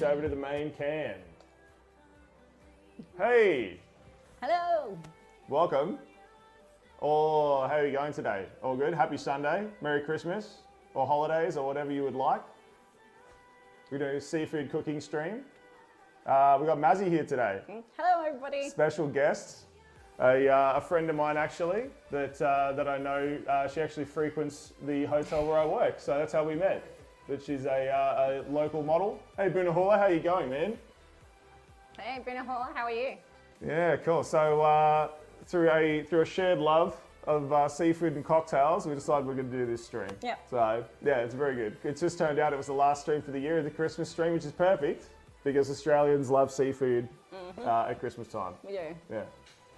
switch over to the main can. Hey! Hello! Welcome. Or how are you going today? All good? Happy Sunday, Merry Christmas, or holidays, or whatever you would like. We're doing a seafood cooking stream. We've got Mazzy here today. Hello, everybody. Special guest, a friend of mine actually, that I know, she actually frequents the hotel where I work, so that's how we met. But she's a local model. Hey Bunahula, how you going, man? Hey, Bunahula, how are you? Yeah, cool. So through a shared love of seafood and cocktails, we decided we're going to do this stream. Yeah. So yeah, it's very good. It just turned out it was the last stream for the year, the Christmas stream, which is perfect because Australians love seafood at Christmas time. We do. Yeah.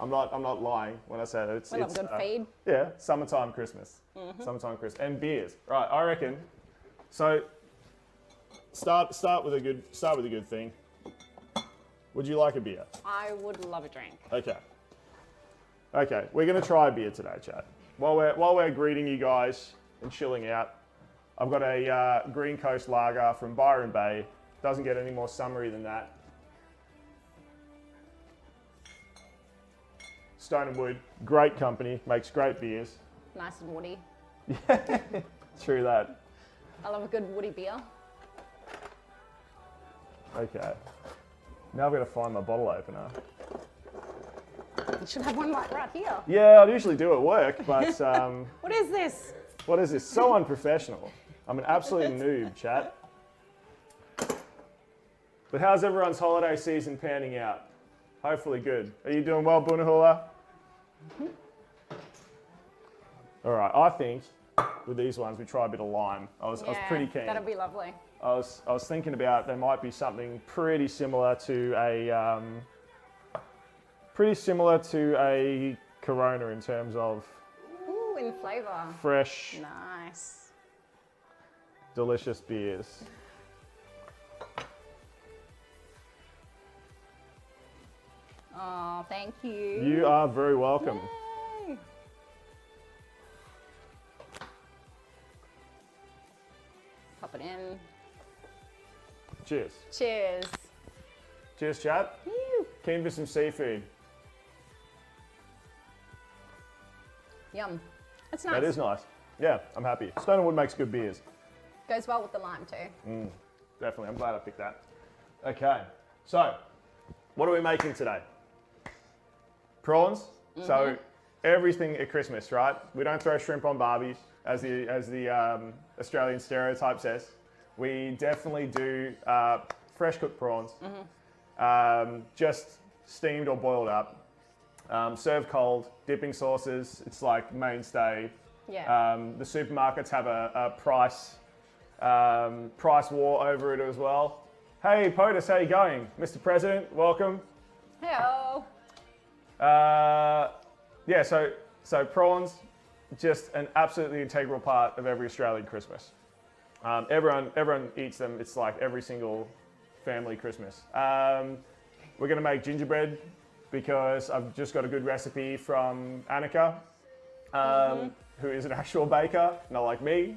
I'm not lying when I say that. It's We love a good feed. Yeah, summertime Christmas. Summertime Christmas. And beers. Right, I reckon. So start with a good thing. Would you like a beer? I would love a drink. Okay. Okay, we're gonna try a beer today, chat. While we're greeting you guys and chilling out, I've got a Green Coast Lager from Byron Bay. Doesn't get any more summery than that. Stone and Wood, great company, makes great beers. Nice and woody. Yeah, true that. I love a good woody beer. Okay. Now I've got to find my bottle opener. You should have one like right here. Yeah, I usually do at work, but What is this? what is this? So unprofessional. I'm an absolute noob, chat. But how's everyone's holiday season panning out? Hopefully good. Are you doing well, Bunahula? All right, I think with these ones we try a bit of lime. I was pretty keen. That'd be lovely. I was thinking about there might be something pretty similar to a Corona in terms of Ooh, in flavour. fresh, Nice. delicious beers. Oh, thank you. You are very welcome. Yay. Pop it in. Cheers. Cheers. Cheers, chat. Woo. Keen for some seafood. Yum. That's nice. That is nice. Yeah, I'm happy. Stone and Wood makes good beers. Goes well with the lime too. Definitely, I'm glad I picked that. Okay, so what are we making today? Prawns. So everything at Christmas, right? We don't throw shrimp on barbies, as the Australian stereotype says. We definitely do fresh cooked prawns, just steamed or boiled up, served cold, dipping sauces. It's like mainstay. Yeah. The supermarkets have a price war over it as well. Hey POTUS, how you going? Mr. President, welcome. Hello. Yeah, so prawns, just an absolutely integral part of every Australian Christmas. Everyone eats them. It's like every single family Christmas. We're going to make gingerbread because I've just got a good recipe from Annika, who is an actual baker, not like me,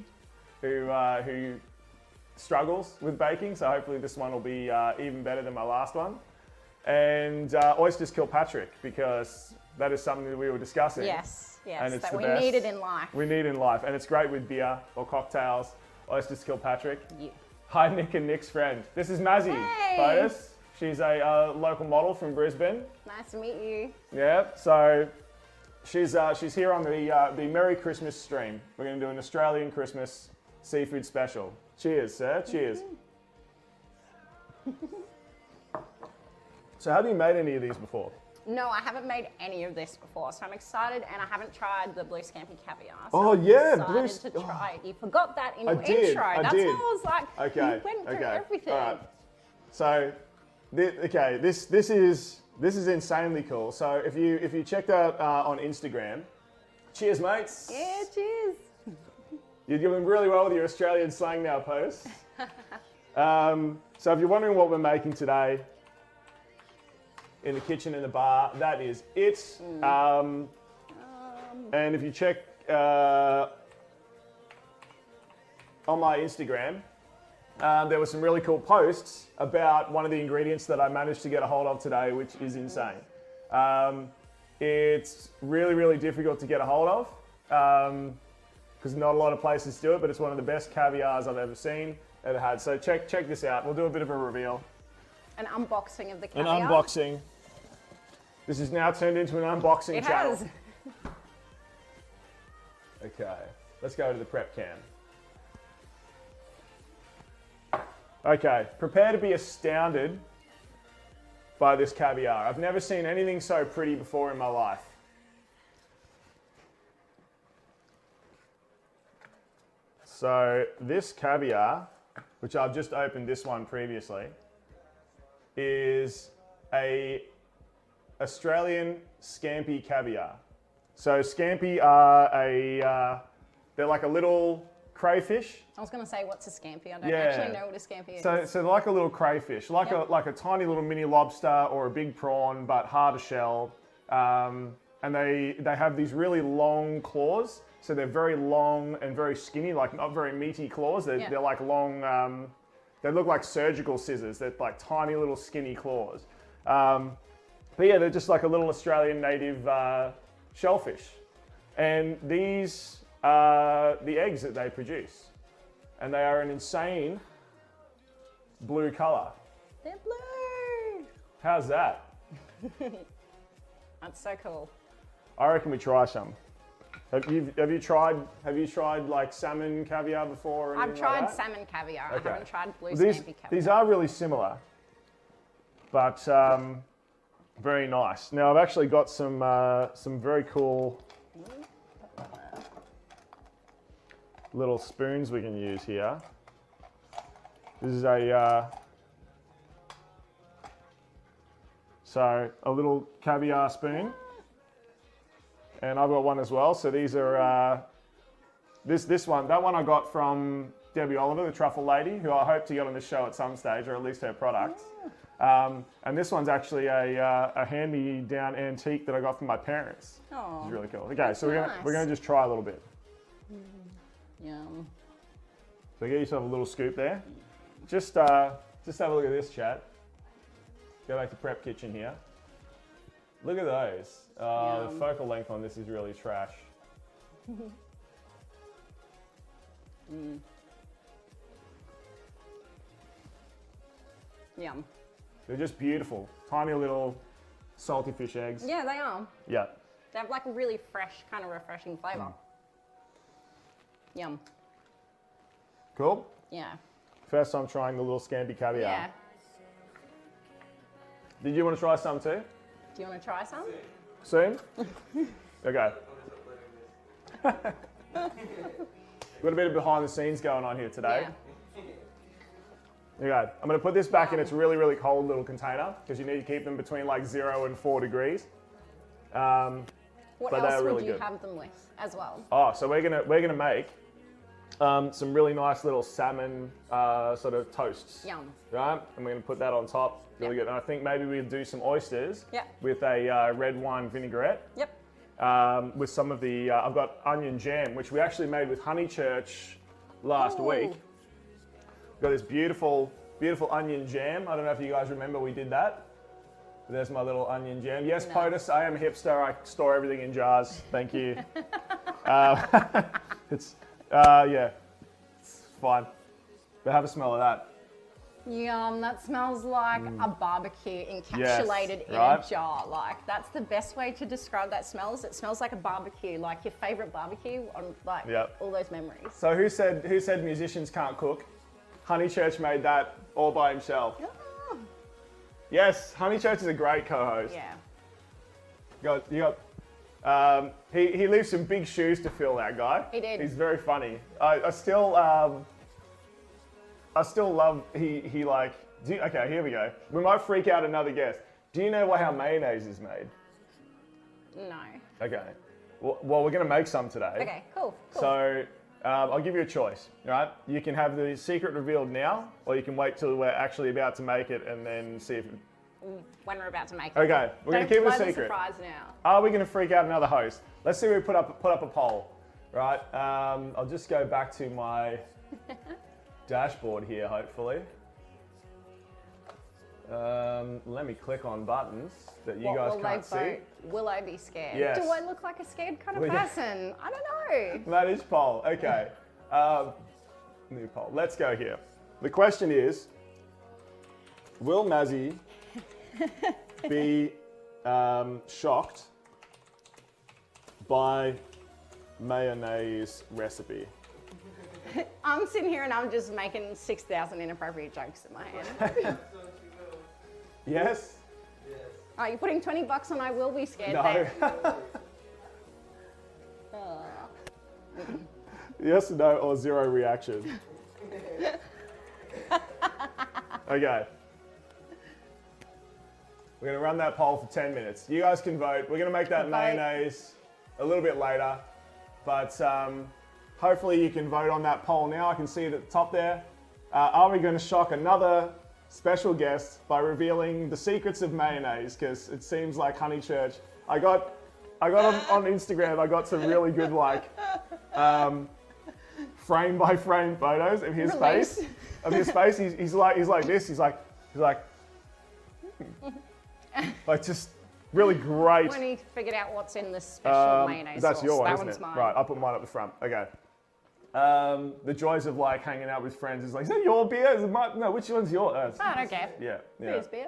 who struggles with baking. So hopefully this one will be even better than my last one. And Oysters Kilpatrick, because that is something that we were discussing. Yes, And it's that the we best. needed in life. We need in life, and it's great with beer or cocktails. Oysters Kilpatrick. Yeah. Hi, Nick and Nick's friend. This is Mazzy, Hey. POTUS. She's a local model from Brisbane. Nice to meet you. Yeah, so she's here on the Merry Christmas stream. We're going to do an Australian Christmas seafood special. Cheers, sir. Cheers. So have you made any of these before? No, I haven't made any of this before, so I'm excited, and I haven't tried the Blue Scampi Caviar. So Oh, I'm yeah, excited to try it. You forgot that in your did, intro. I That's did. why I was like, Okay, you went through okay. everything. All right. So, this is insanely cool. So if you checked out on Instagram, cheers, mates. Yeah, cheers. You're doing really well with your Australian slang now, POTUS. So if you're wondering what we're making today, in the kitchen and the bar, that is it. And if you check on my Instagram, there were some really cool posts about one of the ingredients that I managed to get a hold of today, which is insane. It's really, really difficult to get a hold of because not a lot of places do it, but it's one of the best caviars I've ever seen, ever had. So check this out. We'll do a bit of a reveal. An unboxing of the An caviar. unboxing. This has now turned into an unboxing channel. It has. Okay, let's go to the prep can. Okay, prepare to be astounded by this caviar. I've never seen anything so pretty before in my life. So this caviar, which I've just opened this one previously, is a Australian scampi caviar. So scampi are they're like a little crayfish. I was going to say, what's a scampi? I don't actually know what a scampi is. So they're like a little crayfish, like a tiny little mini lobster or a big prawn, but harder shell. And they have these really long claws. So they're very long and very skinny, like not very meaty claws. They're like long, they look like surgical scissors. They're like tiny little skinny claws. But yeah, they're just like a little Australian native shellfish. And these are the eggs that they produce. And they are an insane blue color. They're blue. How's that? That's so cool. I reckon we try some. Have you tried like salmon caviar before? Or I've anything tried like that? salmon caviar. Okay. I haven't tried blue These, scampi caviar. these are really similar, but very nice. Now I've actually got some very cool little spoons we can use here. This is a little caviar spoon, and I've got one as well. So these are that one I got from Debbie Oliver, the truffle lady, who I hope to get on the show at some stage, or at least her products. And this one's actually a hand-me-down antique that I got from my parents. Oh, It's really cool. Okay, so nice. we're gonna just try a little bit. Yum. So get yourself a little scoop there. Just have a look at this, chat. Go back to prep kitchen here. Look at those. The focal length on this is really trash. Yum. They're just beautiful. Tiny little salty fish eggs. Yeah, they are. Yeah. They have like a really fresh, kind of refreshing flavour. Yum. Cool. Yeah. First time trying the little scampi caviar. Yeah. Did you want to try some too? Do you want to try some? Soon? Okay. Got a bit of behind the scenes going on here today. Yeah. Okay, I'm going to put this back in its really, really cold little container because you need to keep them between like 0 and 4 degrees. What But they else are really would you good. have them with as well? Oh, so we're gonna make some really nice little salmon sort of toasts. Yum. Right, and we're gonna put that on top. Really Yep. good. And I think maybe we'll do some oysters. Yep. With a red wine vinaigrette. Yep. With some of the, I've got onion jam, which we actually made with Honeychurch last Ooh. week. Got this beautiful, beautiful onion jam. I don't know if you guys remember we did that. There's my little onion jam. Yes, No. POTUS, I am a hipster. I store everything in jars. Thank you. It's fine. But have a smell of that. Yum, that smells like a barbecue encapsulated Yes, in right? a jar. Like, that's the best way to describe that smells. It smells like a barbecue, like your favorite barbecue on like Yep. all those memories. So who said musicians can't cook? Honeychurch made that all by himself. Oh, Yes, Honeychurch is a great co-host. yeah. He leaves some big shoes to fill, that guy. He did. He's very funny. I still love he like. Okay, here we go. We might freak out another guest. Do you know how mayonnaise is made? No. Okay. Well, we're gonna make some today. Okay, cool. So I'll give you a choice. All right. You can have the secret revealed now, or you can wait till we're actually about to make it and then see if. When we're about to make it. Okay, we're gonna Don't keep it a blow the secret. surprise now. Are we going to freak out another host? Let's see if we put up a poll, right? I'll just go back to my dashboard here, hopefully. Let me click on buttons that you guys can't see. Will I be scared? Yes. Do I look like a scared kind of person? I don't know. That is poll. Okay. New poll. Let's go here. The question is, will Mazzy be shocked by mayonnaise recipe? I'm sitting here and I'm just making 6,000 inappropriate jokes in my head. Yes? Oh, you're putting $20 on I will be scared No. then. Yes, no, or zero reaction. Okay. We're going to run that poll for 10 minutes. You guys can vote. We're going to make that mayonnaise a little bit later. But hopefully you can vote on that poll now. I can see it at the top there. Are we going to shock another special guest by revealing the secrets of mayonnaise? Because it seems like Honeychurch. I got on Instagram, I got some really good frame by frame photos of his face. Of his face. He's like this. He's like just really great. When he figured out what's in the special mayonnaise That's sauce. your one, That isn't one's it? mine. Right, I'll put mine up the front. Okay. The joys of like hanging out with friends is like, is that your beer? Is it mine? No, which one's yours? I don't care. Yeah. Here's beer.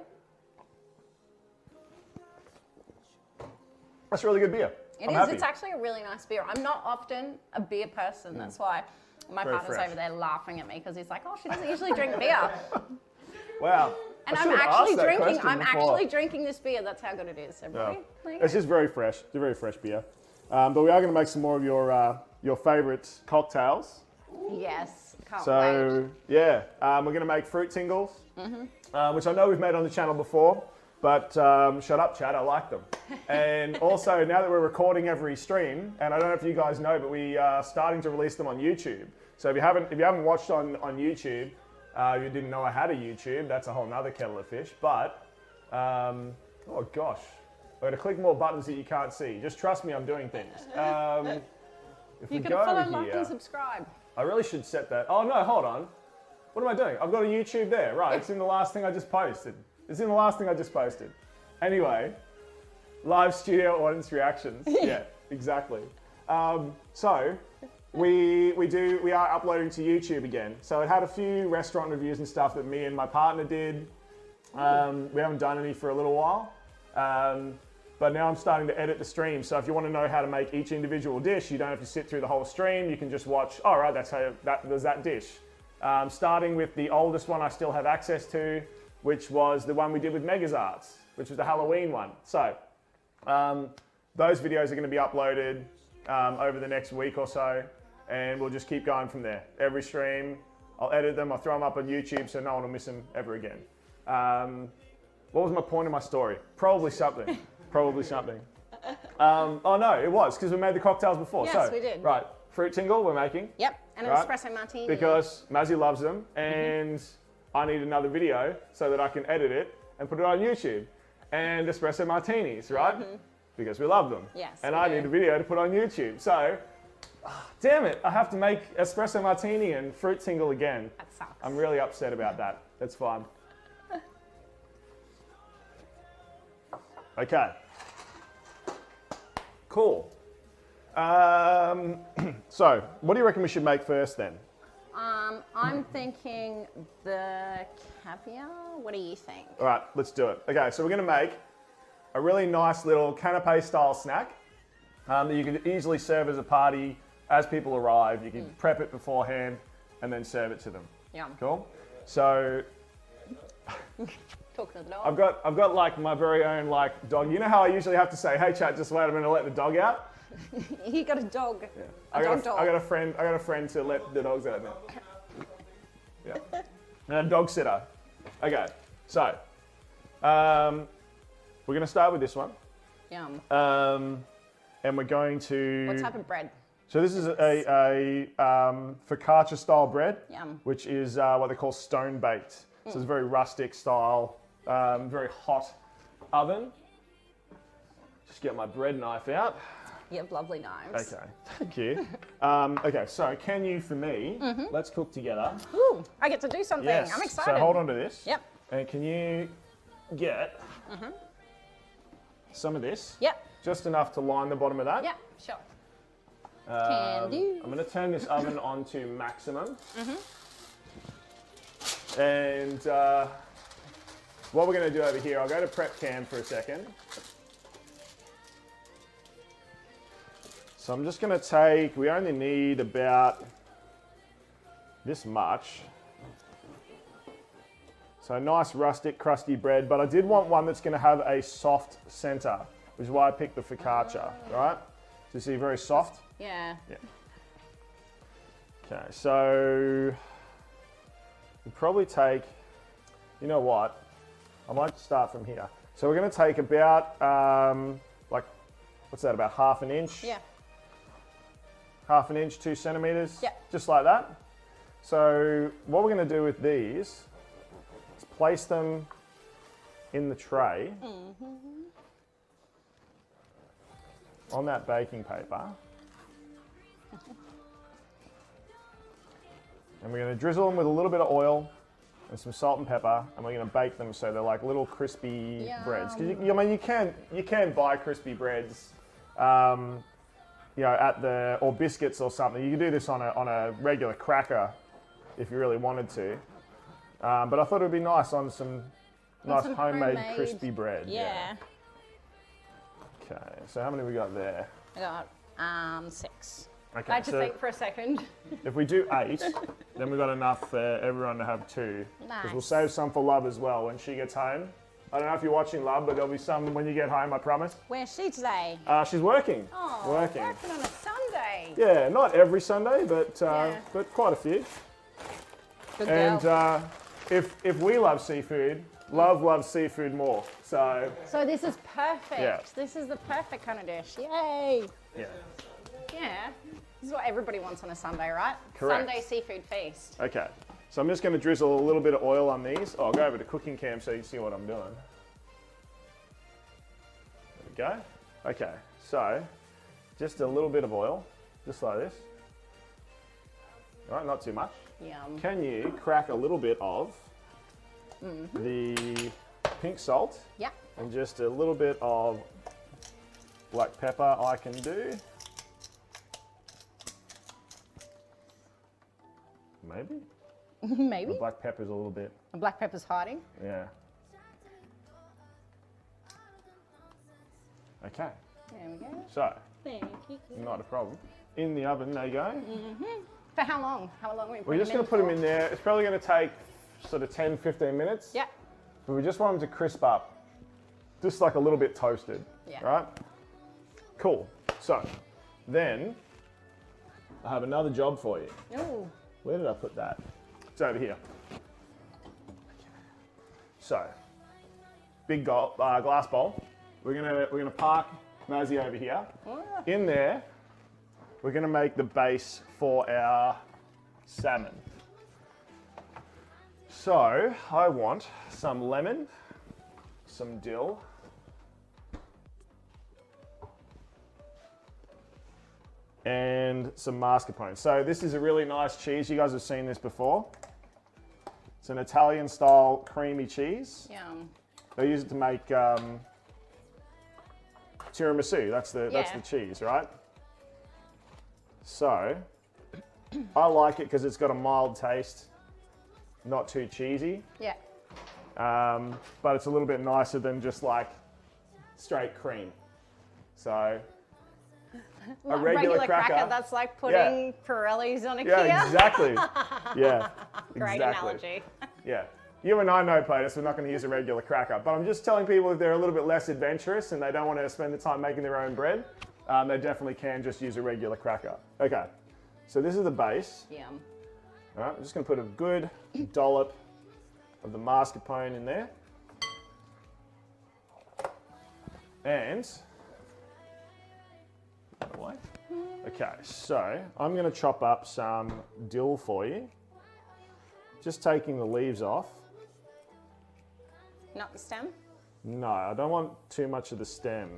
That's really good beer. It is. Happy. It's actually a really nice beer. I'm not often a beer person. That's why my Very partner's fresh. over there laughing at me because he's like, oh, she doesn't usually drink beer. Wow. And I I'm should have actually asked that drinking. question I'm before. actually drinking this beer. That's how good it is. Everybody. There you It's go. just very fresh. It's a very fresh beer. But we are going to make some more of your favourite cocktails. Yes. Can't wait. So yeah, we're going to make fruit tingles, which I know we've made on the channel before. But shut up, Chad, I like them. And also, now that we're recording every stream, and I don't know if you guys know, but we are starting to release them on YouTube. So if you haven't watched on YouTube, you didn't know I had a YouTube, that's a whole nother kettle of fish. But, oh gosh, we're gonna click more buttons that you can't see. Just trust me, I'm doing things. If You we can go follow, here, like, and subscribe. I really should set that. Oh no, hold on. What am I doing? I've got a YouTube there, right? It's in the last thing I just posted. Anyway, live studio audience reactions. Yeah, exactly. So we are uploading to YouTube again. So it had a few restaurant reviews and stuff that me and my partner did. We haven't done any for a little while. But now I'm starting to edit the stream. So if you want to know how to make each individual dish, you don't have to sit through the whole stream. You can just watch, all right, that's how there's that dish. Starting with the oldest one I still have access to, which was the one we did with Megazarts, which was the Halloween one. So those videos are going to be uploaded over the next week or so, and we'll just keep going from there. Every stream, I'll edit them, I'll throw them up on YouTube so no one will miss them ever again. What was my point of my story? Probably something. Oh no, it was, because we made the cocktails before. Yes, so, we did. Right, fruit tingle we're making. Yep, and an Right. espresso martini. Because Mazzy loves them, and I need another video so that I can edit it and put it on YouTube. And espresso martinis, right? Because we love them. Yes, And we I do. need a video to put on YouTube. So, damn it, I have to make espresso martini and fruit tingle again. That sucks. I'm really upset about that. That's fine. Okay. Cool. So, what do you reckon we should make first then? I'm thinking the caviar. What do you think? All right, let's do it. Okay, so we're going to make a really nice little canapé style snack that you can easily serve as a party as people arrive. You can prep it beforehand and then serve it to them. Yum. Cool. So Talking to the dog. I've got like my very own like dog. You know how I usually have to say, "Hey, chat, just wait a minute, let the dog out." He got a dog. Yeah. A dog dog. I got a friend to let the dogs out now. Yeah. And a dog sitter. Okay, so we're going to start with this one. Yum. And we're going to... What type of bread? So this is a focaccia style bread, Yum. which is what they call stone baked. So it's a very rustic style, very hot oven. Just get my bread knife out. You have lovely knives. Okay, thank you. Okay, so can you, for me, let's cook together. Ooh, I get to do something. Yes. I'm excited. So hold on to this. Yep. And can you get some of this? Yep. Just enough to line the bottom of that. Yep, sure. Can do. I'm going to turn this oven on to maximum. And what we're going to do over here, I'll go to prep cam for a second. So I'm just going to take, we only need about this much. So nice rustic, crusty bread, but I did want one that's going to have a soft center, which is why I picked the focaccia, right? So you see, very soft. Yeah. Yeah. Okay, so we'll probably take, you know what? I might start from here. So we're going to take about, like, what's that, about half an inch? Yeah. Half an inch, 2 centimeters? Yeah. Just like that. So what we're going to do with these is place them in the tray on that baking paper. And we're going to drizzle them with a little bit of oil and some salt and pepper, and we're going to bake them so they're like little crispy breads. Because I mean, you can buy crispy breads, you know, at the, or biscuits or something. You can do this on a regular cracker if you really wanted to. But I thought it would be nice on some nice homemade crispy bread. Yeah. Okay, so how many we got there? I got 6. Okay, I had to think for a second. if we do 8, then we've got enough for everyone to have 2. Because Nice. we'll save some for Love as well when she gets home. I don't know if you're watching Love, but there'll be some when you get home, I promise. Where's she today? She's working. Oh, working. working on a Sunday. Yeah, not every Sunday, but quite a few. Good And girl. if we love seafood, Love loves seafood more. So So this is perfect. Yeah. This is the perfect kind of dish. Yay. yeah. Yeah. This is what everybody wants on a Sunday, right? Correct. Sunday seafood feast. Okay. So I'm just going to drizzle a little bit of oil on these. Oh, I'll go over to cooking cam so you can see what I'm doing. There we go. Okay. So just a little bit of oil, just like this. All right, not too much. Yum. Can you crack a little bit of the pink salt Yeah. and just a little bit of black pepper I can do? Maybe? Maybe. The black pepper's a little bit, The black pepper's hiding. yeah. Okay, There we go. so, Thank you. not a problem. In the oven they go. For how long? How long are we We're just going to put them in for? there. It's probably going to take sort of 10, 15 minutes. Yeah. But we just want them to crisp up. Just like a little bit toasted. Yeah. Right? Cool. So, then, I have another job for you. Ooh. Where did I put that? It's over here. So, big glass bowl. We're gonna park Mazzy over here. Oh. In there, we're gonna make the base for our salmon. So, I want some lemon, some dill, and some mascarpone. So this is a really nice cheese. You guys have seen this before. It's an Italian style creamy cheese. Yum. They use it to make tiramisu. That's the cheese, right? So I like it because it's got a mild taste, not too cheesy, Yeah. but it's a little bit nicer than just like straight cream. So a regular cracker. That's like putting Pirellis on a Yeah, Kia. exactly. Yeah, Great exactly. analogy. Yeah. You and I know, Peter, so we're not going to use a regular cracker. But I'm just telling people if they're a little bit less adventurous and they don't want to spend the time making their own bread, they definitely can just use a regular cracker. Okay, so this is the base. Yum. All right, I'm just going to put a good dollop of the mascarpone in there. And, away. Okay, so I'm going to chop up some dill for you. Just taking the leaves off. Not the stem? No, I don't want too much of the stem.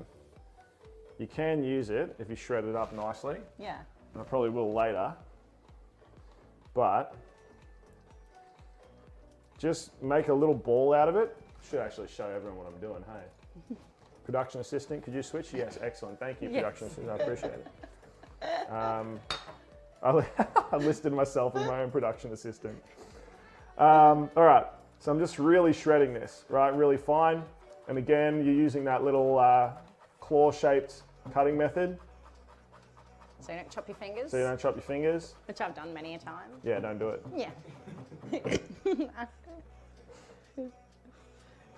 You can use it if you shred it up nicely. Yeah. I probably will later. But just make a little ball out of it. Should actually show everyone what I'm doing, hey. Production assistant, could you switch? Yes, excellent. Thank you, production assistant. I appreciate it. I listed myself as my own production assistant. All right, so I'm just really shredding this, right? Really fine. And again, you're using that little claw-shaped cutting method. So you don't chop your fingers? So you don't chop your fingers. Which I've done many a time. Yeah, don't do it. Yeah.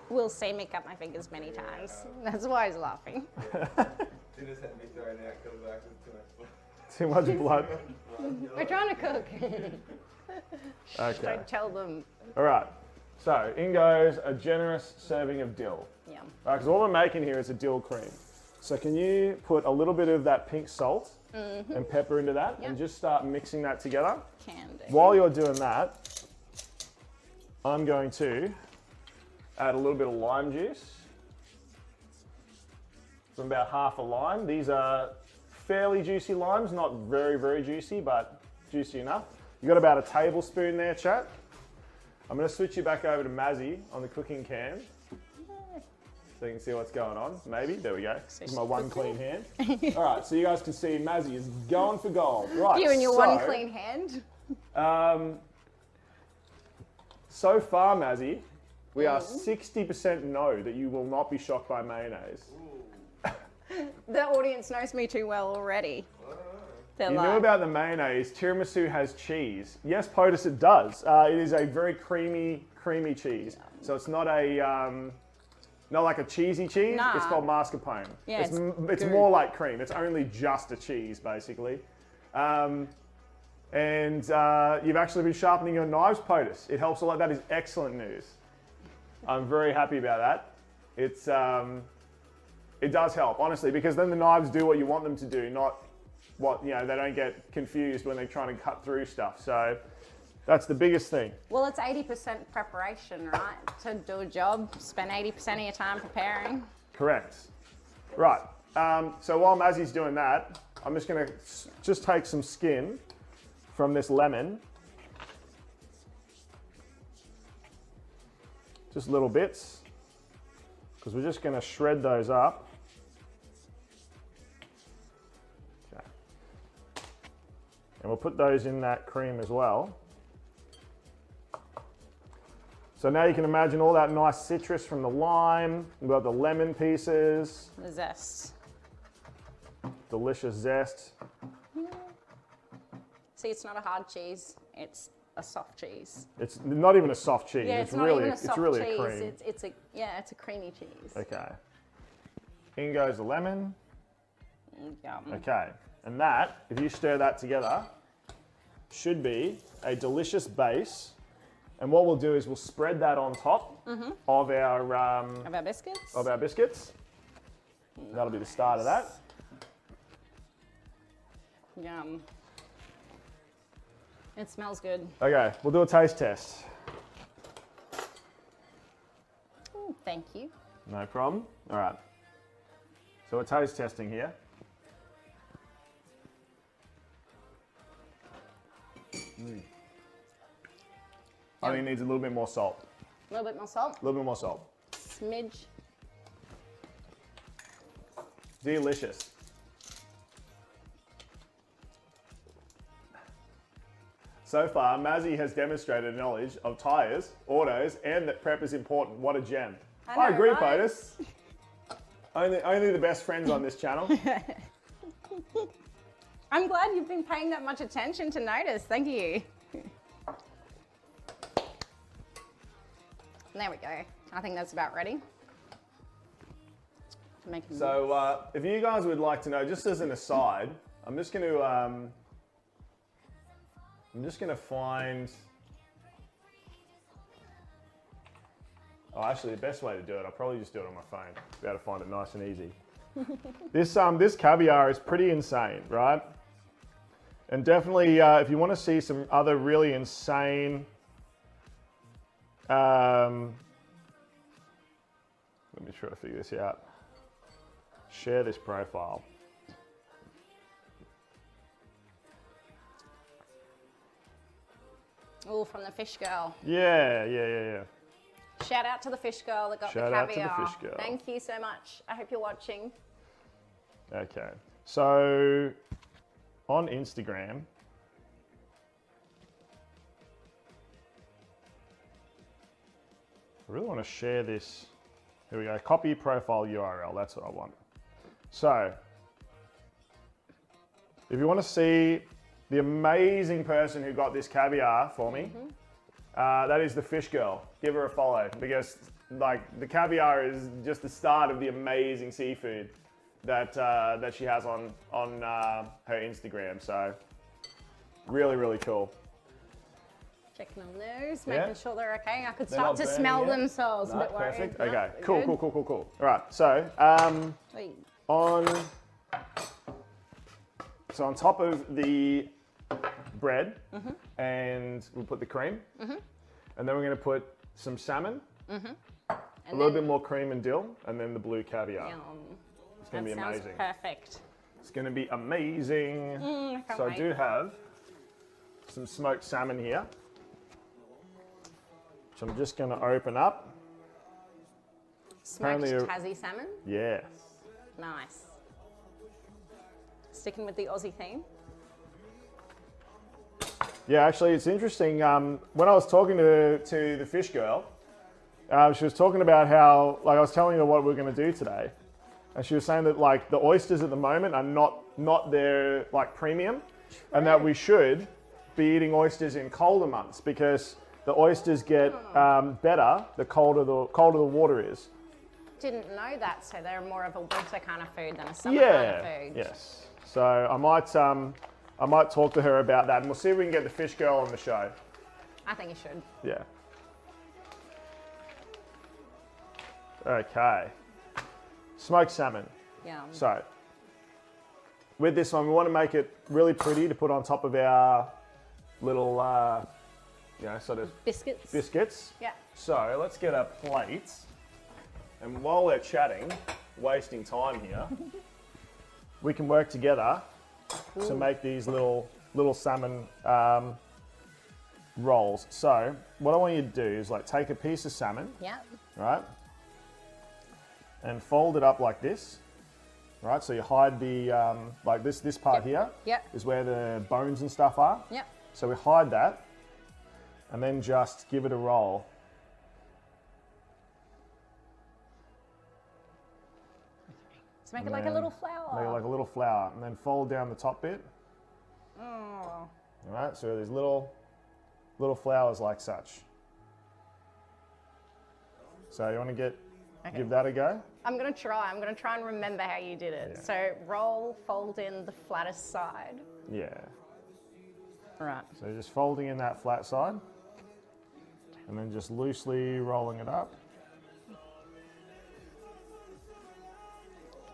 Will see me cut my fingers many times. That's why he's laughing. She just had me throwing out because it was Too much blood. We're trying to cook. Okay. Don't tell them. All right. So in goes a generous serving of dill. Yum. Right, because all we're making here is a dill cream. So can you put a little bit of that pink salt and pepper into that and just start mixing that together? Can do. While you're doing that, I'm going to add a little bit of lime juice. So about half a lime. These are fairly juicy limes, not very, very juicy, but juicy enough. You've got about a tablespoon there, chat. I'm going to switch you back over to Mazzy on the cooking cam. So you can see what's going on, maybe. There we go. This is my one clean hand. All right, so you guys can see Mazzy is going for gold. Right, You and your one clean hand. So far, Mazzy, we are 60% no that you will not be shocked by mayonnaise. The audience knows me too well already. They're You like, knew about the mayonnaise. Tiramisu has cheese. Yes, POTUS, it does. It is a very creamy cheese. So it's not a not like a cheesy cheese. Nah. It's called mascarpone. Yeah, it's good. more like cream. It's only just a cheese, basically. And you've actually been sharpening your knives, POTUS. It helps a lot. That is excellent news. I'm very happy about that. It's it does help, honestly, because then the knives do what you want them to do, not what, they don't get confused when they're trying to cut through stuff. So that's the biggest thing. well, it's 80% preparation, right? To do a job, spend 80% of your time preparing. Correct. Right. So while Mazzy's doing that, I'm just going to just take some skin from this lemon. Just little bits, because we're just going to shred those up. Okay. And we'll put those in that cream as well. So now you can imagine all that nice citrus from the lime. We've got the lemon pieces. The zest. Delicious zest. See, it's not a hard cheese. It's a soft cheese. It's not even a soft cheese. Yeah, it's not really, even a soft it's really cheese. a cream. It's a creamy cheese. Okay. In goes the lemon. Yum. Okay. And that, if you stir that together, should be a delicious base. And what we'll do is we'll spread that on top of our Of our biscuits? That'll be the start of that. Yum. It smells good. Okay, we'll do a taste test. Ooh, thank you. No problem. All right. So we're taste testing here. I think it needs a little bit more salt. A little bit more salt. A little bit more salt. Smidge. Delicious. So far, Mazzy has demonstrated knowledge of tyres, autos, and that prep is important. What a gem. I know, agree, right? POTUS. Only the best friends on this channel. I'm glad you've been paying that much attention to notice. Thank you. There we go. I think that's about ready. So if you guys would like to know, just as an aside, I'm just going to find. Oh, actually, the best way to do it, I'll probably just do it on my phone. Be able to find it nice and easy. This caviar is pretty insane, right? And definitely, if you want to see some other really insane. Let me try to figure this out. Share this profile. Oh, from the fish girl. Yeah. Shout out to the fish girl that got Shout the out to caviar. the fish girl. Thank you so much. I hope you're watching. Okay. So on Instagram, I really want to share this. Here we go. Copy profile URL. That's what I want. So if you want to see the amazing person who got this caviar for me, that is the fish girl. Give her a follow because like the caviar is just the start of the amazing seafood that she has on her Instagram. So really cool. Checking on those, Yeah. making sure they're okay. I could They're start not to burning smell yet? them, so I was a No, bit worried. perfect. No, Okay. they're Cool. good. All right. So Wait. on top of the bread, and we'll put the cream, and then we're going to put some salmon, a little bit more cream and dill, and then the blue caviar. Yum. It's going That to be sounds amazing. perfect. It's going to be amazing. I can't So wait. I do have some smoked salmon here, which I'm just going to open up. Smoked Apparently- Tassie salmon. Yes. Nice. Sticking with the Aussie theme. Yeah, actually, it's interesting. When I was talking to the fish girl, she was talking about how, like, I was telling her what we're going to do today, and she was saying that like the oysters at the moment are not their like premium, and that we should be eating oysters in colder months because the oysters get better the colder the water is. Didn't know that, so they're more of a winter kind of food than a summer kind of food. Yes. So I might talk to her about that, and we'll see if we can get the fish girl on the show. I think you should. Yeah. Okay. Smoked salmon. Yum. So with this one, we want to make it really pretty to put on top of our little, sort of Biscuits. biscuits. Yeah. So let's get a plate. And while we're chatting, wasting time here, we can work together to make these little salmon rolls. So what I want you to do is like take a piece of salmon, Yeah. right, and fold it up like this, right? So you hide the like this part here Yep. is where the bones and stuff are. Yep. So we hide that, and then just give it a roll. So make it like a little flower. Make it like a little flower, and then fold down the top bit. Oh. All right, so there's little flowers like such. So you want to give that a go? I'm gonna try and remember how you did it. Yeah. So roll, fold in the flattest side. Yeah. Right. So just folding in that flat side, and then just loosely rolling it up.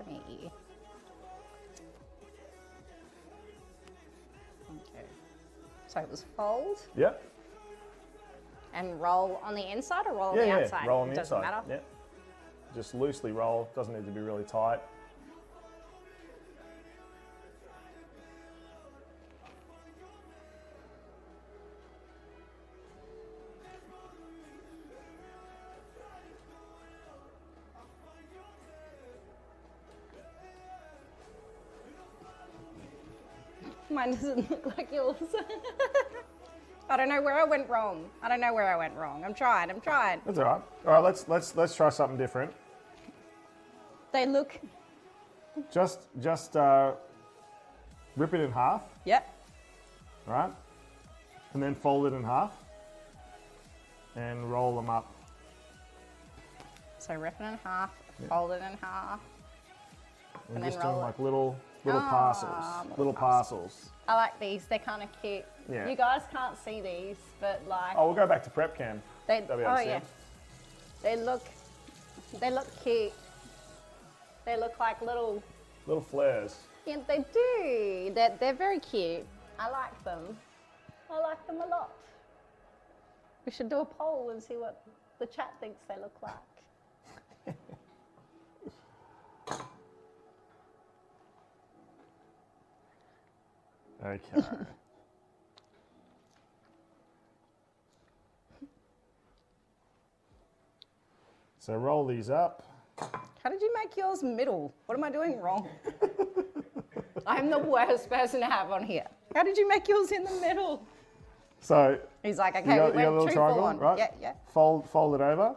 Three. Okay. So it was fold Yep. and roll on the inside or roll on Yeah, the yeah. outside? Roll on the Doesn't inside. matter. Yep. Just loosely roll. Doesn't need to be really tight. Mine doesn't look like yours. I don't know where I went wrong. I'm trying. That's all right. All right, let's try something different. They look. Just rip it in half, Yep. right? And then fold it in half and roll them up. So rip it in half, fold it in half. And And then just doing roll it. like little Ah, parcels. Little parcels. I like these. They're kind of cute. Yeah. You guys can't see these, but like Oh, we'll go back to prep cam. they. That'll be Oh able to see yeah. them. They look cute. They look like little. Little flares. Yeah, they do. They're very cute. I like them. I like them a lot. We should do a poll and see what the chat thinks they look like. Okay. So roll these up. How did you make yours middle? What am I doing wrong? I'm the worst person to have on here. How did you make yours in the middle? So He's like, you okay, got, we you got a went little 2 triangle, for 1. right? Yeah, yeah. Fold it over.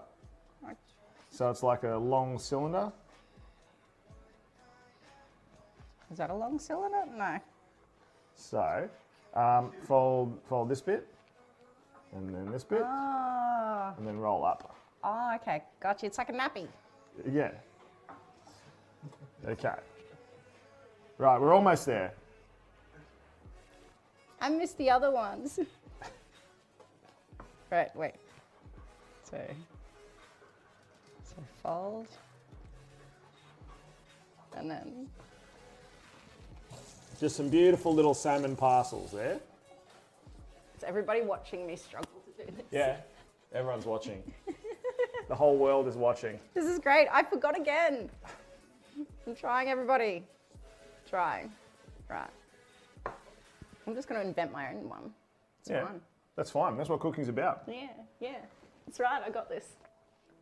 So it's like a long cylinder. Is that a long cylinder? No. So fold this bit, and then this bit, Oh, and then roll up. okay. Gotcha. It's like a nappy. Yeah. Okay. Right, we're almost there. I missed the other ones. Right, wait. So fold. And then Just some beautiful little salmon parcels there. is everybody watching me struggle to do this? Yeah, everyone's watching. The whole world is watching. This is great. I forgot again. I'm trying, everybody. Trying. Right. I'm just going to invent my own one. It's Yeah, fun. that's fine. That's what cooking's about. Yeah. That's right. I got this.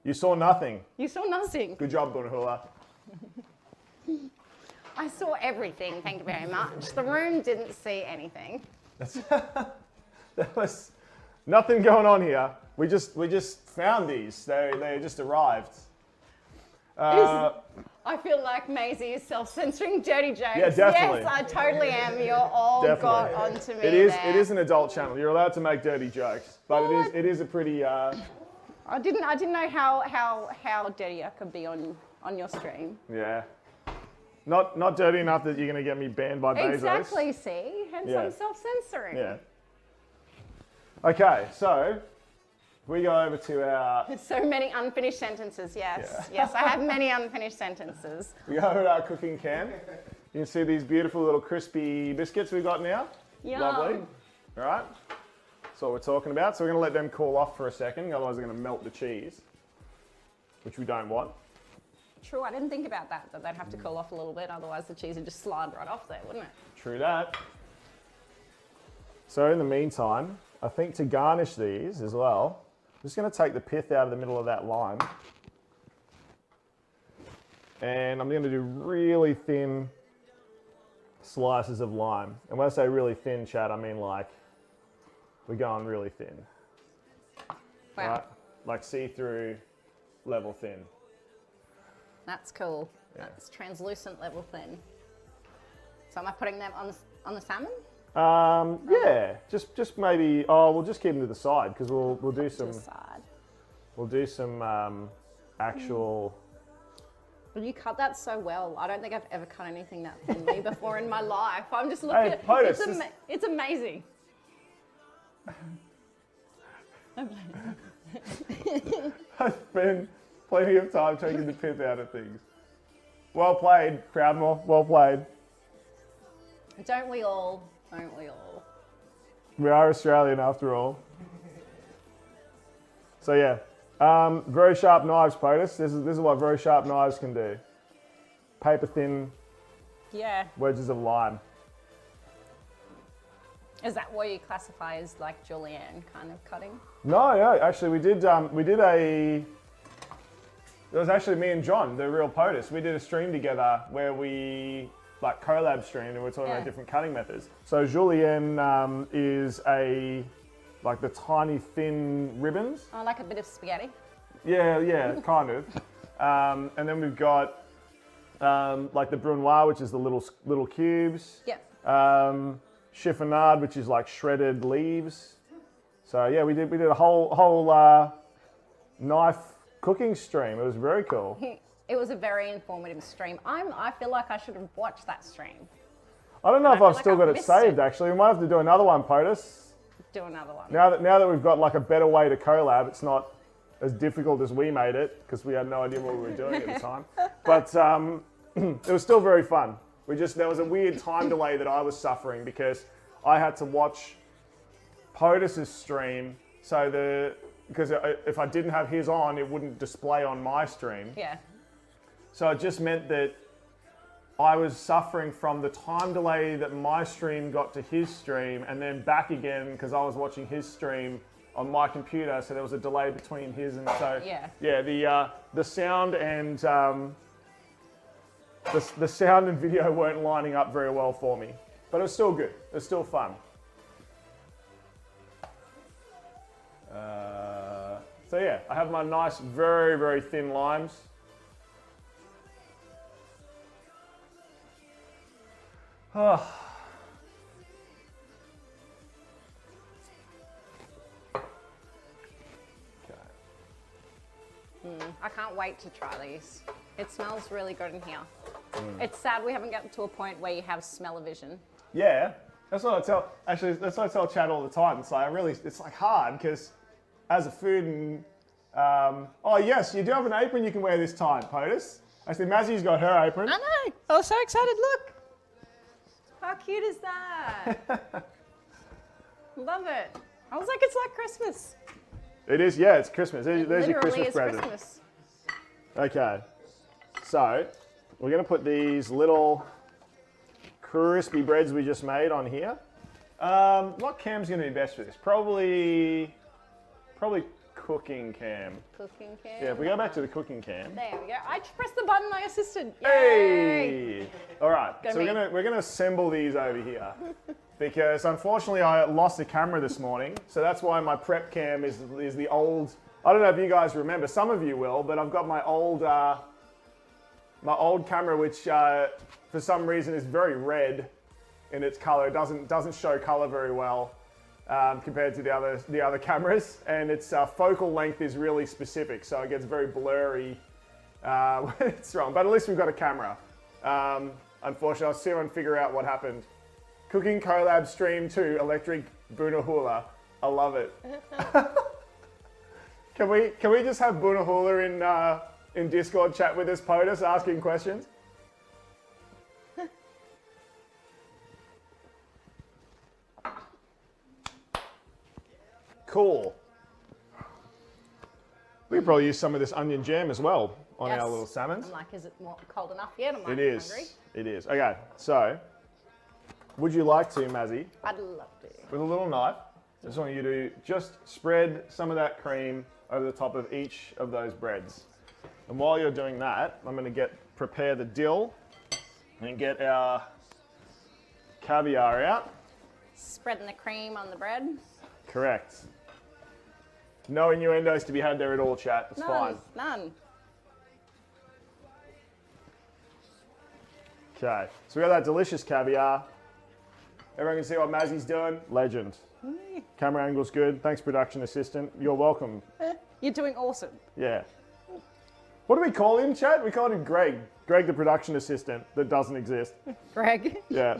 You saw nothing. You saw nothing. Good job, Bunahula. I saw everything. Thank you very much. The room didn't see anything. There was nothing going on here. We just found these. They just arrived. I feel like Maisie is self-censoring dirty jokes. Yeah, definitely. Yes, I totally am. You're all got onto me. It is. there. It is an adult channel. You're allowed to make dirty jokes, but it is a pretty. I didn't know how dirty I could be on your stream. Yeah. Not dirty enough that you're going to get me banned by Bezos. Exactly. See, hence Yeah. I'm self-censoring. Yeah. Okay, so we go over to our So many unfinished sentences. Yes, Yeah. yes, I have many unfinished sentences. we go over to our cooking can. You can see these beautiful little crispy biscuits we've got now. Yum. Lovely. All right. That's what we're talking about. So we're going to let them cool off for a second, otherwise they're going to melt the cheese, which we don't want. True, I didn't think about that they'd have to cool off a little bit, otherwise the cheese would just slide right off there, wouldn't it? True that. So in the meantime, I think to garnish these as well, I'm just going to take the pith out of the middle of that lime. And I'm going to do really thin slices of lime. And when I say really thin, Chad, I mean like we're going really thin. Wow, Right? Like see-through level thin. that's cool. Yeah. That's translucent level thin. So am I putting them on the salmon? Yeah, just maybe. Oh, we'll just keep them to the side because we'll do To some the side. actual. Well, you cut that so well. I don't think I've ever cut anything that thinly before in my life. I'm just looking Hey, at POTUS, it's amazing. I spend plenty of time taking the pith out of things. Well played, Crowdmore. Well played. Don't we all? Don't we all? We are Australian after all. So yeah, very sharp knives, POTUS. This is what very sharp knives can do. Paper thin Yeah. wedges of lime. Is that what you classify as like julienne kind of cutting? No, actually we did a. It was actually me and John, the real POTUS. We did a stream together where we like collab streamed and we were talking Yeah. about different cutting methods. So julienne is like the tiny thin ribbons. Oh, like a bit of spaghetti. Yeah, kind of. And then we've got like the brunoise, which is the little cubes. Yeah. Chiffonade, which is like shredded leaves. So yeah, we did a whole knife cooking stream. It was very cool. It was a very informative stream. I feel like I should have watched that stream. I don't know I if feel I've like still I've got it missed saved. it. Actually, we might have to do another one, POTUS. Do another one. Now that we've got like a better way to collab, it's not as difficult as we made it because we had no idea what we were doing at the time. But it was still very fun. There was a weird time delay that I was suffering because I had to watch POTUS's stream. Because if I didn't have his on, it wouldn't display on my stream. Yeah. So it just meant that I was suffering from the time delay that my stream got to his stream and then back again because I was watching his stream on my computer, so there was a delay between his, and so Yeah. the sound and the sound and video weren't lining up very well for me, but it was still good. It was still fun. So yeah, I have my nice, very, very thin limes. Oh. I can't wait to try these. It smells really good in here. It's sad we haven't gotten to a point where you have smell-o-vision. Yeah, that's what I tell. Actually, that's what I tell Chad all the time. It's like it's like hard because as a food and oh yes, you do have an apron you can wear this time, POTUS. Actually, Mazzy's got her apron. I know. I was so excited. Look, how cute is that? Love it. I was like, it's like Christmas. It is, yeah. It's Christmas. There's your Christmas is present. Christmas. Okay, so we're gonna put these little crispy breads we just made on here. What cam's gonna be best for this? Probably cooking cam. Cooking cam. Yeah, if we go back to the cooking cam. There we go. I just pressed the button. I assisted. Yay! Hey! All right, Go so me. we're gonna assemble these over here because unfortunately I lost the camera this morning, so that's why my prep cam is the old. I don't know if you guys remember. Some of you will, but I've got my old camera, which for some reason is very red in its color. It doesn't show color very well compared to the other cameras, and its focal length is really specific, so it gets very blurry when it's wrong. But at least we've got a camera. Unfortunately, I'll see and figure out what happened. Cooking collab stream 2, electric Boonahula. I love it. Can we just have Boonahula in Discord chat with us, POTUS, asking questions? Cool. We could probably use some of this onion jam as well on our little salmons. I'm like, is it not cold enough yet? I'm like, It is. hungry. It is. Okay, so would you like to, Mazzy, I'd love to. with a little knife, I just want you to just spread some of that cream over the top of each of those breads. And while you're doing that, I'm going to prepare the dill and get our caviar out. Spreading the cream on the bread. Correct. No innuendos to be had there at all, chat. It's fine. None. Okay, so we got that delicious caviar. Everyone can see what Mazzy's doing. Legend. Camera angle's good. Thanks, production assistant. You're welcome. You're doing awesome. Yeah. What do we call him, Chad? We called him Greg. Greg, the production assistant that doesn't exist. Greg. Yeah.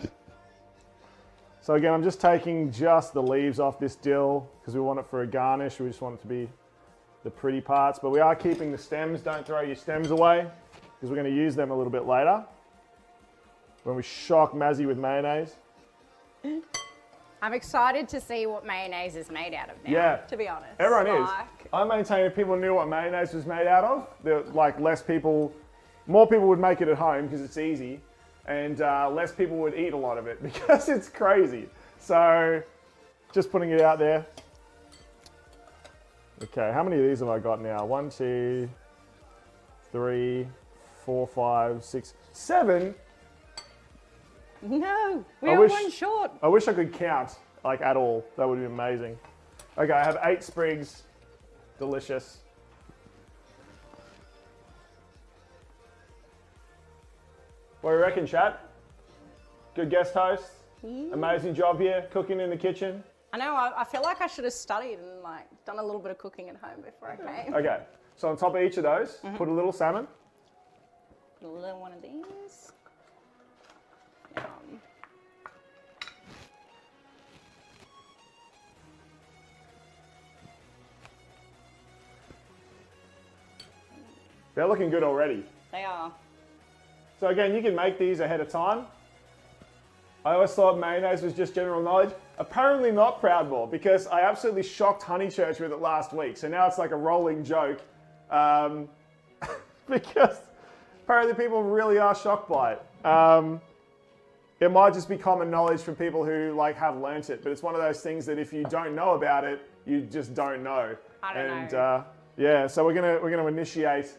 So again, I'm just taking just the leaves off this dill because we want it for a garnish. We just want it to be the pretty parts, but we are keeping the stems. Don't throw your stems away because we're going to use them a little bit later when we shock Mazzy with mayonnaise. I'm excited to see what mayonnaise is made out of now, Yeah. to be honest. Everyone is. Like, I maintain if people knew what mayonnaise was made out of, more people would make it at home because it's easy, and less people would eat a lot of it because it's crazy. So, just putting it out there. Okay, how many of these have I got now? 1, 2, 3, 4, 5, 6, 7. no, we are one short. I wish I could count, like, at all. That would be amazing. Okay, I have 8 sprigs. Delicious. What do you reckon, chat? Good guest host. Amazing job here, cooking in the kitchen. I know, I feel like I should have studied and like done a little bit of cooking at home before I came. Okay, so on top of each of those, put a little salmon. A little one of these. They're looking good already. They are. So again, you can make these ahead of time. I always thought mayonnaise was just general knowledge. Apparently not, Proudmore, because I absolutely shocked Honeychurch with it last week. So now it's like a rolling joke. Because apparently people really are shocked by it. it might just be common knowledge for people who like have learnt it, but it's one of those things that if you don't know about it, you just don't know. I don't know. Yeah, so we're gonna initiate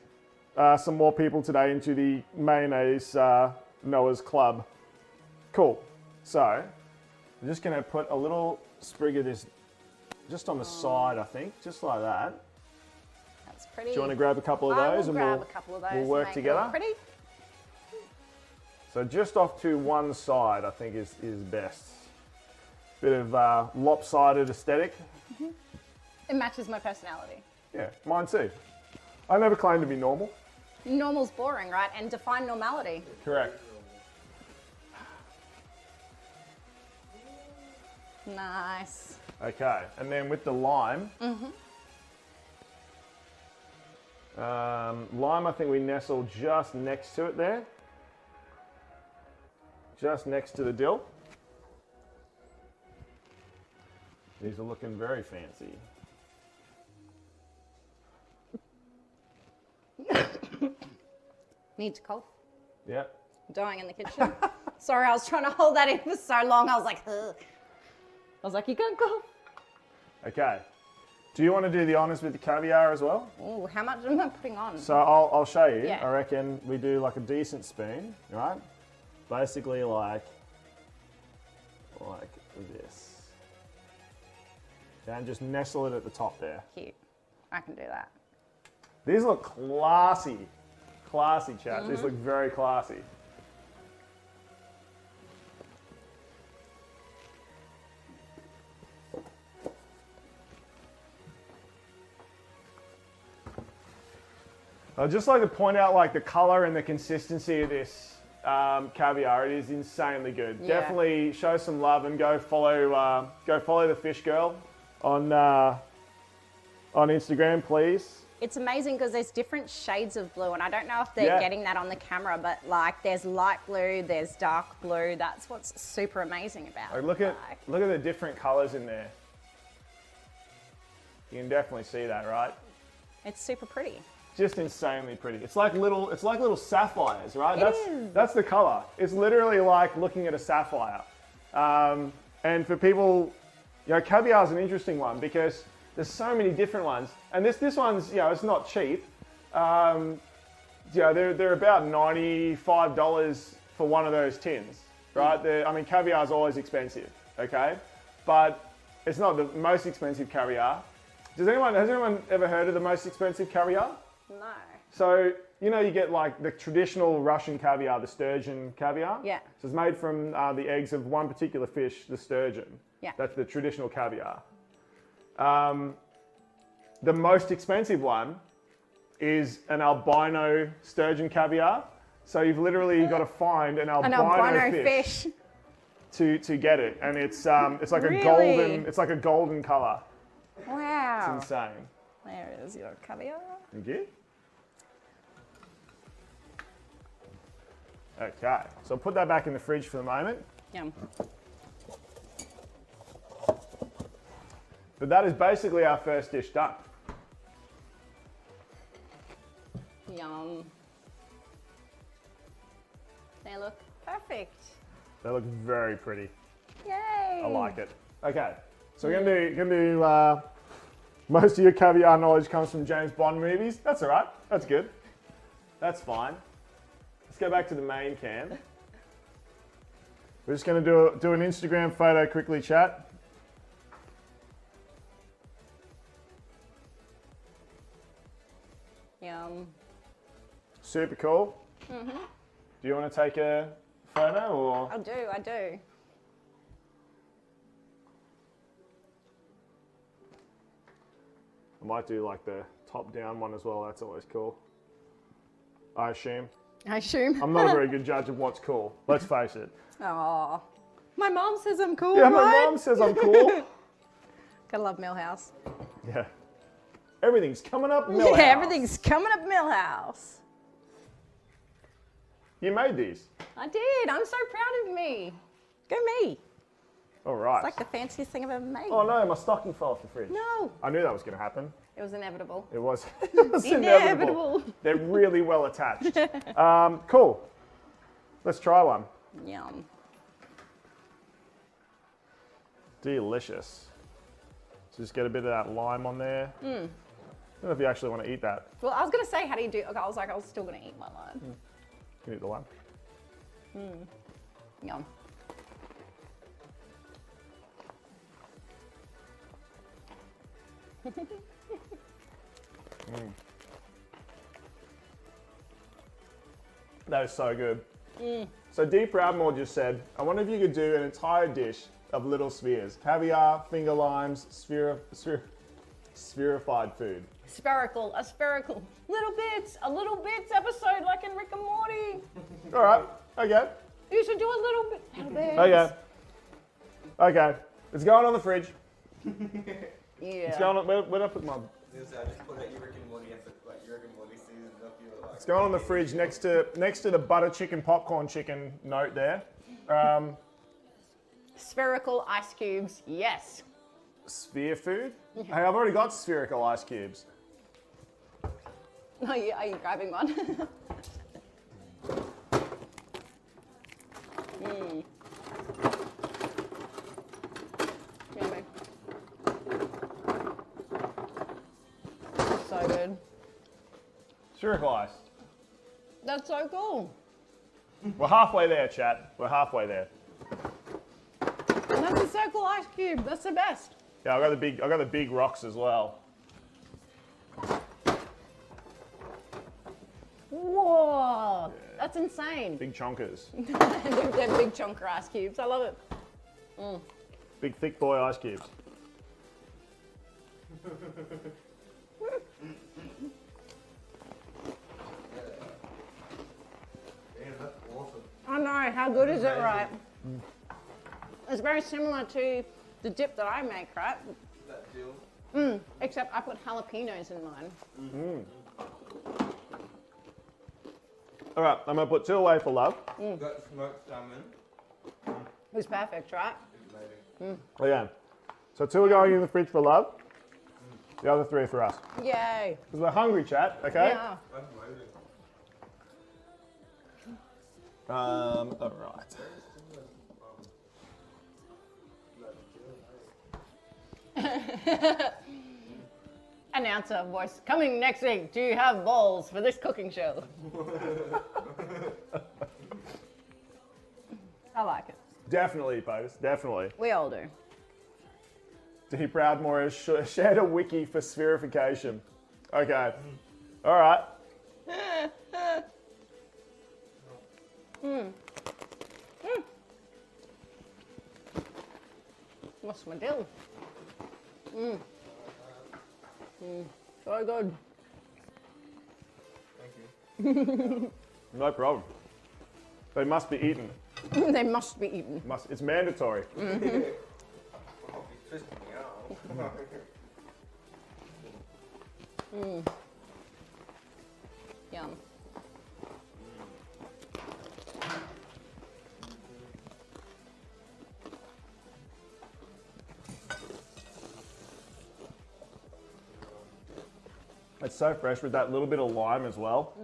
some more people today into the mayonnaise Noah's Club. Cool. So I'm just gonna put a little sprig of this just on the side, I think, just like that. That's pretty. Do you want to grab a couple of those and grab a couple of those we'll work make together? It look pretty. So just off to one side, I think is best. Bit of lopsided aesthetic. It matches my personality. Yeah, mine too. I never claimed to be normal. Normal's boring, right? And define normality. Correct. Nice. Okay, and then with the lime. Lime, I think we nestle just next to it there. Just next to the dill. These are looking very fancy. Need to cough. Yeah. Dying in the kitchen. Sorry, I was trying to hold that in for so long. I was like, ugh. I was like, you can't cough. Okay. Do you want to do the honours with the caviar as well? Ooh, how much am I putting on? So I'll show you. Yeah. I reckon we do like a decent spoon, right? Basically like this. And just nestle it at the top there. Cute. I can do that. These look classy. Classy, chaps. These look very classy. I'd just like to point out like the color and the consistency of this caviar. It is insanely good. Yeah. Definitely show some love and go follow the fish girl on Instagram, please. It's amazing because there's different shades of blue, and I don't know if they're getting that on the camera, but like there's light blue, there's dark blue. That's what's super amazing about it. Look at the different colors in there. You can definitely see that, right? It's super pretty. Just insanely pretty. It's like little sapphires, right? It That's the color. It's literally like looking at a sapphire. And for people, caviar is an interesting one because there's so many different ones, and this one's it's not cheap. They're about $95 for one of those tins, right? Caviar is always expensive, okay, but it's not the most expensive caviar. Has anyone ever heard of the most expensive caviar? No. So, you get like the traditional Russian caviar, the sturgeon caviar? Yeah. So it's made from the eggs of one particular fish, the sturgeon. Yeah. That's the traditional caviar. The most expensive one is an albino sturgeon caviar. So you've literally got to find an albino fish to get it. And it's like a golden color. Wow. It's insane. There is your caviar. Thank you. Okay, so I'll put that back in the fridge for the moment. Yum. But that is basically our first dish done. Yum. They look perfect. They look very pretty. Yay. I like it. Okay, so we're gonna do most of your caviar knowledge comes from James Bond movies. That's all right. That's good. That's fine. Let's go back to the main can. We're just going to do an Instagram photo quickly, chat. Yum. Super cool. Do you want to take a photo or? I do. I might do like the top down one as well. That's always cool. I assume. I'm not a very good judge of what's cool. Let's face it. Oh, my mom says I'm cool. Yeah, right? my mom says I'm cool. Gotta love Millhouse. Yeah. Everything's coming up Millhouse. Yeah, everything's coming up Millhouse. You made these. I did. I'm so proud of me. Go me. All right. It's like the fanciest thing I've ever made. Oh no, my stocking fell off the fridge. No. I knew that was going to happen. It was inevitable. It was, inevitable. They're really well attached. Cool. Let's try one. Yum. Delicious. So just get a bit of that lime on there. I don't know if you actually want to eat that. Well, I was going to say, how do you do? Okay, I was like, I was still going to eat my lime. You can eat the lime. Yum. That is so good. So Dee Proudmore just said, I wonder if you could do an entire dish of little spheres. Caviar, finger limes, spherified food. Spherical, a spherical. A little bits episode like in Rick and Morty. All right, okay. You should do a little bit. Okay. Okay. It's going on the fridge. Yeah. It's going on, where did I put my... I just put that Rick and Morty episode, like Rick and Morty season up here. Like, It's going on the fridge next to the butter chicken, popcorn chicken note there. Spherical ice cubes, yes. Sphere food? Hey, I've already got spherical ice cubes. Are you grabbing one? Yummy. So good. Spherical ice. That's so cool. We're halfway there, chat. We're halfway there. And that's a circle ice cube. That's the best. Yeah, I got the big rocks as well. Whoa, that's insane. Big chonkers. They're big chunker ice cubes. I love it. Big thick boy ice cubes. damn, that's awesome. I know, how good is it, right? It's very similar to the dip that I make, right? That deal. Except I put jalapenos in mine. All right, I'm gonna put 2 away for love. Got smoked salmon. It's perfect, right? It's amazing. Okay. So 2 are going in the fridge for love. The other 3 are for us. Yay. Because we're hungry, chat, okay? Yeah. That's amazing. All right. Announcer voice coming next week. Do you have balls for this cooking show? I like it. Definitely, folks, definitely. We all do. Dee Proudmore has shared a wiki for spherification. Okay. All right. What's my deal? So good. Thank you. No problem. They must be eaten. They must be eaten. It's mandatory. I'll be twisting me out. Yum. It's so fresh with that little bit of lime as well.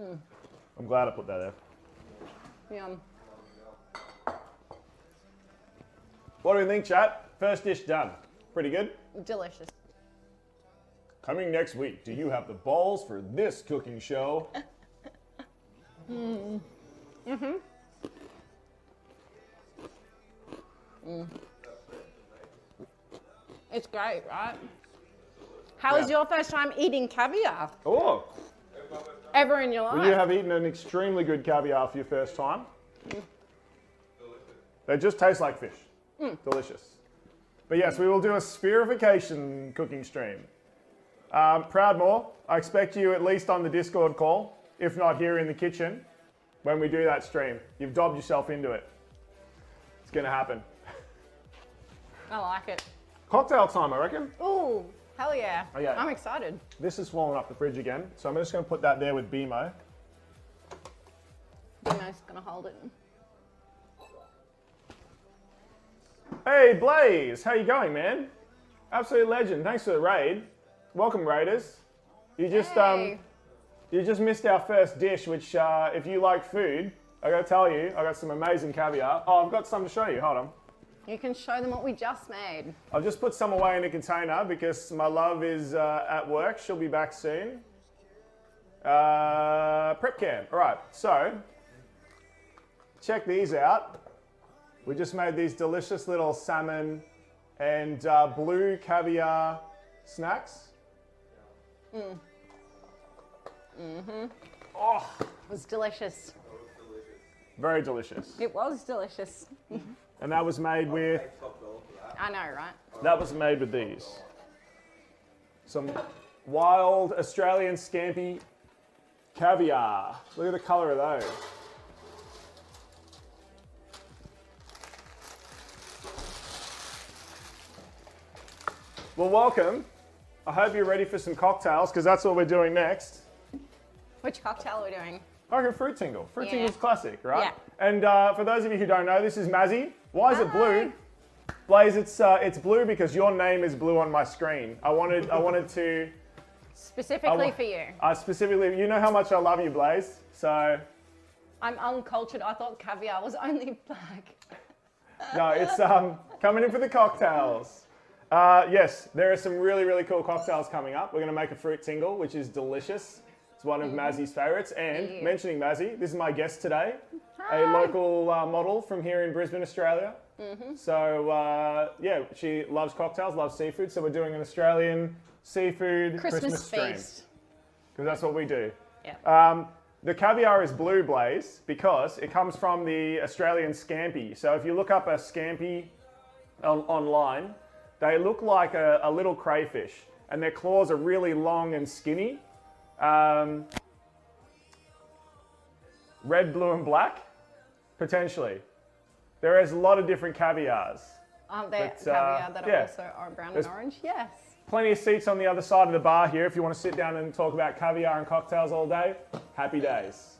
I'm glad I put that there. Yum. What do we think, chat? First dish done. Pretty good? Delicious. Coming next week, do you have the balls for this cooking show? It's great, right? How was your first time eating caviar? Oh, Ever in your life? will you have eaten an extremely good caviar for your first time? They just taste like fish. Delicious. But yes, we will do a spherification cooking stream. Proudmore, I expect you at least on the Discord call, if not here in the kitchen, when we do that stream. You've dobbed yourself into it. It's gonna happen. I like it. Cocktail time, I reckon. Ooh, hell yeah. Oh, yeah. I'm excited. This is swollen up the fridge again, so I'm just gonna put that there with BMO. Dino's gonna hold it. Hey Blaze, how you going, man? Absolute legend. Thanks for the raid. Welcome, raiders. You just Hey. you just missed our first dish, which if you like food, I gotta tell you, I got some amazing caviar. Oh, I've got some to show you. Hold on. You can show them what we just made. I've just put some away in a container because my love is at work. She'll be back soon. Prep can. All right, so check these out. We just made these delicious little salmon and blue caviar snacks. Oh, It was delicious. very delicious. It was delicious. And that was made with, I know, right? that was made with these. Some wild Australian scampi caviar. Look at the color of those. Well, welcome. I hope you're ready for some cocktails because that's what we're doing next. Which cocktail are we doing? I reckon Fruit Tingle. Fruit Yeah. Tingle's classic, right? Yeah. And for those of you who don't know, this is Mazzy. Why is it blue? Hi. Blaze, it's blue because your name is blue on my screen. I wanted to Specifically for you. specifically. You know how much I love you, Blaze. So I'm uncultured. I thought caviar was only black. no, it's coming in for the cocktails. Yes, there are some really, really cool cocktails coming up. We're going to make a Fruit Tingle, which is delicious. It's one of Mazzy's favourites. And mentioning Mazzy, this is my guest today, a local model from here in Brisbane, Australia. So yeah, she loves cocktails, loves seafood. So we're doing an Australian seafood Christmas stream. feast. Because that's what we do. Yeah. The caviar is blue, Blaze, because it comes from the Australian scampi. So if you look up a scampi online, they look like a little crayfish, and their claws are really long and skinny. Red, blue, and black, potentially. There is a lot of different caviars. Aren't there But, caviar that are yeah. also brown There's- and orange? Yes. Plenty of seats on the other side of the bar here if you want to sit down and talk about caviar and cocktails all day. Happy days.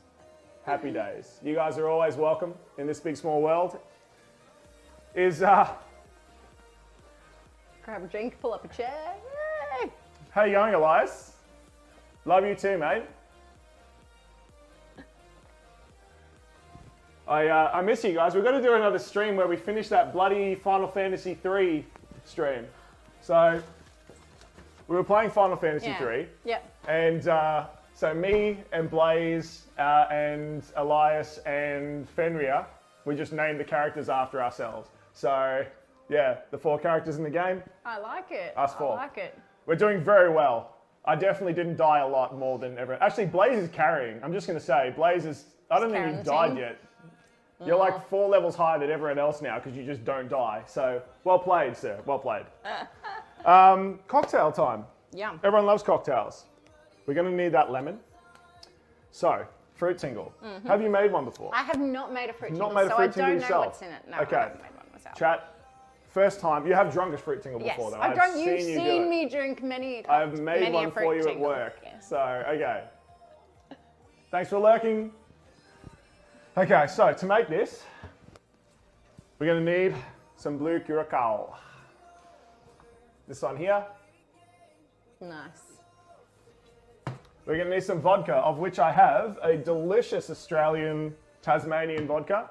Happy days. You guys are always welcome in this big small world. Grab a drink, pull up a chair. Yay! How you going, Elias? Love you too, mate. I miss you guys. We've got to do another stream where we finish that bloody Final Fantasy 3 stream. So we were playing Final Fantasy 3. Yep. And so me and Blaze and Elias and Fenrir, we just named the characters after ourselves. So yeah, the 4 characters in the game, I like it. Us 4. I like it. we're doing very well. I definitely didn't die a lot more than everyone. Actually, Blaze is carrying. I'm just going to say, Blaze is, I don't think you've died yet. You're like 4 levels higher than everyone else now because you just don't die. So, well played, sir. Well played. Cocktail time. Yeah. Everyone loves cocktails. We're going to need that lemon. So, fruit tingle. Have you made one before? I have not made a fruit tingle, Not made a so fruit I tingle don't yourself? know what's in it. No, Okay. I haven't made one myself. Chat, first time. You have drunk a fruit tingle Yes, before, though. I've drunk. You've you do seen it. me drink many. I've made many a one fruit for you at tingle. work. Yes. So, okay. Thanks for lurking. Okay, so to make this, we're going to need some blue curacao. This one here. Nice. We're going to need some vodka, of which I have a delicious Australian Tasmanian vodka.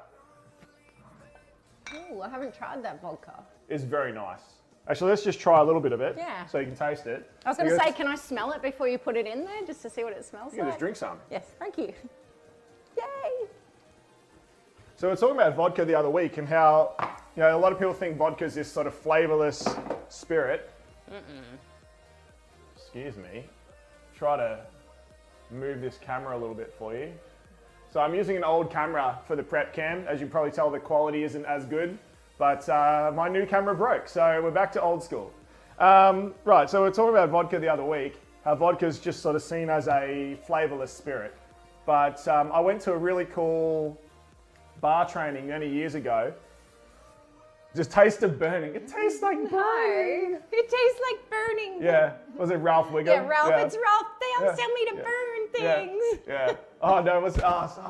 Ooh, I haven't tried that vodka. It's very nice. Actually, let's just try a little bit of it Yeah. so you can taste it. I was going to Because say, can I smell it before you put it in there, just to see what it smells you can like? just drink some. Yes, thank you. Yay! So we were talking about vodka the other week and how, you know, a lot of people think vodka is this sort of flavorless spirit. Excuse me. Try to move this camera a little bit for you. So I'm using an old camera for the prep cam. As you can probably tell, the quality isn't as good, but my new camera broke, so we're back to old school. Right, so we were talking about vodka the other week, how vodka is just sort of seen as a flavorless spirit. But I went to a really cool bar training many years ago. Just taste of burning. It tastes like burning. No, it tastes like burning. Yeah, was it Ralph Wiggum? Yeah, Ralph, it's Ralph. They always Yeah. tell me to Yeah. burn Yeah. things. Yeah. Oh no, it was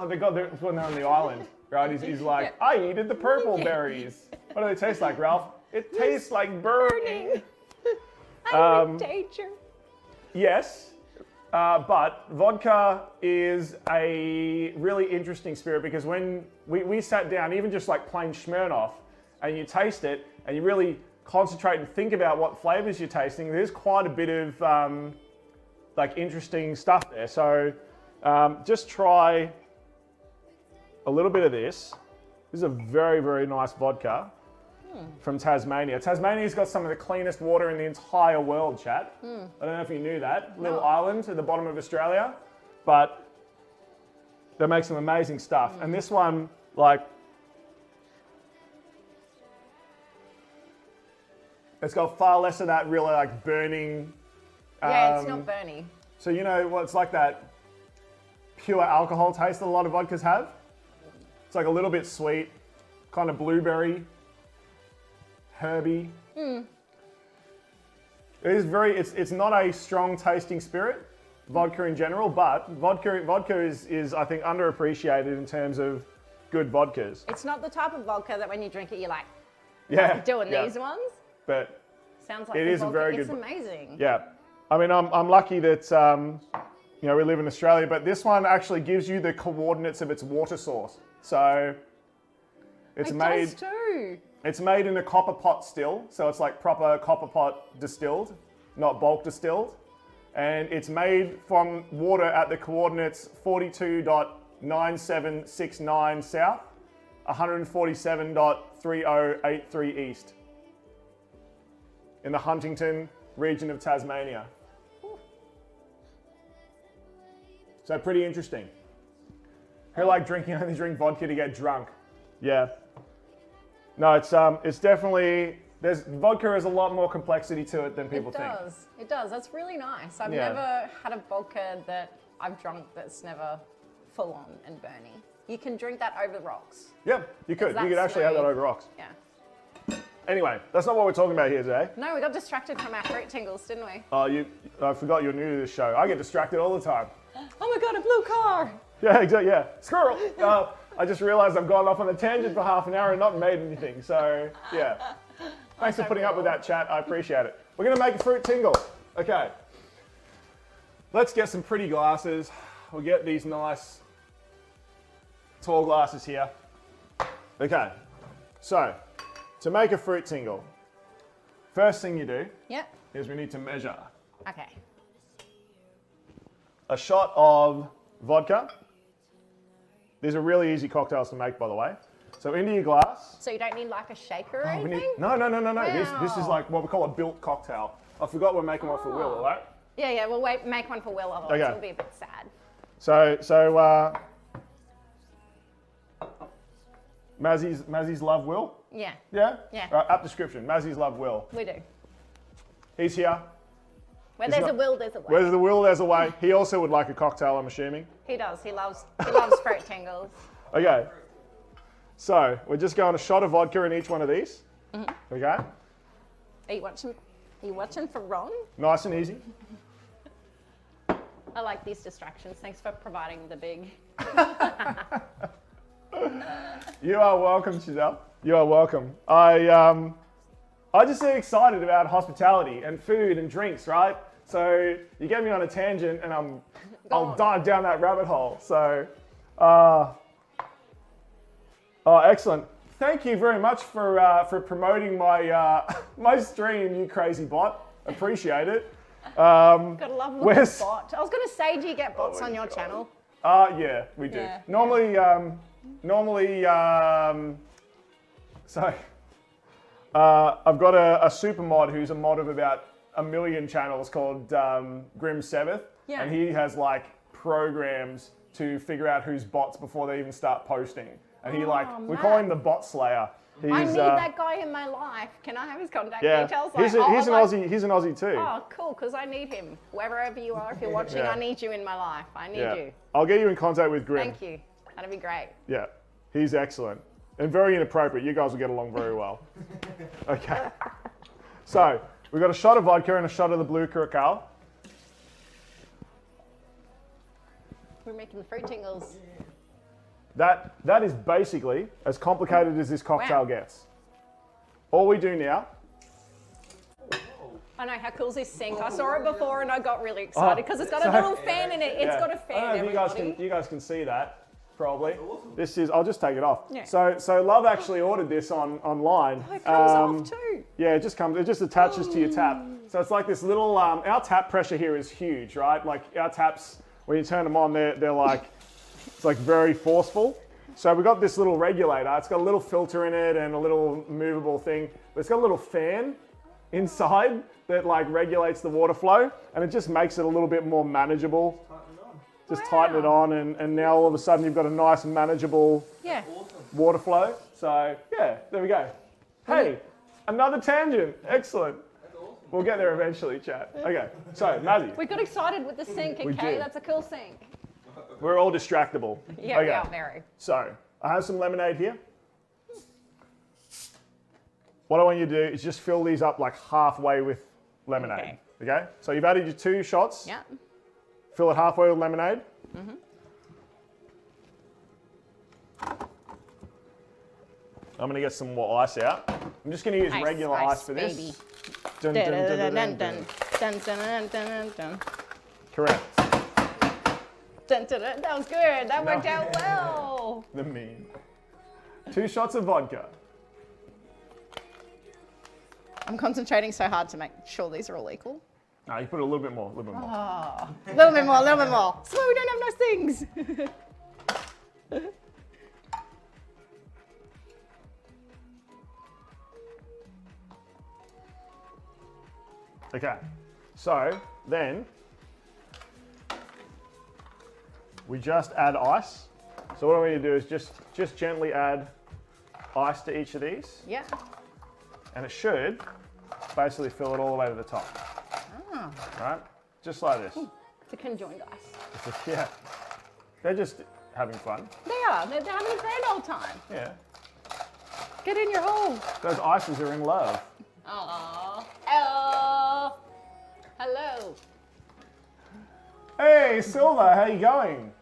they got there when they're on the island, right? He's like, Yeah. I eated the purple berries. What do they taste like, Ralph? It tastes like burning. I'm a teacher. Yes, but vodka is a really interesting spirit because when we sat down, even just like plain Smirnoff, and you taste it and you really concentrate and think about what flavors you're tasting, there's quite a bit of like interesting stuff there. So just try a little bit of this. This is a very, very nice vodka from Tasmania. Tasmania's got some of the cleanest water in the entire world, chat. I don't know if you knew that. Little island at the bottom of Australia, but they make some amazing stuff. And this one, like, it's got far less of that really like burning. Yeah, it's not burny. So you know what it's like, that pure alcohol taste that a lot of vodkas have? It's like a little bit sweet, kind of blueberry, herby. It is it's not a strong tasting spirit, vodka in general, but vodka is I think underappreciated in terms of good vodkas. It's not the type of vodka that when you drink it, you're like, Yeah. doing yeah. these ones. But Sounds like it the is a vodka. very It's good. amazing. Yeah. I mean, I'm lucky that, you know, we live in Australia, but this one actually gives you the coordinates of its water source. So it's It made, does too. it's made in a copper pot still. So it's like proper copper pot distilled, not bulk distilled. And it's made from water at the coordinates 42.9769 south, 147.3083 east in the Huntington region of Tasmania. So pretty interesting. Who like drinking, only drink vodka to get drunk? Yeah. No, it's definitely, vodka has a lot more complexity to it than people think. It does. That's really nice. I've Yeah. never had a vodka that I've drunk that's never full on and burny. You can drink that over the rocks. Yeah, you could. that You could actually have that smooth? over rocks. Yeah. Anyway, that's not what we're talking about here today. No, we got distracted from our fruit tingles, didn't we? I forgot you're new to this show. I get distracted all the time. Oh my god, a blue car! Yeah, exactly. Yeah, squirrel. I just realised I've gone off on a tangent for half an hour and not made anything. So yeah, thanks for putting up with that, chat. I appreciate it. We're gonna make a fruit tingle. Okay. Let's get some pretty glasses. We'll get these nice tall glasses here. Okay. So to make a fruit tingle, first thing you do Yep. is we need to measure Okay. a shot of vodka. These are really easy cocktails to make, by the way. So into your glass. So you don't need like a shaker or Oh, we anything? No. This is Wow. like what we call a built cocktail. I forgot we're making one for Will, all right? Yeah, we'll make one for Will, otherwise Okay. it'll be a bit sad. So Mazzy's love Will. Yeah, Yeah? Yeah. Right, app description. Mazzy's love Will. we do. He's here. Where It's there's not- a will, there's a way. Where there's a will, there's a way. He also would like a cocktail, I'm assuming. He does. He loves fruit tingles. Okay. So we're just going a shot of vodka in each one of these. Mm-hmm. Okay. Are you watching for Ron? Nice and easy. I like these distractions. Thanks for providing the big. You are welcome, Giselle. You are welcome. I just get excited about hospitality and food and drinks, right? So you get me on a tangent and I'll dive down that rabbit hole. So, excellent. Thank you very much for promoting my my stream, you crazy bot. Appreciate it. Gotta love a Where's- bot. I was gonna say, do you get bots my on your God. channel? Yeah, we do. Yeah. Normally, so I've got a super mod who's a mod of about 1 million channels called Grim Seventh, Yeah. and he has like programs to figure out who's bots before they even start posting. And he we call him the bot slayer. He's, I need that guy in my life. Can I have his contact yeah, details? he's an Aussie. He's an Aussie too. Oh, cool, because I need him. Wherever you are, if you're watching, Yeah. I need you in my life. I need Yeah, you. I'll get you in contact with Grim. Thank you. That'd be great. Yeah, he's excellent and very inappropriate. You guys will get along very well. Okay. So we've got a shot of vodka and a shot of the blue curacao. We're making fruit tingles. That is basically as complicated as this cocktail Wow. gets. All we do now. I know, how cool is this sink? I saw it before and I got really excited because it's got a so- little fan in it. It's got a I fan, don't know if everybody. you guys can see that. probably. awesome. This is, I'll just take it off. Yeah. So Love actually ordered this online. Oh, it comes off too. Yeah, it just attaches to your tap. So it's like this little, our tap pressure here is huge, right? Like our taps, when you turn them on, they're like, it's like very forceful. So we've got this little regulator. It's got a little filter in it and a little movable thing, but it's got a little fan inside that like regulates the water flow, and it just makes it a little bit more manageable. Just tighten it on, and now all of a sudden you've got a nice manageable Yeah. water flow. So yeah, there we go. Hey, another tangent. Excellent. We'll get there eventually, chat. Okay, so Mazzy, We got excited with the sink, We okay? did. That's a cool sink. we're all distractible. Yeah, Okay. we are very. So I have some lemonade here. What I want you to do is just fill these up like halfway with lemonade. Okay? So you've added your 2 shots. Yeah. Fill it halfway with lemonade. I'm gonna get some more ice out. I'm just gonna use regular ice for this. Baby. Dun, Dun, dun, dun, dun, dun, dun, dun. dun, dun, dun, dun, dun. Correct. Dun, dun, dun. That was good. That worked No. out well. The meme. 2 shots of vodka. I'm concentrating so hard to make sure these are all equal. No, you put a little bit more, a little bit more. Oh, a little bit more, a little bit more. So we don't have those things. Okay. So then we just add ice. So what I want you to do is just gently add ice to each of these, Yeah. and it should basically fill it all the way to the top. Oh, Right? Just like this. it's a conjoined ice. Yeah. They're just having fun. They are. They're having a grand old time. Yeah. Get in your hole. Those ices are in love. Aww. Hello. Hello. Hey, Silver, how you going?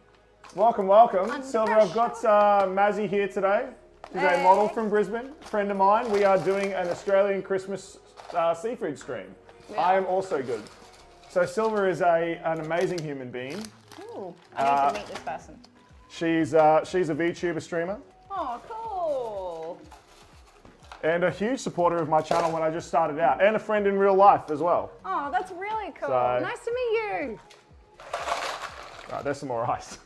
Welcome, welcome. Under Silver, I've got Mazzy here today. She's a model from Brisbane, friend of mine. We are doing an Australian Christmas seafood stream. Yeah. I am also good. So Silver is an amazing human being. Ooh, I need to meet this person. She's a VTuber streamer Oh, cool. and a huge supporter of my channel when I just started out, and a friend in real life as well. Oh, that's really cool. So- Nice to meet you. Right, there's some more ice.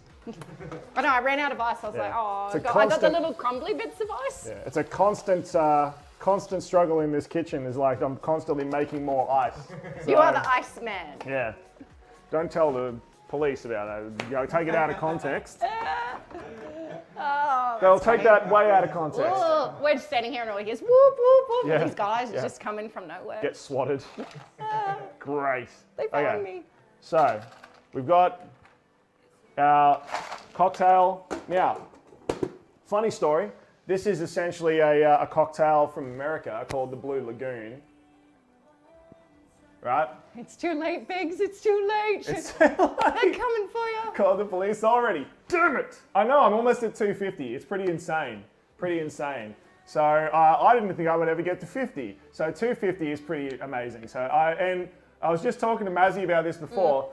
I know, I ran out of ice. I was Yeah. like, oh, It's a I got the constant- little crumbly bits of ice. Yeah, it's a constant struggle in this kitchen. Is like I'm constantly making more ice. You So- are the ice man. Yeah. Don't tell the police about it. You know, take it out of context. Oh, They'll take that way out of context. Ooh, we're just standing here and all we hear is whoop, whoop, whoop. Yeah, These guys yeah. just come in from nowhere. Get swatted. Great. They found Okay. me. So, we've got our cocktail. Now, funny story. This is essentially a cocktail from America called the Blue Lagoon. Right? It's too late, Biggs. It's too late. It's They're coming for you. called the police already. Damn it! I know, I'm almost at 250. It's pretty insane. Pretty insane. So I didn't think I would ever get to 50. So 250 is pretty amazing. So I was just talking to Mazzy about this before.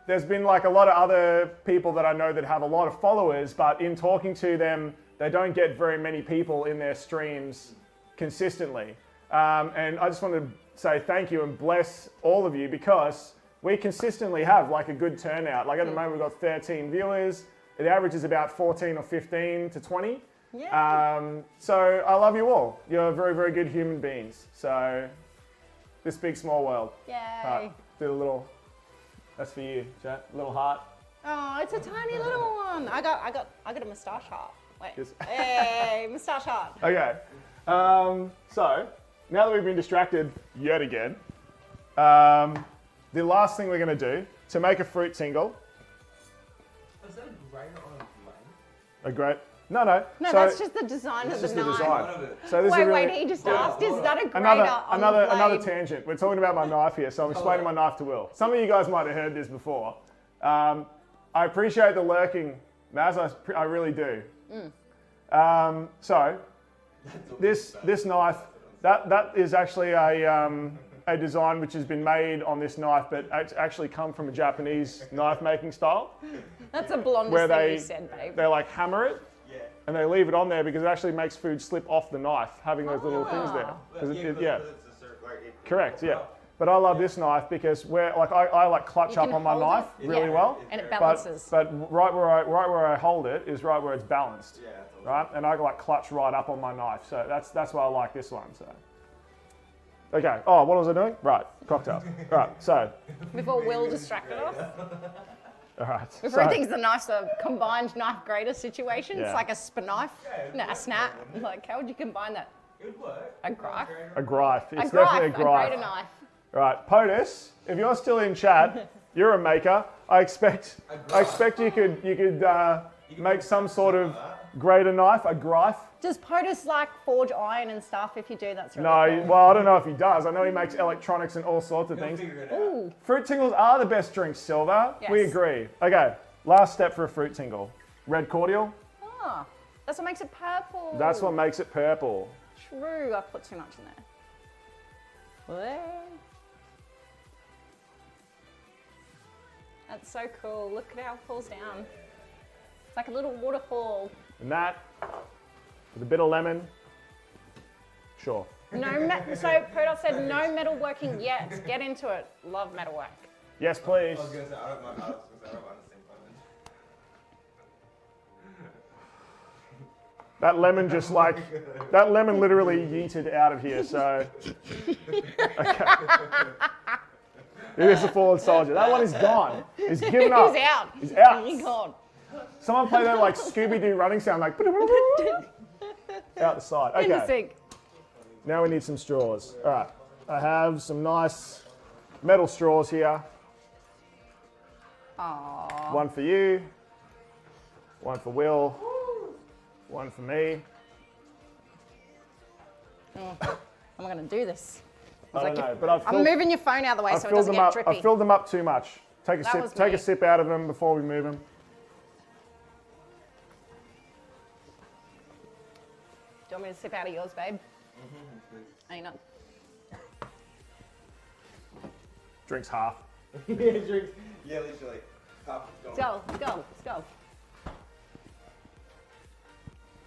There's been like a lot of other people that I know that have a lot of followers, but in talking to them, they don't get very many people in their streams consistently. And I just want to say thank you and bless all of you, because we consistently have like a good turnout. Like at the moment we've got 13 viewers. The average is about 14 or 15 to 20. Yeah. So I love you all. You're very, very good human beings. So this big small world. Yay. Do a little, that's for you, chat. Little heart. Oh, it's a tiny little one. I got a moustache heart. Wait. Yes. Hey, moustache heart. Okay. So now that we've been distracted yet again, the last thing we're going to do to make a fruit tingle. Is that a grater on a blade? A great. No. No, So that's just the design of it's the just the knife. design. One of it. So this is Wait, really, he just asked, is that a grater another on the blade? another tangent. We're talking about my knife here, so I'm explaining my knife to Will. Some of you guys might have heard this before. I appreciate the lurking, Maz. I really do. So this knife, that is actually a design which has been made on this knife, but it's actually come from a Japanese knife making style. That's a blondest where thing you said, babe. they like hammer it Yeah. and they leave it on there because it actually makes food slip off the knife, having those little things there. 'Cause Because it's a certain, like, it Correct, pops yeah. up. But I love this knife because I like clutch You up can on my hold knife it, really yeah, well. and it But, balances. but right where I hold it is right where it's balanced. Yeah, that's awesome. Right? And I like clutch right up on my knife. So that's why I like this one. So. Okay. Oh, what was I doing? Right. Cocktails. Right. So. Before Will distracted us. All right. Before he thinks the knife's a combined knife grater situation. Yeah. It's like a knife. Yeah, No, a snap. Like, how would you combine that? It would work. A gripe? A gripe. It's A gripe, definitely a a gripe. grater knife. Right. POTUS, if you're still in chat, you're a maker. I expect you could make some sort of grater knife, a gripe. Does POTUS like forge iron and stuff? If you do, that's really No, cool. well, I don't know if he does. I know he makes electronics and all sorts of He'll things. figure it out. Ooh. Fruit tingles are the best drink, Silver. We Yes. agree. Okay, last step for a fruit tingle. Red cordial. Ah, that's what makes it purple. That's what makes it purple. True, I put too much in there. Well. That's so cool. Look at how it falls down. It's like a little waterfall. And that, with a bit of lemon. Sure. No, so Podot said no metalworking yet. Get into it. Love metalwork. Yes, please. I was going to say, I don't mind the same comment. That lemon just that lemon literally yeeted out of here, so. Okay. It is a fallen soldier. That one is gone. He's given up. He's out. He's out. He's gone. Someone play that like Scooby-Doo running sound, like out the side. In the Okay, sink. now we need some straws. All right, I have some nice metal straws here. Aww. One for you, one for Will, one for me. I'm going to do this. I don't like know, but I've I'm filled, moving your phone out of the way I've so it filled doesn't them get up. drippy. I've filled them up too much. Take a That sip. was Take me. a sip out of them before we move them. Do you want me to sip out of yours, babe? Are you not? Drinks half. Yeah, literally. Half is gone. Let's go. Let's go.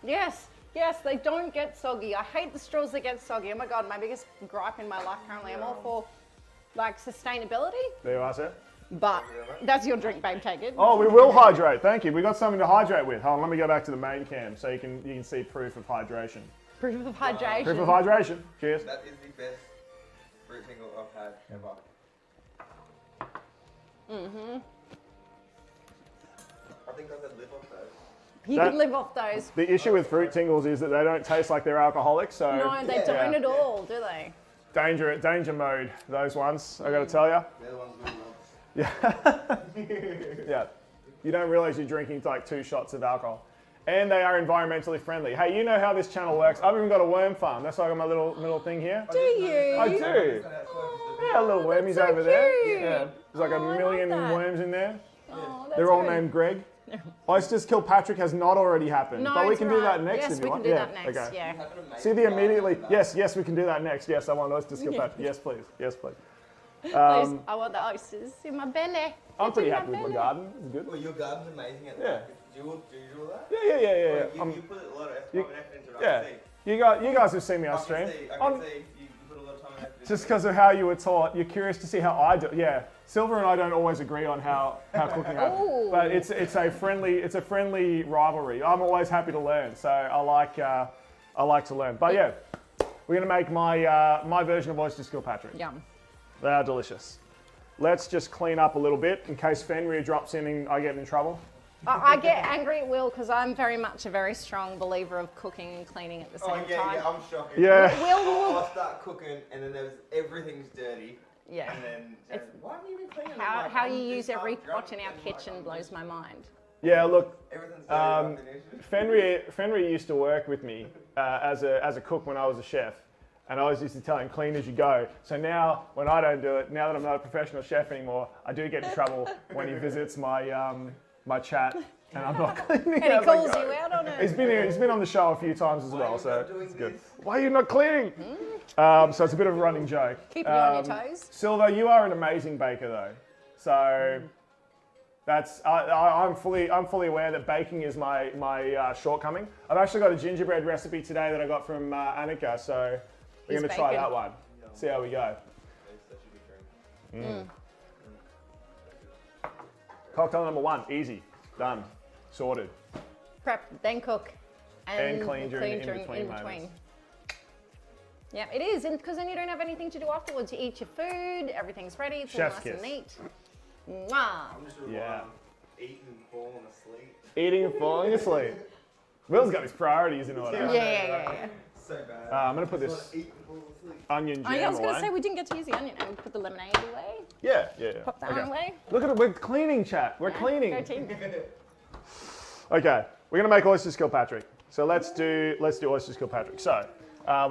Yes. Yes, they don't get soggy. I hate the straws that get soggy. Oh my God, my biggest gripe in my life currently. I'm all for like sustainability, There you are, sir. but that's your drink, babe. Take it. Oh, we will hydrate. Thank you. We got something to hydrate with. Hold on, let me go back to the main cam so you can see proof of hydration. Proof of hydration. Proof of hydration. Cheers. That is the best fruit tingle I've had ever. I think I could live off those. You That- can live off those. The issue with fruit tingles is that they don't taste like they're alcoholic, so No, they don't at all, do they? danger mode. Those ones, I got to tell you. They're the ones we love. Yeah, yeah. You don't realize you're drinking like 2 shots of alcohol, and they are environmentally friendly. Hey, you know how this channel works. I've even got a worm farm. That's why I got my little thing here. Do you? I do. Yeah, little wormies so over there. cute. Yeah, there's like Oh, a I like million that. worms in there. Oh, that's They're all good. named Greg. Oysters Kill Patrick has not already happened, No, but we it's can do right. that next Yes, if you we want. can do that next. Okay. Yeah. See the immediately. Yes, we can do that next. Yes, I want Oysters Kill Patrick. Yes, please. Yes, please. Please, I want the oysters in my belly. I'm It's pretty in happy with my belly. garden. It's good. Well, your garden's amazing at the Yeah. back. Do you do all that? Yeah. You put a lot of effort you- and effort into it. Yeah. I can see. You guys have seen me on I stream. can see you put a lot of time and effort into Just it. because of how you were taught, you're curious to see how I do. Yeah, Silver and I don't always agree on how cooking happens, Ooh. but it's a friendly rivalry. I'm always happy to learn, so I like to learn. But yeah, we're gonna make my version of Oysters Kill Patrick. Yum. They are delicious. Let's just clean up a little bit in case Fenrir drops in and I get in trouble. I get angry at Will because I'm very much a very strong believer of cooking and cleaning at the same Oh yeah, time. I'm shocked. Yeah. I'll start cooking and then everything's dirty. Yeah. And then It's- why haven't you been cleaning? How you use every pot in our kitchen blows my mind. Yeah, look, Everything's dirty. I'm finished. Fenrir used to work with me as a cook when I was a chef. And I always used to tell him, clean as you go. So now, when I don't do it, now that I'm not a professional chef anymore, I do get in trouble when he visits my chat, and I'm not cleaning And he as I calls go. you out on it. He's been on the show a few times as well, you so not doing it's good. this? Why are you not cleaning? So it's a bit of a running joke. Keep you on your toes. Silver, you are an amazing baker though. So I'm fully aware that baking is my shortcoming. I've actually got a gingerbread recipe today that I got from Annika, so we're going to try that one. See how we go. Cocktail number 1, easy, done, sorted. Prep, then cook. And clean during the in-between moments. Yeah, it is, because then you don't have anything to do afterwards. You eat your food, everything's ready, it's all Chef's nice kiss. and neat. Mwah. I'm just Yeah. Eating and falling asleep. Eating and falling asleep. Will's got his priorities in order. Yeah. So bad. I'm going to put Just this wanna eat and fall asleep. onion jam I was going to say, away. we didn't get to use the onion, and we put the lemonade away. Yeah. Pop that Okay. one away. Look at it, we're cleaning, chat. We're cleaning. Go team. Okay, we're gonna make oysters Kilpatrick. So let's do oysters Kilpatrick. So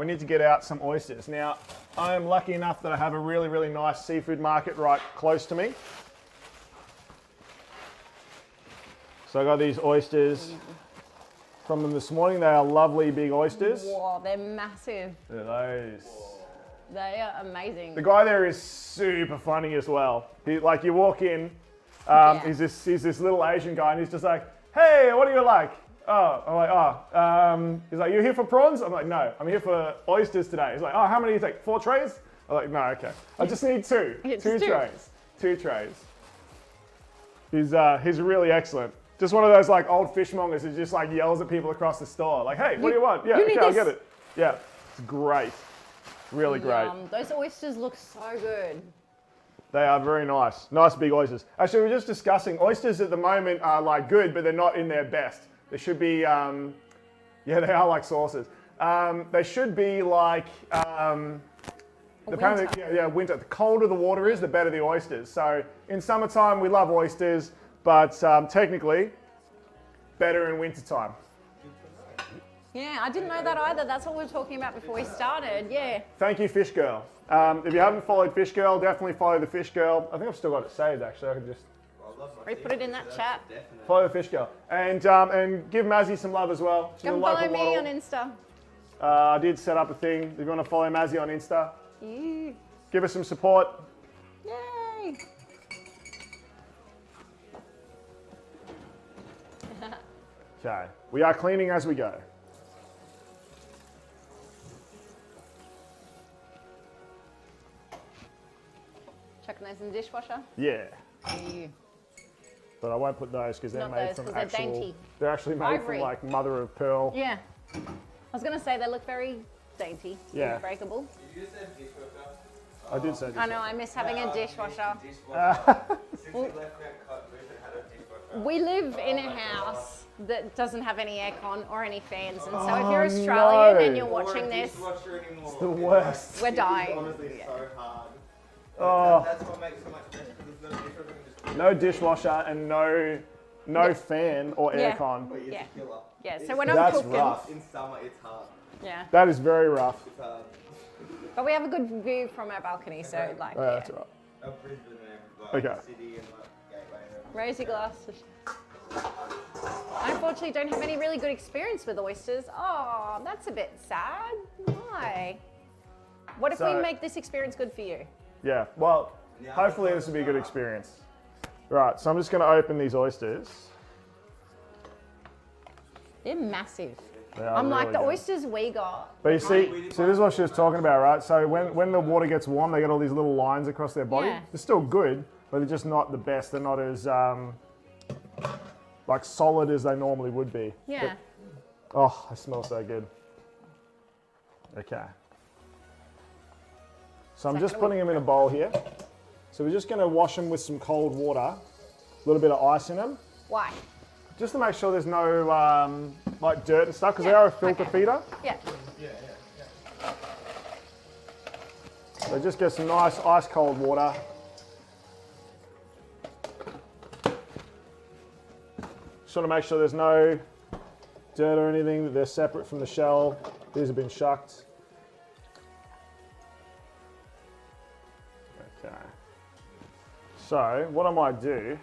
we need to get out some oysters. Now, I am lucky enough that I have a really, really nice seafood market right close to me. So I got these oysters from them this morning. They are lovely big oysters. Whoa, they're massive. Look at those. They are amazing. The guy there is super funny as well. Like you walk in, he's this little Asian guy, and he's just like, "Hey, what do you like?" Oh, I'm like, he's like, "You here for prawns?" I'm like, "No, I'm here for oysters today." He's like, "Oh, how many?" He's like, 4 trays. I'm like, "No, okay. I just need 2. It's 2 two. trays. 2 trays." He's really excellent. Just one of those like old fishmongers who just like yells at people across the store, like, "Hey, what do you want?" Yeah, you need okay, I'll this. get it. Yeah, it's great. Really great. Those oysters look so good. They are very nice. Nice big oysters. Actually, we were just discussing, oysters at the moment are like good, but they're not in their best. They should be, yeah, they are like sauces. They should be like, apparently, winter. The colder the water is, the better the oysters. So in summertime, we love oysters, but technically, better in wintertime. Yeah, I didn't know that either. That's what we were talking about before we started. Yeah. Thank you, Fish Girl. If you haven't followed Fish Girl, definitely follow the Fish Girl. I think I've still got it saved, actually. I can just We put it in that chat. follow the Fish Girl. And give Mazzy some love as well. She's Come a local follow me model. on Insta. I did set up a thing. If you want to follow Mazzy on Insta, Yeah. give us some support. Yay. Okay, we are cleaning as we go. Chucking those in the dishwasher. Yeah, Yeah. but I won't put those because they're Not made those, from 'cause they're actual. dainty. They're actually made Ivory. from like mother of pearl. Yeah. I was going to say they look very dainty. Yeah. Breakable. Did you just say dishwasher? I did say this. I know, I miss having a dishwasher. Since we left Mount Cut, we haven't had a dishwasher. We live in a house that doesn't have any aircon or any fans, and so if Oh, you're Australian no. and you're Or a watching this, dishwasher anymore. It's the worst. we're dying. It's honestly so hard. Oh. That's what makes it so much better because there's no dishwasher. You just No dishwasher and no fan or Yeah. aircon. But it's Yeah. a killer. Yeah, so It's- when I'm That's cooking, rough. In summer, it's hard. yeah. That is very rough. It's hard. But we have a good view from our balcony, so like, Oh, yeah. that's all right. Brisbane and Okay. city and Gateway. Rosy glasses. I unfortunately don't have any really good experience with oysters. Oh, that's a bit sad. Why? What if we So- make this experience good for you? Yeah, well, Yeah, hopefully this will be a good experience. Right, so I'm just going to open these oysters. They're massive. They are I'm like, really the good. oysters we got. But you see, so this is what she was talking about, right? So when the water gets warm, they get all these little lines across their body. Yeah. They're still good, but they're just not the best. They're not as like solid as they normally would be. Yeah. Oh, they smell so good. Okay. So I'm just putting them in a bowl here. So we're just going to wash them with some cold water, a little bit of ice in them, Why? just to make sure there's no like dirt and stuff, because they are a filter okay. feeder. Yeah. So just get some nice ice cold water. Just want to make sure there's no dirt or anything, that they're separate from the shell. These have been shucked. Okay. So what I might do,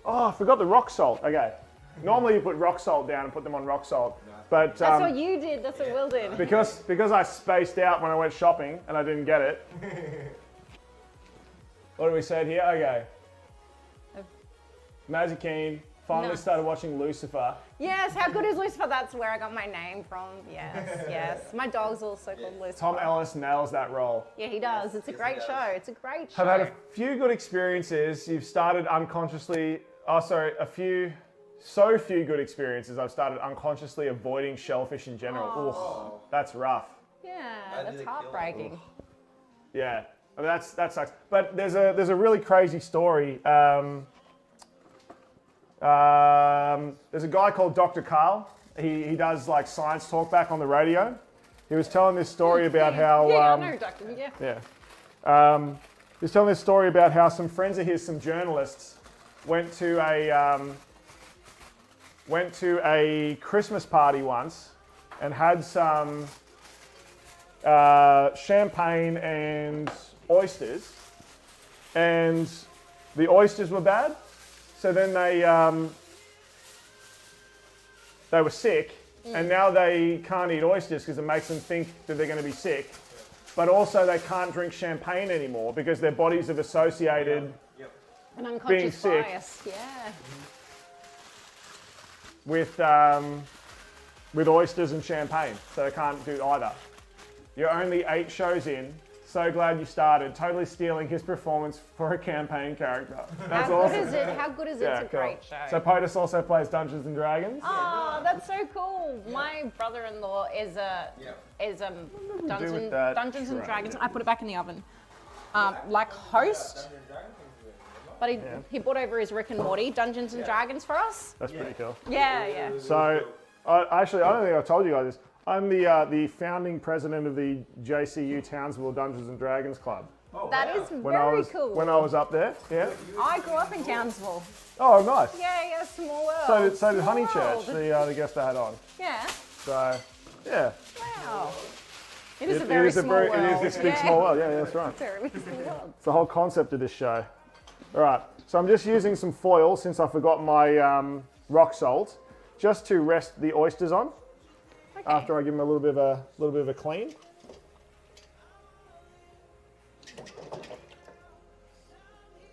oh, I forgot the rock salt. Okay. Normally you put rock salt down and put them on rock salt, but That's what you did. That's what Will did. because I spaced out when I went shopping and I didn't get it. What do we say here? Okay. Mazikeen, finally Nice. started watching Lucifer. Yes, how good is Lucifer? That's where I got my name from. Yes, yes. My dog's also called Lucifer. Tom Ellis nails that role. Yeah, he does. It's a Yes, great he does. show. It's a great show. I've had a few good experiences. You've started unconsciously, so few good experiences. I've started unconsciously avoiding shellfish in general. Oh. Oof, that's rough. Yeah, Why did that's they kill him? heartbreaking. Yeah, I mean, that sucks. But there's a really crazy story. There's a guy called Dr. Carl. He does like science talk back on the radio. He was telling this story about how Yeah, I know, Doctor. Yeah. yeah. He was telling this story about how some friends of his, some journalists, went to a Christmas party once and had some champagne and oysters, and the oysters were bad. So then they were sick, and now they can't eat oysters because it makes them think that they're going to be sick. But also they can't drink champagne anymore because their bodies have associated Yep. An unconscious sick. bias. Yeah. with oysters and champagne, so they can't do either. You're only 8 shows in. So glad you started. Totally stealing his performance for a campaign character. That's How awesome. good is it? How good is it? Yeah, It's a cool. great show. So POTUS also plays Dungeons and Dragons. Oh, that's so cool. My brother-in-law is with that Dungeons and tray? Dragons. I put it back in the oven. Like host, but he brought over his Rick and Morty Dungeons and Dragons for us. That's pretty cool. Yeah, yeah. So, I don't think I told you guys this. I'm the founding president of the JCU Townsville Dungeons and Dragons Club. Oh, That wow. is When I very was cool. when I was up there, yeah. I grew up in Townsville. Oh, nice. Yeah, small world. So did Small Honeychurch, world. the guest I had on. Yeah. So, yeah. Wow. It is a very small world. It is this big small world. Yeah, that's right. Very small world. It's the whole concept of this show. All right, so I'm just using some foil since I forgot my rock salt, just to rest the oysters on Okay. after I give them a little bit of a clean.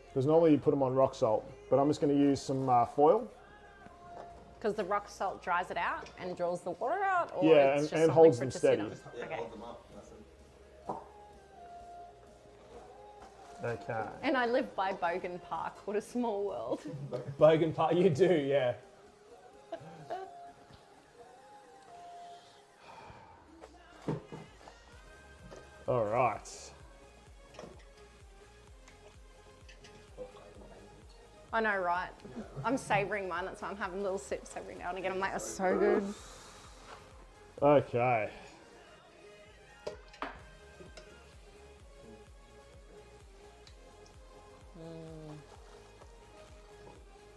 Because normally you put them on rock salt, but I'm just going to use some foil. Because the rock salt dries it out and draws the water out, or Yeah, it's and just something holds for them it to steady. sit on? Yeah, Okay. hold them up. That's it. Okay. And I live by Bogan Park. What a small world. Bogan Park, you do, yeah. All right. I know, right? I'm savouring mine. That's why I'm having little sips every now and again. I'm like, that's so good. Okay.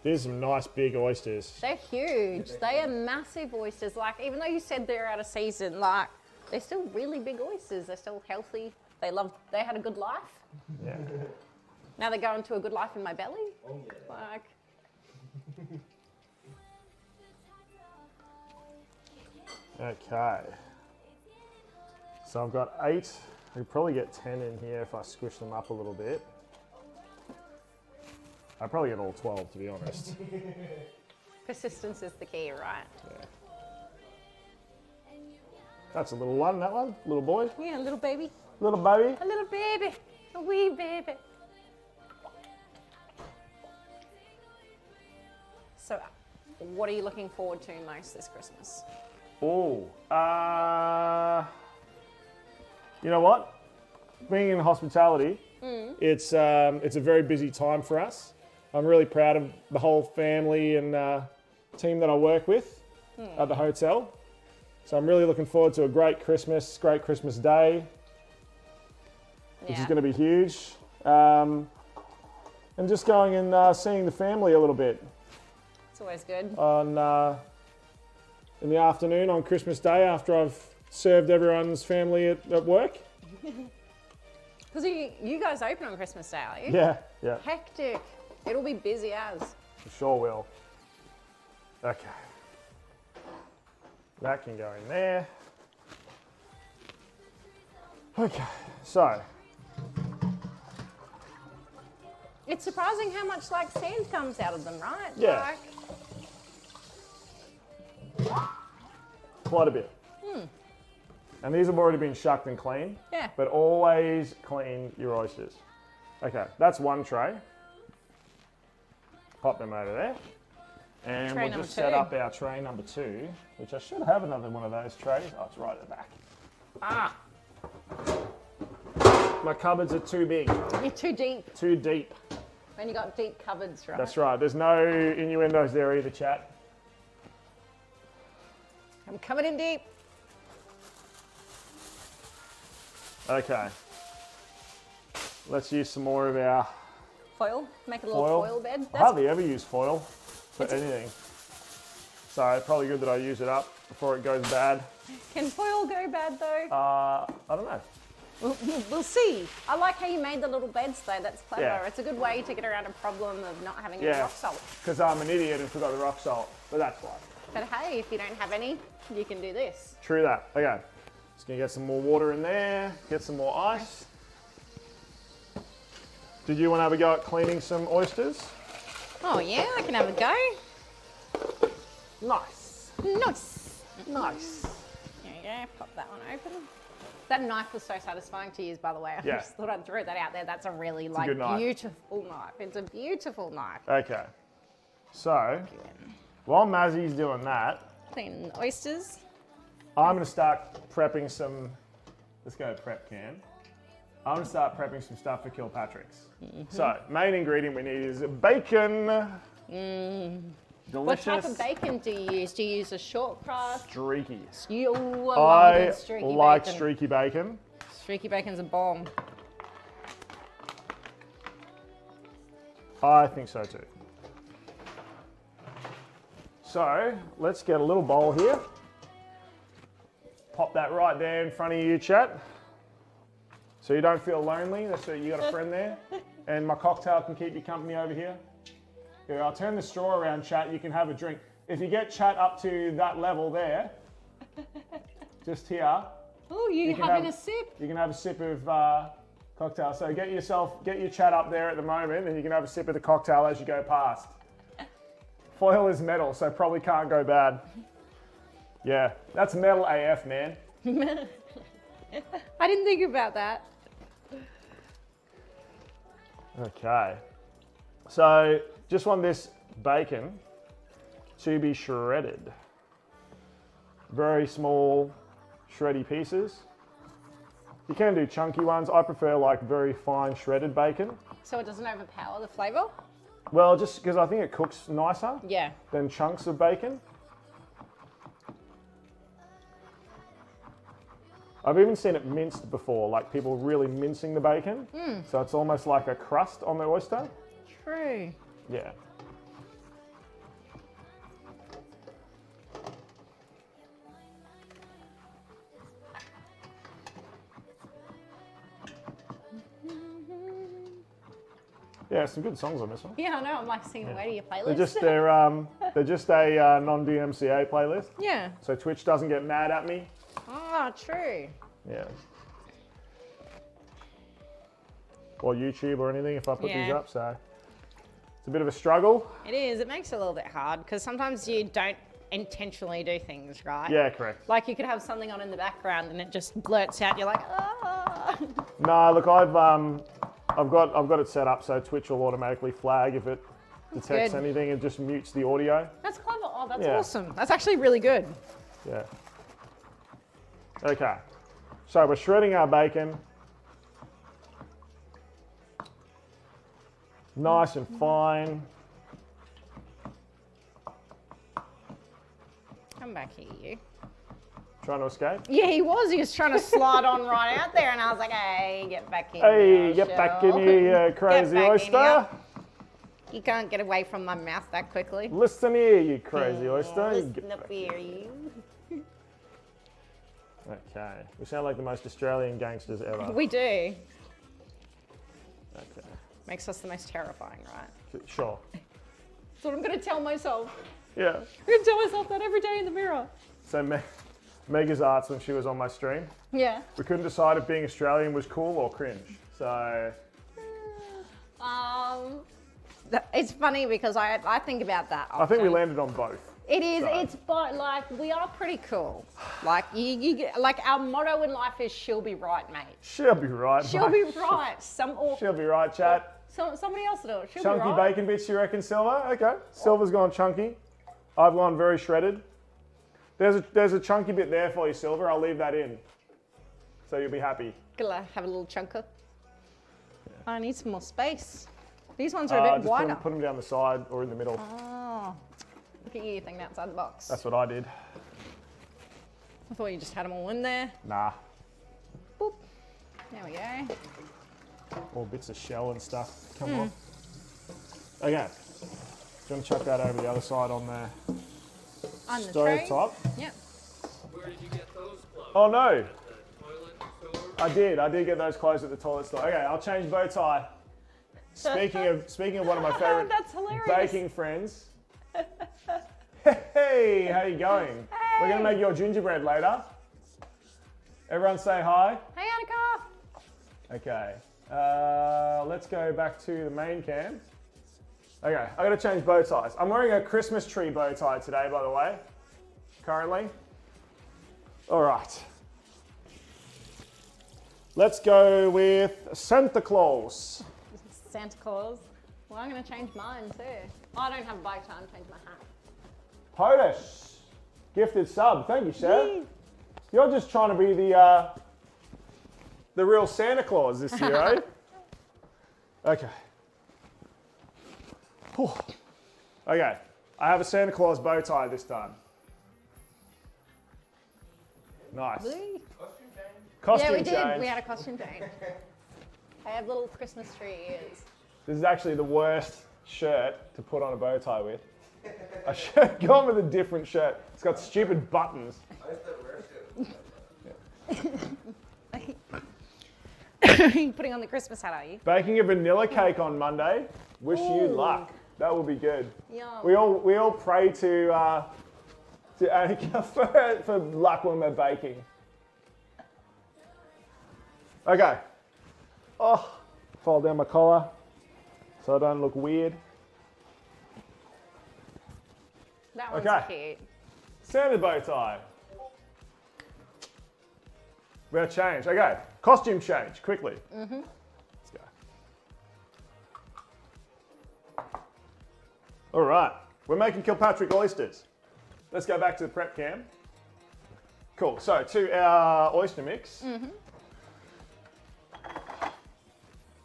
These are some nice big oysters. They're huge. They are massive oysters. Like, even though you said they're out of season, like, they're still really big oysters. They're still healthy. They had a good life. Yeah. Now they're going to a good life in my belly. Oh, yeah. Like, Okay. So I've got 8. I could probably get 10 in here if I squish them up a little bit. I'd probably get all 12, to be honest. persistence is the key, right? Yeah. That's a little one, that one. Little boy. Yeah, little baby. Little baby. A little baby. A wee baby. So, what are you looking forward to most this Christmas? Oh, you know what? Being in hospitality, it's a very busy time for us. I'm really proud of the whole family and team that I work with at the hotel. So I'm really looking forward to a great Christmas Day, which is going to be huge. And just going and seeing the family a little bit It's always good. on in the afternoon on Christmas Day after I've served everyone's family at work. Because you guys open on Christmas Day, are you? Yeah, Hectic. It'll be busy as. sure will. Okay. That can go in there. Okay, so It's surprising how much like sand comes out of them, right? Yeah. Quite a bit. And these have already been shucked and cleaned. Yeah. But always clean your oysters. Okay, that's one tray. Pop them over there. And Tray we'll number just set 2. up our tray number 2, which I should have another one of those trays. Oh, it's right at the back. Ah! My cupboards are too big, You're too deep. too deep. When you got deep cupboards, right? That's right. There's no innuendos there either, chat. I'm coming in deep. Okay. Let's use some more of our Foil. Make a little foil bed. I That's hardly ever use foil for anything. So probably good that I use it up before it goes bad. Can foil go bad though? I don't know. We'll see. I like how you made the little beds though. That's clever. Yeah. It's a good way to get around a problem of not having any Yeah, rock salt. because I'm an idiot and forgot the rock salt, but that's fine. But hey, if you don't have any, you can do this. True that. Okay, just gonna get some more water in there, get some more ice. Did you want to have a go at cleaning some oysters? Oh yeah, I can have a go. Nice. Nice. Nice. There you go. Pop that one open. That knife was so satisfying to use, by the way. I Yeah. just thought I'd throw that out there. That's a really a good knife. beautiful knife. It's a beautiful knife. Okay. So, while Mazzy's doing that, Clean the oysters. I'm gonna start prepping some. Let's go prep can. I'm gonna start prepping some stuff for Kilpatrick's. So, main ingredient we need is bacon. What Delicious. type of bacon do you use? Do you use a short crust? Streaky. You love I a good streaky like bacon. streaky bacon. Streaky bacon's a bomb. I think so too. So, let's get a little bowl here. Pop that right there in front of you, chat. So you don't feel lonely. That's so you got a friend there. And my cocktail can keep you company over here. Here, I'll turn the straw around, chat. You can have a drink. If you get chat up to that level there, just here, Oh, you can having have- a sip? you can have a sip of cocktail. So get your chat up there at the moment, and you can have a sip of the cocktail as you go past. Foil is metal, so probably can't go bad. Yeah, that's metal AF, man. I didn't think about that. Okay. So just want this bacon to be shredded. Very small, shreddy pieces. You can do chunky ones. I prefer like very fine shredded bacon. So it doesn't overpower the flavour? Well, just because I think it cooks nicer Yeah. than chunks of bacon. I've even seen it minced before, like people really mincing the bacon. So it's almost like a crust on the oyster. True. Yeah. Yeah, some good songs on this one. Yeah, I know. I'm like singing way to your playlist. They're just a non-DMCA playlist, Yeah. so Twitch doesn't get mad at me. Oh, true. Yeah. Or YouTube or anything if I put these Yeah. up. So it's a bit of a struggle. It is. It makes it a little bit hard because sometimes you don't intentionally do things, right? Yeah, correct. Like you could have something on in the background and it just blurts out. You're like, ah. No, look, I've got it set up so Twitch will automatically flag if it detects good. anything and just mutes the audio. That's clever. Oh, that's Yeah. awesome. That's actually really good. Yeah. Okay. So we're shredding our bacon. Nice and fine. Come back here, you. Trying to escape. Yeah, he was. He was trying to slide on right out there, and I was like, "Hey, get back in Hey, here, get back in Shell. here, you crazy Get back in oyster. here. You can't get away from my mouth that quickly. Listen here, you crazy oyster. You Listen get up back. here, you. Okay. We sound like the most Australian gangsters ever. We do. Okay. Makes us the most terrifying, right? Sure. That's what I'm going to tell myself. Yeah. I'm going to tell myself that every day in the mirror. So Mega's arts when she was on my stream. Yeah. We couldn't decide if being Australian was cool or cringe. So It's funny because I think about that often. I think we landed on both. It is. So. It's but like we are pretty cool. Like like our motto in life is "She'll be right, mate." She'll be right. She'll mate. be right. She'll be right, chat. Somebody else will do it. She'll Chunky be right. bacon bits, you reckon, Silver? Okay. Silver's gone chunky. I've gone very shredded. There's a chunky bit there for you, Silver. I'll leave that in. So you'll be happy. Gonna have a little chunker. I need some more space. These ones are a bit Just wider. put them down the side or in the middle. Oh, look at you thinking outside the box. That's what I did. I thought you just had them all in there. Nah. Boop. There we go. All bits of shell and stuff. Come on. Okay. Do you want to chuck that over the other side on the On the stove tray. top? Yep. Where did you get those clothes? Oh no. The toilet store? I did get those clothes at the toilet store. Okay, I'll change bow tie. Speaking of one of my favorite That's hilarious. baking friends. Hey, how you going? We're gonna make your gingerbread later. Everyone say hi. Hey, Annika. Okay. Let's go back to the main cam. Okay, I gotta change bow ties. I'm wearing a Christmas tree bow tie today, by the way. Currently. All right. Let's go with Santa Claus. Santa Claus. Well, I'm going to change mine too. Oh, I don't have a bike time. Change my hat. POTUS. Gifted sub. Thank you, Chef. Yay. You're just trying to be the real Santa Claus this year, eh? Okay. Whew. Okay. I have a Santa Claus bow tie this time. Nice. Whee. Costume Yeah, we did. change. We had a costume change. I have little Christmas tree ears. This is actually the worst shirt to put on a bow tie with. I should have gone with a different shirt. It's got stupid buttons. I used to wear shit. You're putting on the Christmas hat, are you? Baking a vanilla cake on Monday. Wish you Ooh. luck. That will be good. Yum. We all pray to Annika for luck when we're baking. Okay. Oh, fold down my collar so I don't look weird. That one's Okay. cute. Santa bow tie. We're gonna change. Okay, costume change quickly. Let's go. All right, we're making Kilpatrick oysters. Let's go back to the prep cam. Cool. So to our oyster mix,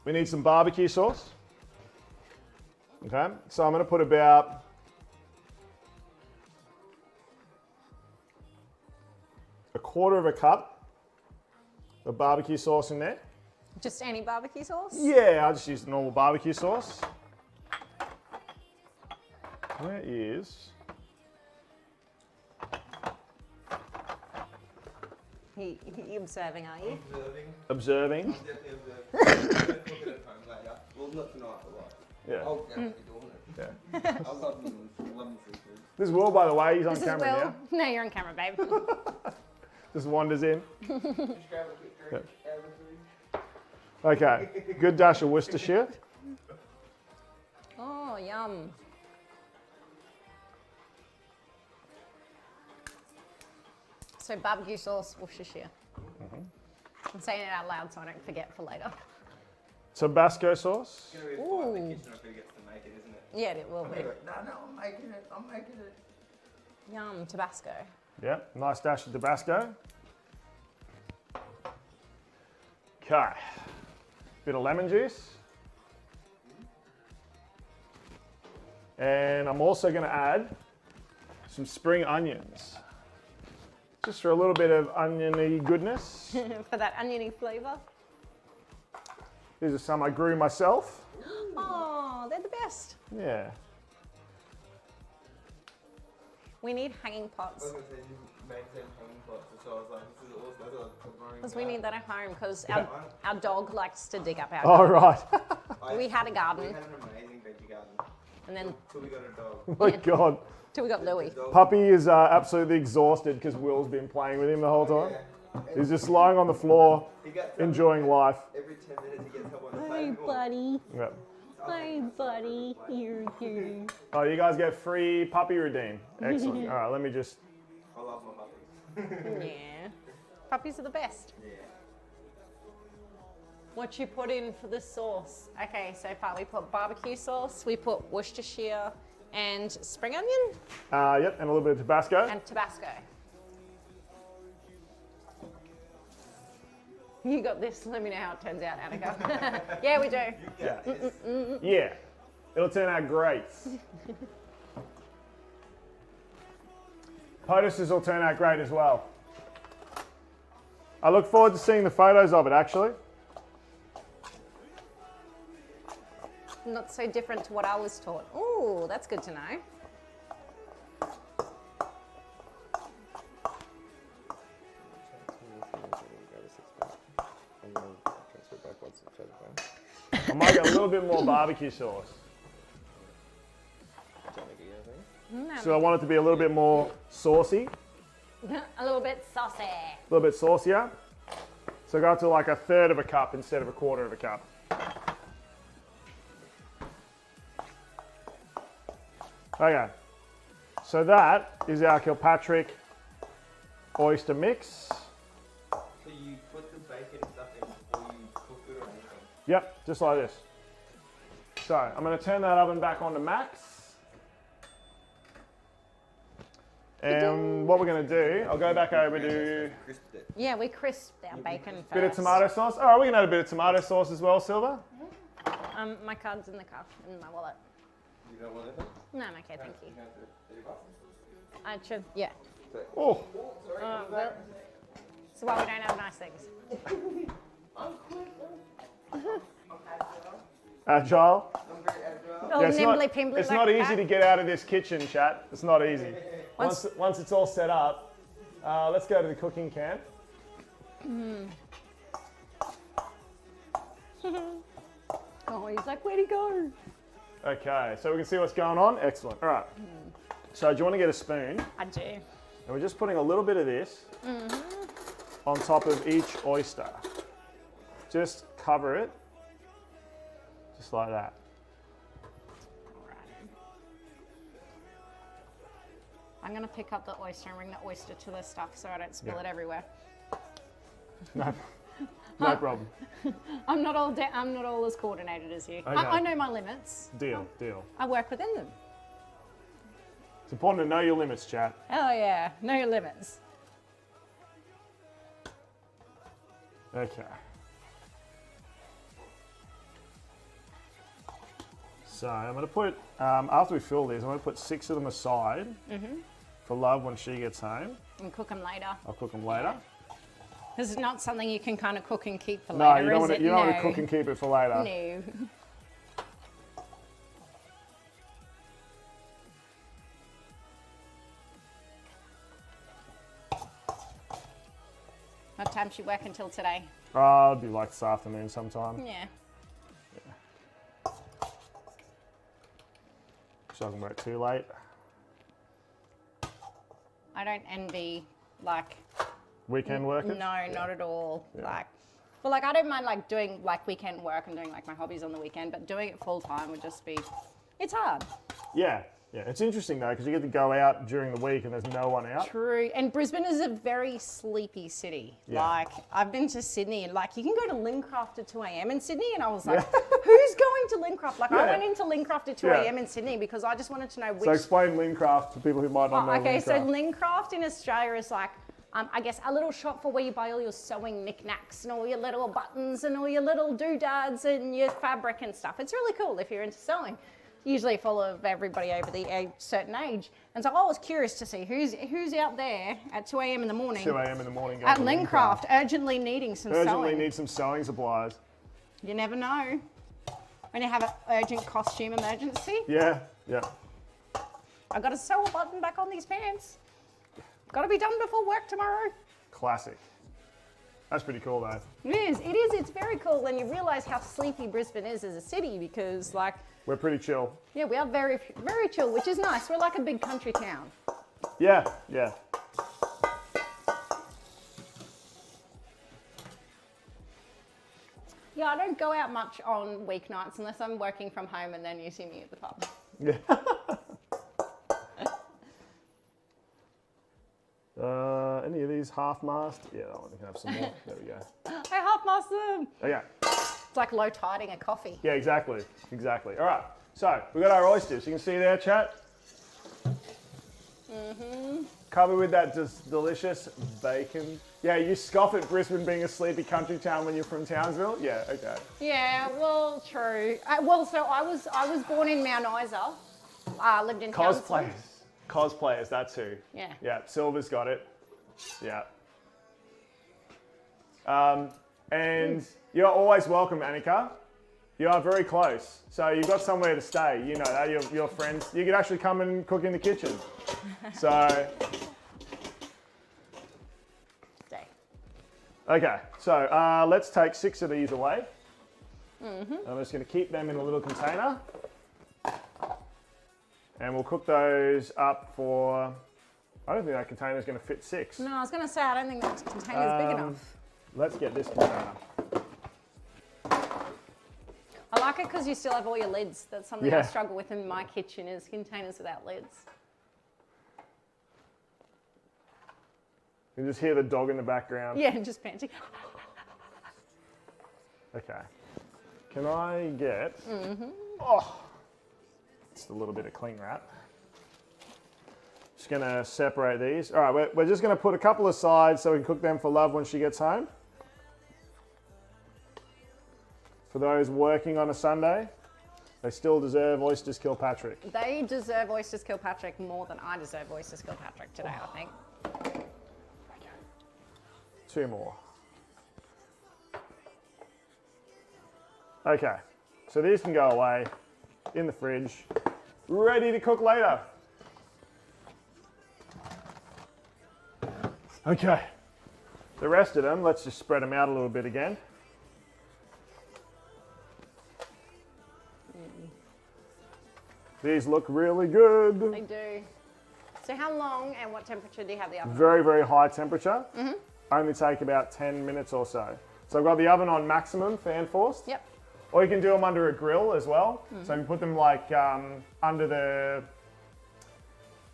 we need some barbecue sauce. Okay, so I'm gonna put about a quarter of a cup of barbecue sauce in there. Just any barbecue sauce? Yeah, I'll just use the normal barbecue sauce. Where is... You observing, are you? Observing. Observing. Definitely observing. I'm gonna cook it at home later. Well, not tonight, but like. Yeah. I'll definitely doing it. Yeah. I love seafood. This is Will, by the way. He's on This is camera Will. now. No, you're on camera, babe. Just wanders in. Just grab a quick drink. Okay. Good dash of Worcestershire. Oh, yum. So barbecue sauce, Worcestershire. I'm saying it out loud so I don't forget for later. Tabasco sauce. It's gonna be a fight in the kitchen if he gets to make it, isn't it? Yeah, it will be. Anyway, no, I'm making it. I'm making it. Yum, Tabasco. Yeah, nice dash of Tabasco. Okay. Bit of lemon juice. And I'm also going to add some spring onions. Just for a little bit of oniony goodness. For that oniony flavour. These are some I grew myself. Oh, they're the best. Yeah. We need hanging I was pots. gonna say you made them home pots, so I was like, this is awesome. That's what I was worrying Because we about. need that at home because Yeah. our dog likes to dig up our All garden. right. We had a We garden had an amazing veggie garden and then till we got a dog. Oh my God. till we got Louis. The dog- Puppy is absolutely exhausted because Will's been playing with him the whole time. Yeah. He's just lying on the floor, He gets up enjoying life. every 10 minutes. He gets up on the Hey, table. buddy. Yep. Hi, buddy. You're cute. Oh, you guys get free puppy redeem. Excellent. All right, let me just. I love my puppies. Yeah. Puppies are the best. Yeah. What you put in for the sauce? Okay, so far we put barbecue sauce, we put Worcestershire and spring onion Yep, and a little bit of Tabasco. and Tabasco. You got this. Let me know how it turns out, Annika. Yeah, we do. Yeah. Yeah, it'll turn out great. POTUS's will turn out great as well. I look forward to seeing the photos of it, actually. Not so different to what I was taught. Ooh, that's good to know. I might get a little bit more barbecue sauce. So I want it to be a little bit more saucy, A little bit saucy. a little bit saucier. So go up to like a third of a cup instead of a quarter of a cup. Okay, so that is our Kilpatrick oyster mix. So you put the bacon and stuff in before you cook it or anything? Yep, just like this. So I'm going to turn that oven back on to max. And what we're going to do, I'll go back over to Crisped it. Yeah, we crisped our bacon first. a bit of tomato sauce. All right, we can add a bit of tomato sauce as well, Silver. My card's in the car, in my wallet. You don't want it? No, I'm okay, thank you. You have to $30. I should, yeah. Oh, Well, so why we don't have nice things. agile. I'm very agile. Oh, Yeah, nimbly pimbly it's like not that. easy to get out of this kitchen, chat. It's not easy. Once- Once it's all set up, let's go to the cooking camp. Oh, he's like, where'd he go? Okay, so we can see what's going on. Excellent. All right. So do you want to get a spoon? I do. And we're just putting a little bit of this on top of each oyster. Just cover it, just like that. I'm gonna pick up the oyster and bring the oyster to the stuff so I don't spill Yeah. it everywhere. No, no problem. I'm not all as coordinated as you. Okay. I know my limits. Deal, deal. I work within them. It's important to know your limits, chat. Oh yeah, know your limits. Okay. So I'm going to put, after we fill these, I'm going to put 6 of them aside for Love when she gets home. And cook them later. I'll cook them later. This is not something you can kind of cook and keep for No, later, you don't is want it? to. You don't want No. to cook and keep it for later. No. What time she work until today? It'll be like this afternoon sometime. Yeah. She doesn't work too late. I don't envy like Weekend workers? no, not at all. Yeah. Like, well, like I don't mind like doing like weekend work and doing like my hobbies on the weekend, but doing it full time would just be, it's hard. Yeah, yeah. It's interesting though because you get to go out during the week and there's no one out. True. And Brisbane is a very sleepy city. Yeah. Like, I've been to Sydney and like you can go to Lincraft at 2 a.m. in Sydney and I was like, Yeah. who's going to Lincraft? Like, I Yeah. went into Lincraft at 2 Yeah. a.m. in Sydney because I just wanted to know which. So explain Lincraft for people who might not know Okay, so Lincraft. Lincraft in Australia is like, I guess a little shop for where you buy all your sewing knickknacks and all your little buttons and all your little doodads and your fabric and stuff. It's really cool if you're into sewing. Usually full of everybody over the certain age. And so I was curious to see who's out there at 2 a.m. in the morning 2 a.m. in the morning. at going to Lincraft urgently needing some Urgently sewing. need some sewing supplies. You never know. When you have an urgent costume emergency, Yeah, yeah. I've got to sew a button back on these pants. Got to be done before work tomorrow. Classic. That's pretty cool though. It is. It's very cool when you realise how sleepy Brisbane is as a city because, like, We're pretty chill. yeah, we are very, very chill, which is nice. We're like a big country town. Yeah, yeah. Yeah, I don't go out much on weeknights unless I'm working from home and then you see me at the pub. Yeah. Any of these half-mast? Yeah, that one can have some more. There we go. I half-mast them. Okay. It's like low tiding a coffee. Yeah, exactly. Exactly. All right. So we've got our oysters. You can see there, chat. Covered with that just delicious bacon. Yeah, you scoff at Brisbane being a sleepy country town when you're from Townsville? Yeah, okay. Yeah, well, true. So I was born in Mount Isa. Lived in Townsville. Cosplayers, that's who. Yeah. Yeah, Silver's got it. Yeah. And you're always welcome, Annika. You are very close. So you've got somewhere to stay. You know that, your friends. You could actually come and cook in the kitchen. So... Okay, so let's take 6 of these away. I'm just going to keep them in a little container. And we'll cook those up for, I don't think that container's going to fit 6. No, I was going to say, I don't think that container's big enough. Let's get this container. I like it because you still have all your lids. That's something I Yeah. struggle with in my kitchen is containers without lids. You can just hear the dog in the background. Yeah, just panting. Okay. Can I get, oh, just a little bit of cling wrap. Just gonna separate these. All right, we're just gonna put a couple aside so we can cook them for Love when she gets home. For those working on a Sunday, they still deserve Oysters Kilpatrick. They deserve Oysters Kilpatrick more than I deserve Oysters Kilpatrick today, I think. 2 more. Okay, so these can go away in the fridge, ready to cook later. Okay, the rest of them, let's just spread them out a little bit again. These look really good. They do. So how long and what temperature do you have the oven? Very, very high temperature. Only take about 10 minutes or so. So I've got the oven on maximum, fan forced. Yep. Or you can do them under a grill as well. So you can put them like under the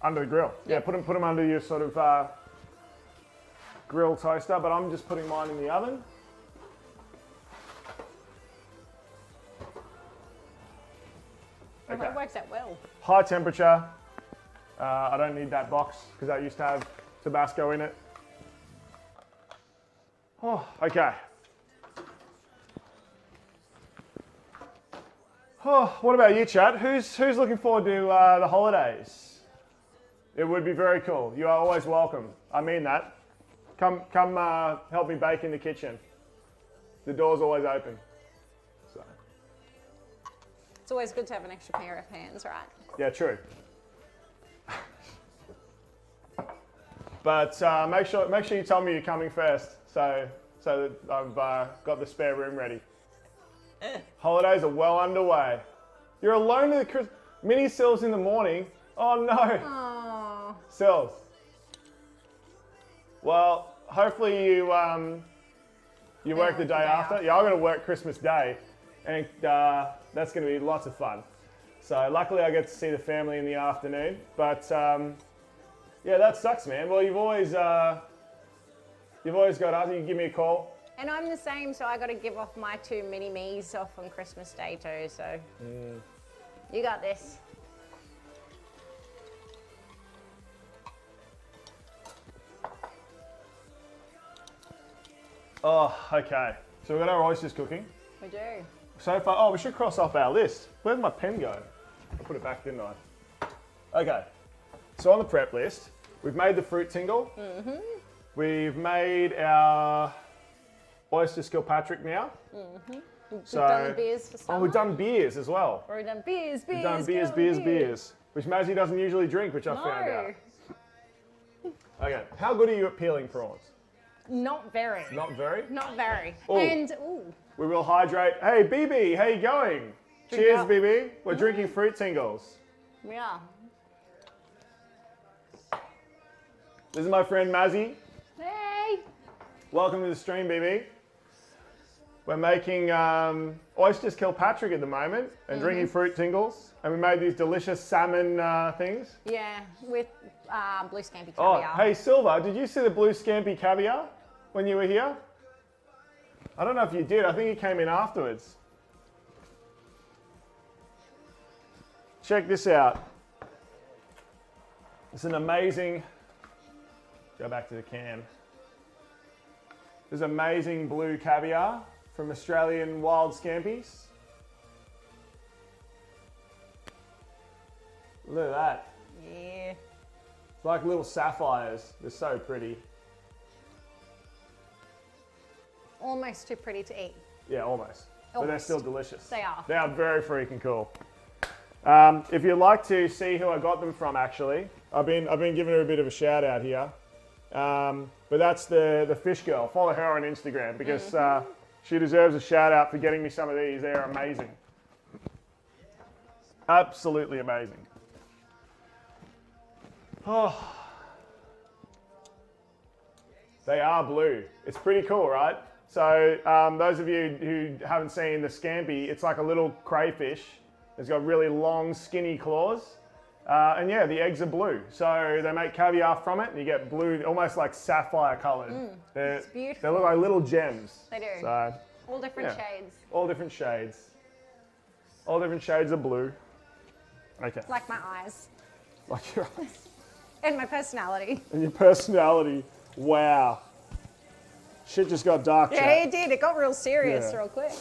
grill. Yeah, put them under your sort of grill toaster, but I'm just putting mine in the oven. Well, that works out well. High temperature. I don't need that box because that used to have Tabasco in it. Oh, okay. Oh, what about you, Chad? Who's looking forward to the holidays? It would be very cool. You are always welcome. I mean that. Come help me bake in the kitchen. The door's always open. So. It's always good to have an extra pair of hands, right? Yeah, true. But make sure you tell me you're coming first, so that I've got the spare room ready. Holidays are well underway. You're alone in the mini Sills in the morning. Oh no. Oh. Sills. Well, hopefully you work the day after. Yeah, I'm gonna work Christmas Day, and that's gonna be lots of fun. So luckily I get to see the family in the afternoon. But yeah, that sucks, man. Well, you've always got us. You can give me a call. And I'm the same, so I got to give off my 2 mini-me's off on Christmas Day too, so you got this. Oh, okay. So we've got our oysters cooking. We do. So far, oh, we should cross off our list. Where'd my pen go? I put it back, didn't I? Okay. So on the prep list, we've made the fruit tingle. We've made our Oysters Kilpatrick now. We've done the beers for summer. Oh, we've done beers as well. We've done beers. We've done beers, which Mazzy doesn't usually drink, which I found out. Okay, how good are you at peeling prawns? Not very. Not very? Not very. Ooh. And, We will hydrate. Hey, BB, how you going? Cheers, up. BB. We're drinking fruit tingles. yeah. This is my friend Mazzy. Hey. Welcome to the stream, BB. We're making Oysters Kilpatrick at the moment and drinking fruit tingles. And we made these delicious salmon things. Yeah, with blue scampi Oh, caviar. hey Silver, did you see the blue scampi caviar when you were here? I don't know if you did. I think it came in afterwards. Check this out. It's an amazing, go back to the can. There's amazing blue caviar from Australian wild scampies. Look at that. Yeah. It's like little sapphires. They're so pretty. Almost too pretty to eat. Yeah, almost. But they're Almost. still delicious. They are. They are very freaking cool. If you'd like to see who I got them from, actually, I've been giving her a bit of a shout out here. But that's the fish girl. Follow her on Instagram because she deserves a shout out for getting me some of these. They're amazing. Absolutely amazing. Oh. They are blue. It's pretty cool, right? So those of you who haven't seen the scampi, it's like a little crayfish. It's got really long, skinny claws. And yeah, the eggs are blue. So they make caviar from it and you get blue, almost like sapphire colored. It's beautiful. They look like little gems. They do. So, All different yeah. shades. All different shades. All different shades of blue. Okay. Like my eyes. Like your eyes. And my personality. And your personality. Wow. Shit just got dark, Yeah, chat. it did. It got real serious Yeah. real quick.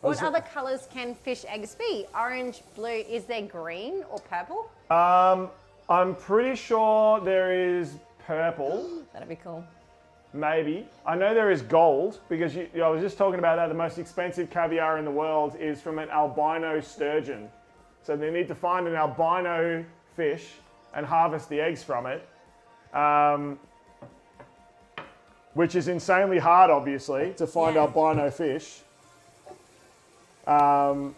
Was What it- other colours can fish eggs be? Orange, blue, is there green or purple? I'm pretty sure there is purple, That'd be cool. maybe. I know there is gold because I was just talking about that. The most expensive caviar in the world is from an albino sturgeon. So they need to find an albino fish and harvest the eggs from it, which is insanely hard, obviously, to find Yeah. albino fish.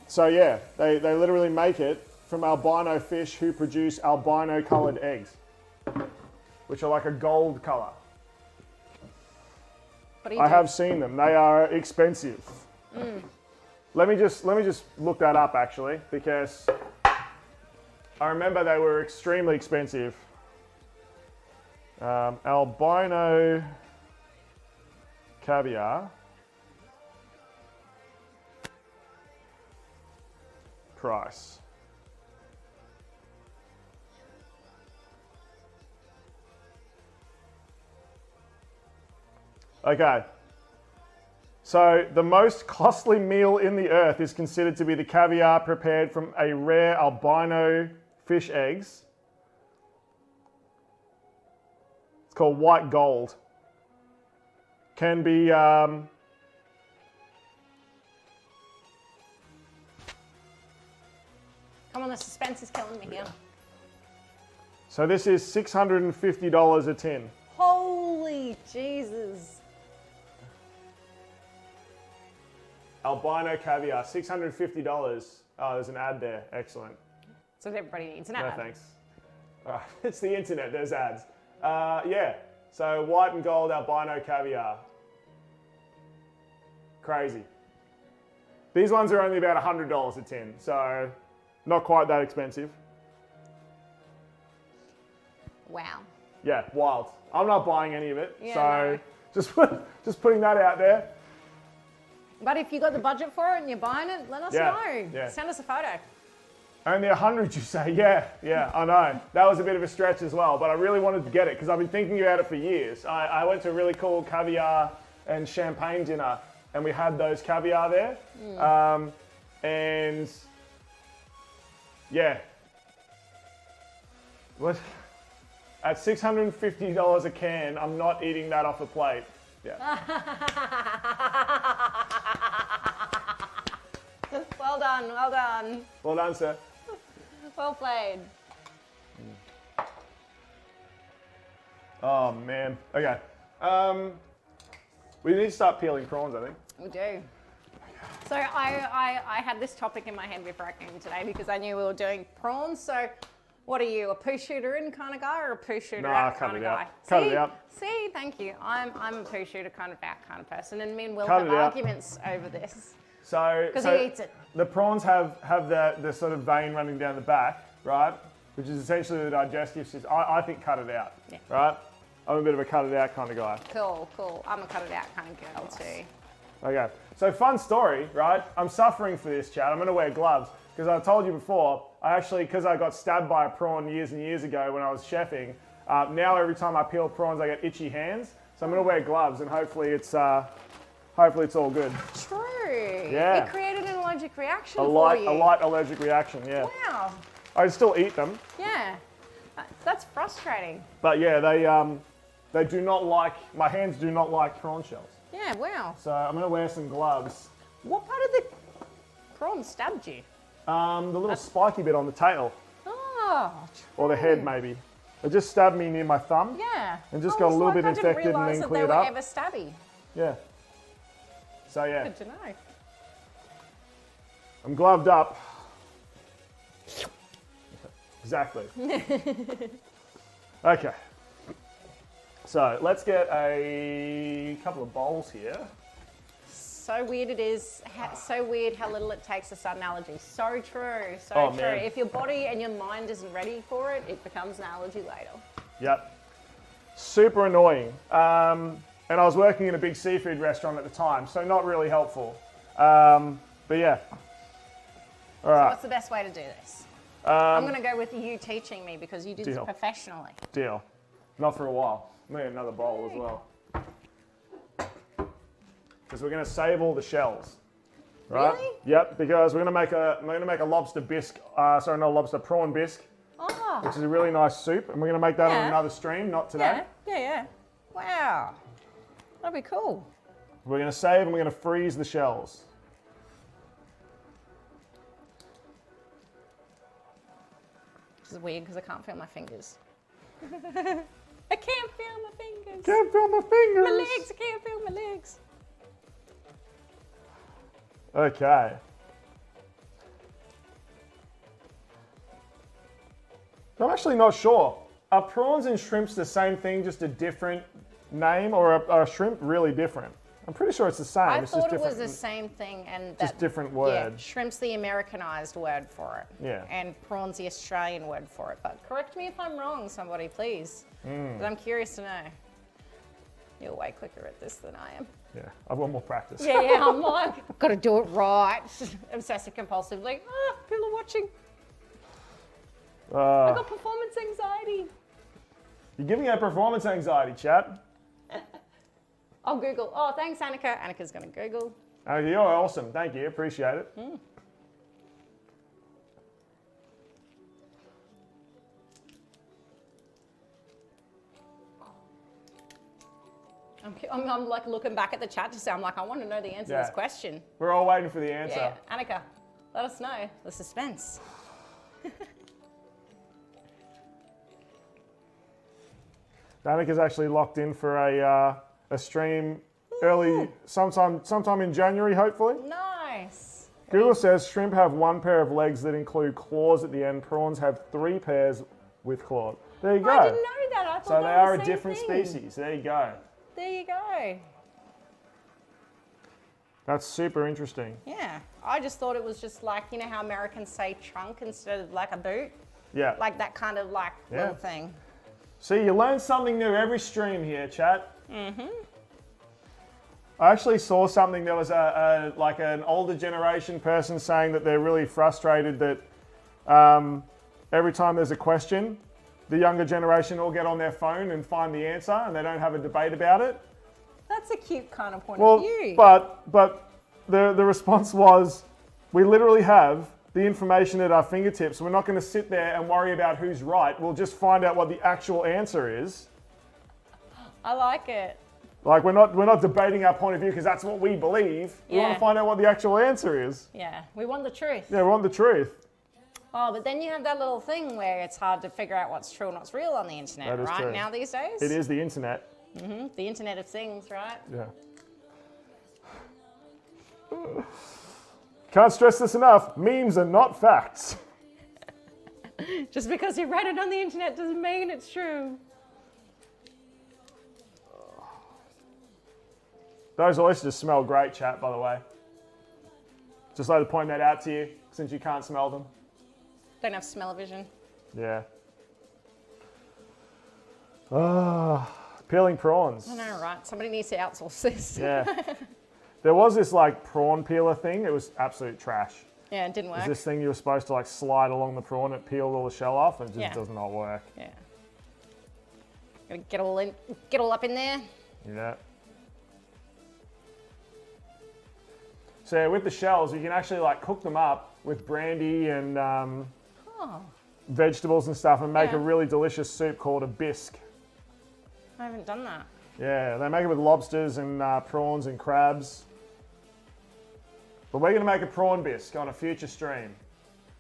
So yeah, they literally make it from albino fish who produce albino colored eggs, which are like a gold color. What do you I do? have seen them. They are expensive. Let me just look that up actually, because I remember they were extremely expensive. Albino caviar. Price. Okay. So the most costly meal in the earth is considered to be the caviar prepared from a rare albino fish eggs. It's called white gold. Can be Come on, the suspense is killing me here. so this is $650 a tin. Holy Jesus. Albino caviar, $650. Oh, there's an ad there. Excellent. So everybody needs an No ad. thanks. It's the internet, there's ads. Yeah, so white and gold albino caviar. Crazy. These ones are only about $100 a tin, so not quite that expensive. Wow. Yeah, wild. I'm not buying any of it, Yeah, so no. just putting that out there. But if you got the budget for it and you're buying it, let us Yeah, know. yeah. Send us a photo. Only 100, you say? Yeah, I know. That was a bit of a stretch as well, but I really wanted to get it because I've been thinking about it for years. I went to a really cool caviar and champagne dinner, and we had those caviar there. And yeah, what? At $650 a can, I'm not eating that off a plate. Yeah. Well done, well done. Well done, sir. Well played. Oh man. Okay. We need to start peeling prawns, I think. We do. So I had this topic in my head before I came today because I knew we were doing prawns. So What are you, a poo shooter in kind of guy or a poo shooter No, out cut kind of it out. guy? Cut See? it out. See, thank you. I'm a poo shooter kind of out kind of person, and me and Will Cut have it out. arguments over this So, because so he eats it. the prawns have the sort of vein running down the back, right? Which is essentially the digestive system. I think cut it out, Yeah. right? I'm a bit of a cut it out kind of guy. Cool. I'm a cut it out kind of girl too. Okay, so fun story, right? I'm suffering for this, Chad. I'm gonna wear gloves because I told you before, because I got stabbed by a prawn years and years ago when I was chefing, now every time I peel prawns, I get itchy hands. So I'm gonna wear gloves and hopefully it's all good. True. Yeah. It created an allergic reaction A for light you. allergic reaction, yeah. Wow. I still eat them, Yeah. That's frustrating. but yeah, they do not like, my hands do not like prawn shells. Yeah, wow. So I'm gonna wear some gloves. What part of the prawn stabbed you? The little spiky bit on the tail, Oh, or the head maybe. It just stabbed me near my thumb. yeah. And just got a little bit infected and then I didn't realise that cleared they were up. ever stabby. Yeah. So yeah, Good to know. I'm gloved up. Exactly. Okay. So let's get a couple of bowls here. So weird it is. So weird how little it takes to start an allergy. So true. So Oh, true. man. If your body and your mind isn't ready for it, it becomes an allergy later. Yep. Super annoying. And I was working in a big seafood restaurant at the time, so not really helpful. But yeah. All So right. what's the best way to do this? I'm going to go with you teaching me because you did this Deal. professionally. Deal. Not for a while. I'm gonna get another bowl as well. Because we're gonna save all the shells. Right? Really? Yep, because I'm gonna make a lobster bisque, prawn bisque, Oh, which is a really nice soup, and we're gonna make that on Yeah. another stream, not today. yeah. Wow. That'd be cool. We're gonna save and we're gonna freeze the shells. This is weird because I can't feel my fingers. I can't feel my fingers. Can't feel my fingers. My legs, I can't feel my legs. Okay. I'm actually not sure. Are prawns and shrimps the same thing, just a different name, or are shrimp really different? I'm pretty sure it's the same. I it's thought just it was different. the same thing, and Just different word. Yeah, shrimp's the Americanized word for it. Yeah. And prawn's the Australian word for it. But correct me if I'm wrong, somebody, please. Hmm. 'Cause I'm curious to know. You're way quicker at this than I am. Yeah, I've got more practice. Yeah, I'm like, I've got to do it right. Obsessive compulsive, like, people are watching. I've got performance anxiety. You're giving out performance anxiety, chat. I'll Google. Oh, thanks, Annika. Annika's going to Google. You're awesome. Thank you. Appreciate it. I'm like looking back at the chat to say, I'm like, I want to know the answer to Yeah. this question. We're all waiting for the answer. Yeah, Annika, let us know the suspense. Annika's actually locked in for a stream early, sometime in January, hopefully. Nice. Google says shrimp have one pair of legs that include claws at the end. Prawns have 3 pairs with claws. There you go. I didn't know that. I thought So they that was are a the same different thing. species. There you go. There you go. That's super interesting. Yeah. I just thought it was just like, you know how Americans say trunk instead of like a boot? Yeah. Like that kind of like Yeah. little thing. See, you learn something new every stream here, chat. I actually saw something. There was like an older generation person saying that they're really frustrated that every time there's a question, the younger generation all get on their phone and find the answer, and they don't have a debate about it. That's a cute kind of point Well, of view. but the response was, we literally have the information at our fingertips. We're not going to sit there and worry about who's right. We'll just find out what the actual answer is. I like it. Like, we're not debating our point of view because that's what we believe. We want Yeah. to find out what the actual answer is. Yeah. We want the truth. Yeah, we want the truth. Oh, but then you have that little thing where it's hard to figure out what's true and what's real on the internet, That is right? true. Now these days? It is the internet. The internet of things, right? Yeah. Can't stress this enough. Memes are not facts. Just because you read it on the internet doesn't mean it's true. Those oysters smell great, chat, by the way. Just like to point that out to you, since you can't smell them. Don't have smell-o-vision. Yeah. Peeling prawns. I know, right? Somebody needs to outsource this. Yeah. There was this like prawn peeler thing. It was absolute trash. Yeah, it didn't work. It's this thing you were supposed to like slide along the prawn, it peeled all the shell off, and it just does not work. Yeah. Gotta get all up in there. Yeah. So yeah, with the shells, you can actually like cook them up with brandy and vegetables and stuff, and make a really delicious soup called a bisque. I haven't done that. Yeah, they make it with lobsters and prawns and crabs. But we're going to make a prawn bisque on a future stream.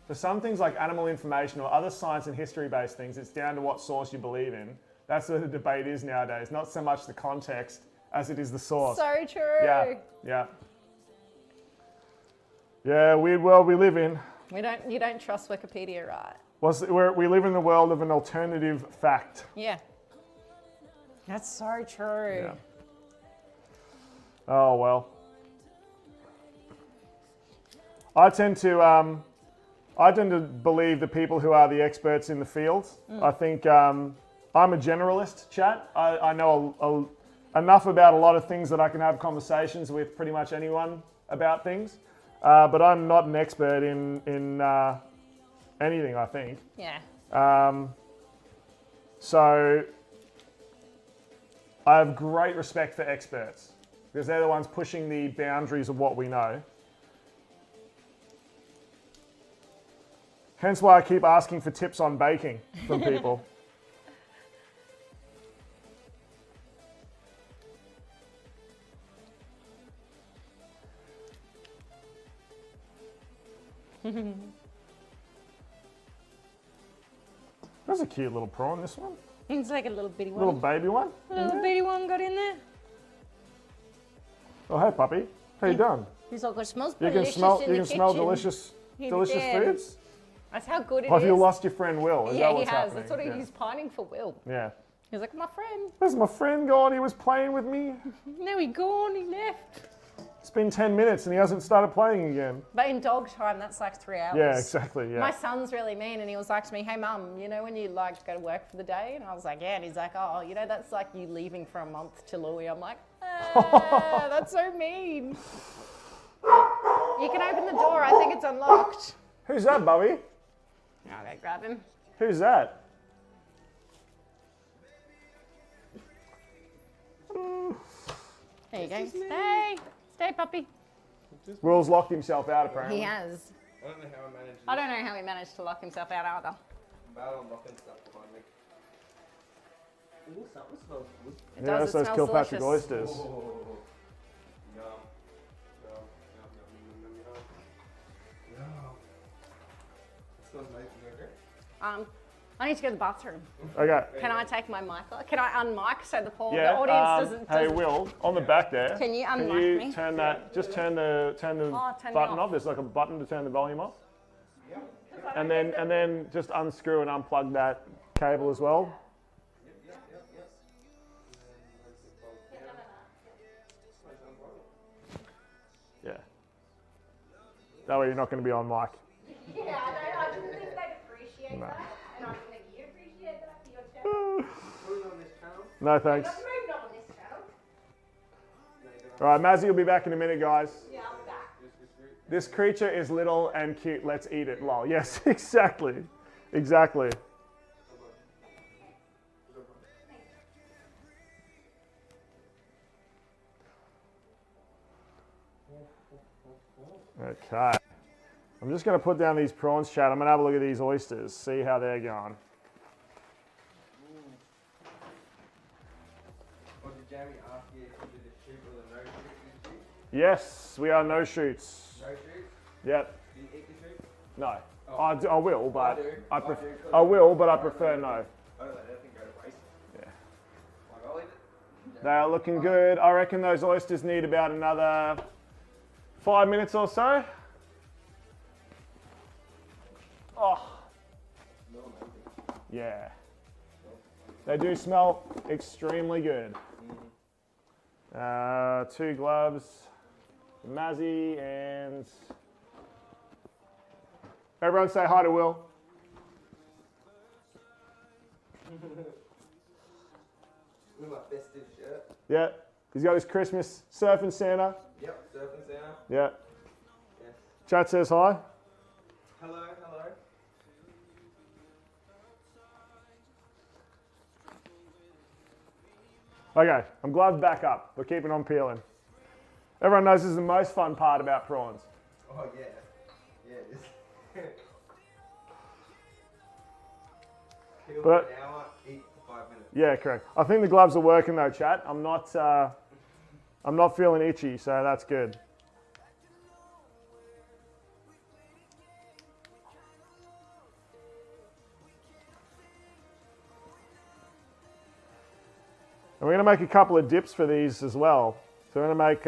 For some things like animal information or other science and history-based things, it's down to what source you believe in. That's where the debate is nowadays. Not so much the context as it is the source. So true. Yeah, yeah. Yeah, weird world we live in. You don't trust Wikipedia, right? We live in the world of an alternative fact. Yeah. That's so true. Yeah. Oh, well. I tend to believe the people who are the experts in the field. I think I'm a generalist, chat. I know enough about a lot of things that I can have conversations with pretty much anyone about things. But I'm not an expert in anything, I think. Yeah. So I have great respect for experts because they're the ones pushing the boundaries of what we know. Hence why I keep asking for tips on baking from people. That's a cute little prawn, this one. It's like a little bitty one. Little baby one. A little bitty one got in there. Oh, hey puppy. How you doing? He's like, it smells You delicious can smell. in You the can smell kitchen. delicious He did. foods. That's how good it Oh, is. have you lost your friend Will? Is Yeah, that he what's has. happening? That's what Yeah. he's pining for Will. Yeah. He's like, my friend. Where's my friend gone? He was playing with me. Now he gone. He left. It's been 10 minutes and he hasn't started playing again. But in dog time, that's like 3 hours. Yeah, exactly. Yeah. My son's really mean, and he was like to me, hey mum, you know when you like go to work for the day? And I was like, yeah. And he's like, oh, you know that's like you leaving for a month to Louis. I'm like, that's so mean. You can open the door. I think it's unlocked. Who's that, Bubby? I'll go grab him. Who's that? There you go. Stay, puppy. Will's locked himself out apparently. He has. I don't know how I managed I don't know how he managed to lock himself out either. bad on locking stuff behind me. Ooh, something smells good. It Yeah, does. so It it's smells Kilpatrick delicious. oysters. Oh, yum. Yum, yum, yum, yum, yum, yum. Yum. It smells amazing, okay? I need to go to the bathroom. Okay. Can I take my mic off? Can I unmic so the Yeah. the audience doesn't? Hey, Will, on the back there. Can you unmic Can you me? turn that? Just turn the turn it button off. off. There's like a button to turn the volume off. Yeah. And then just unscrew and unplug that cable as well. Yeah. That way you're not going to be on mic. Yeah, I didn't think they'd appreciate that, and I don't think you'd appreciate that for your channel. Put it on this channel. No thanks. Not moved on this channel. All right, Mazzy will be back in a minute, guys. Yeah, I'm back. This creature is little and cute. Let's eat it. Lol. Yes, exactly. Exactly. Okay. I'm just going to put down these prawns, chat. I'm going to have a look at these oysters, see how they're going. Or did Jamie ask you if you did a shoot or the no shoot? Did you? Yes, we are no shoots. No shoot? Yep. Do you eat the shoot? No. Oh. I will, but do. I do, 'cause I will, but I prefer no. I don't let anything go to waste. Yeah. Like, I'll eat it. They are looking good. I reckon those oysters need about another 5 minutes or so. Oh, smell amazing. Yeah. They do smell extremely good. 2 gloves, Mazzy, and everyone say hi to Will. With my festive shirt. Yeah, he's got his Christmas surfing Santa. Yep, surfing Santa. Yeah. Yes. Chat says hi. Hello, hello. Okay, I'm glad back up. We're keeping on peeling. Everyone knows this is the most fun part about prawns. Oh yeah. Yeah, it is. Peel for But- an hour, eat for 5 minutes. Yeah, correct. I think the gloves are working though, chat. I'm not feeling itchy, so that's good. And we're going to make a couple of dips for these as well. So we're going to make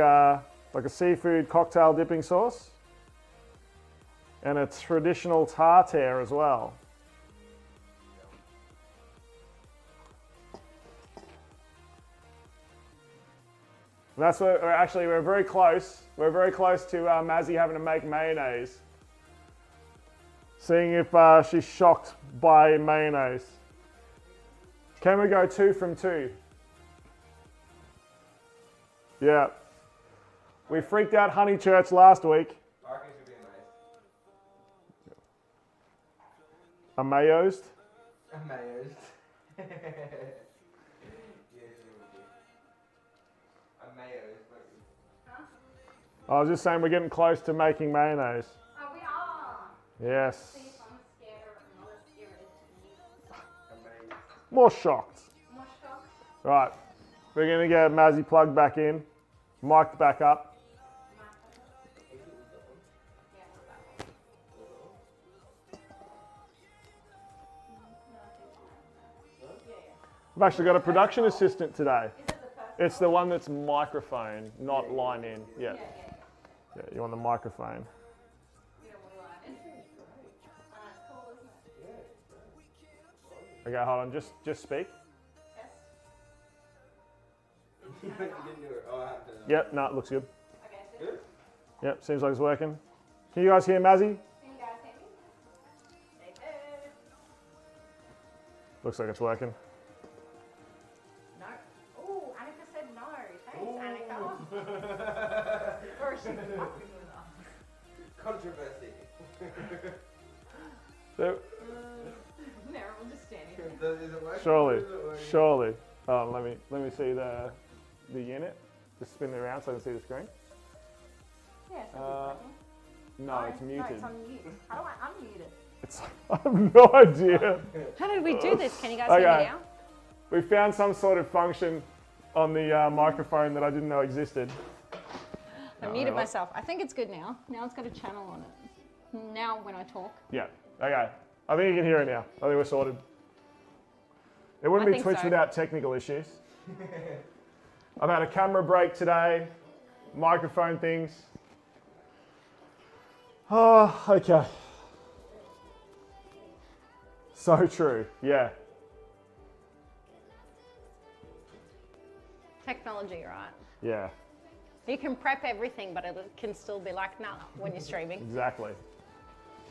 like a seafood cocktail dipping sauce and a traditional tartare as well. And that's what we're very close. We're very close to Mazzy having to make mayonnaise. Seeing if she's shocked by mayonnaise. Can we go 2 from 2? Yeah. We freaked out Honeychurch last week. I reckon it should be amazed. Amayosed. Amazed. Yeah, it would be. Amazed, but I was just saying we're getting close to making mayonnaise. Oh, we are. Yes. See if I'm scared or not as scared as amazed. More shocked. More shocked. Right. We're going to get Mazzy plugged back in. Mic'd back up. I've actually got a production assistant today. It's the one that's microphone, not line in. Yeah. Yeah, you want the microphone. Okay, hold on. Just speak. You didn't do it. Oh, I have to. Yep, no, it looks good. Good? Yep, seems like it's working. Can you guys hear Mazzy? Looks like it's working. No. Ooh, Annika said no. Thanks, Annika. Or she fucking with us. Controversy. So, Now we're just standing here. Is it working? surely, Is it working? surely. Oh, let me see the unit. Just spin it around so I can see the screen. Yeah, it's working. No, it's muted. No, it's on mute. How do I unmute it? I have no idea. How did we do this? Can you guys Okay. hear me now? We found some sort of function on the microphone that I didn't know existed. I muted myself. I think it's good now. Now it's got a channel on it. Now when I talk. Yeah. Okay. I think you can hear it now. I think we're sorted. It wouldn't I be think Twitch so. without technical issues. I've had a camera break today, microphone things. Oh, okay. So true. Yeah. Technology, right? Yeah. You can prep everything, but it can still be like, nah, when you're streaming. Exactly.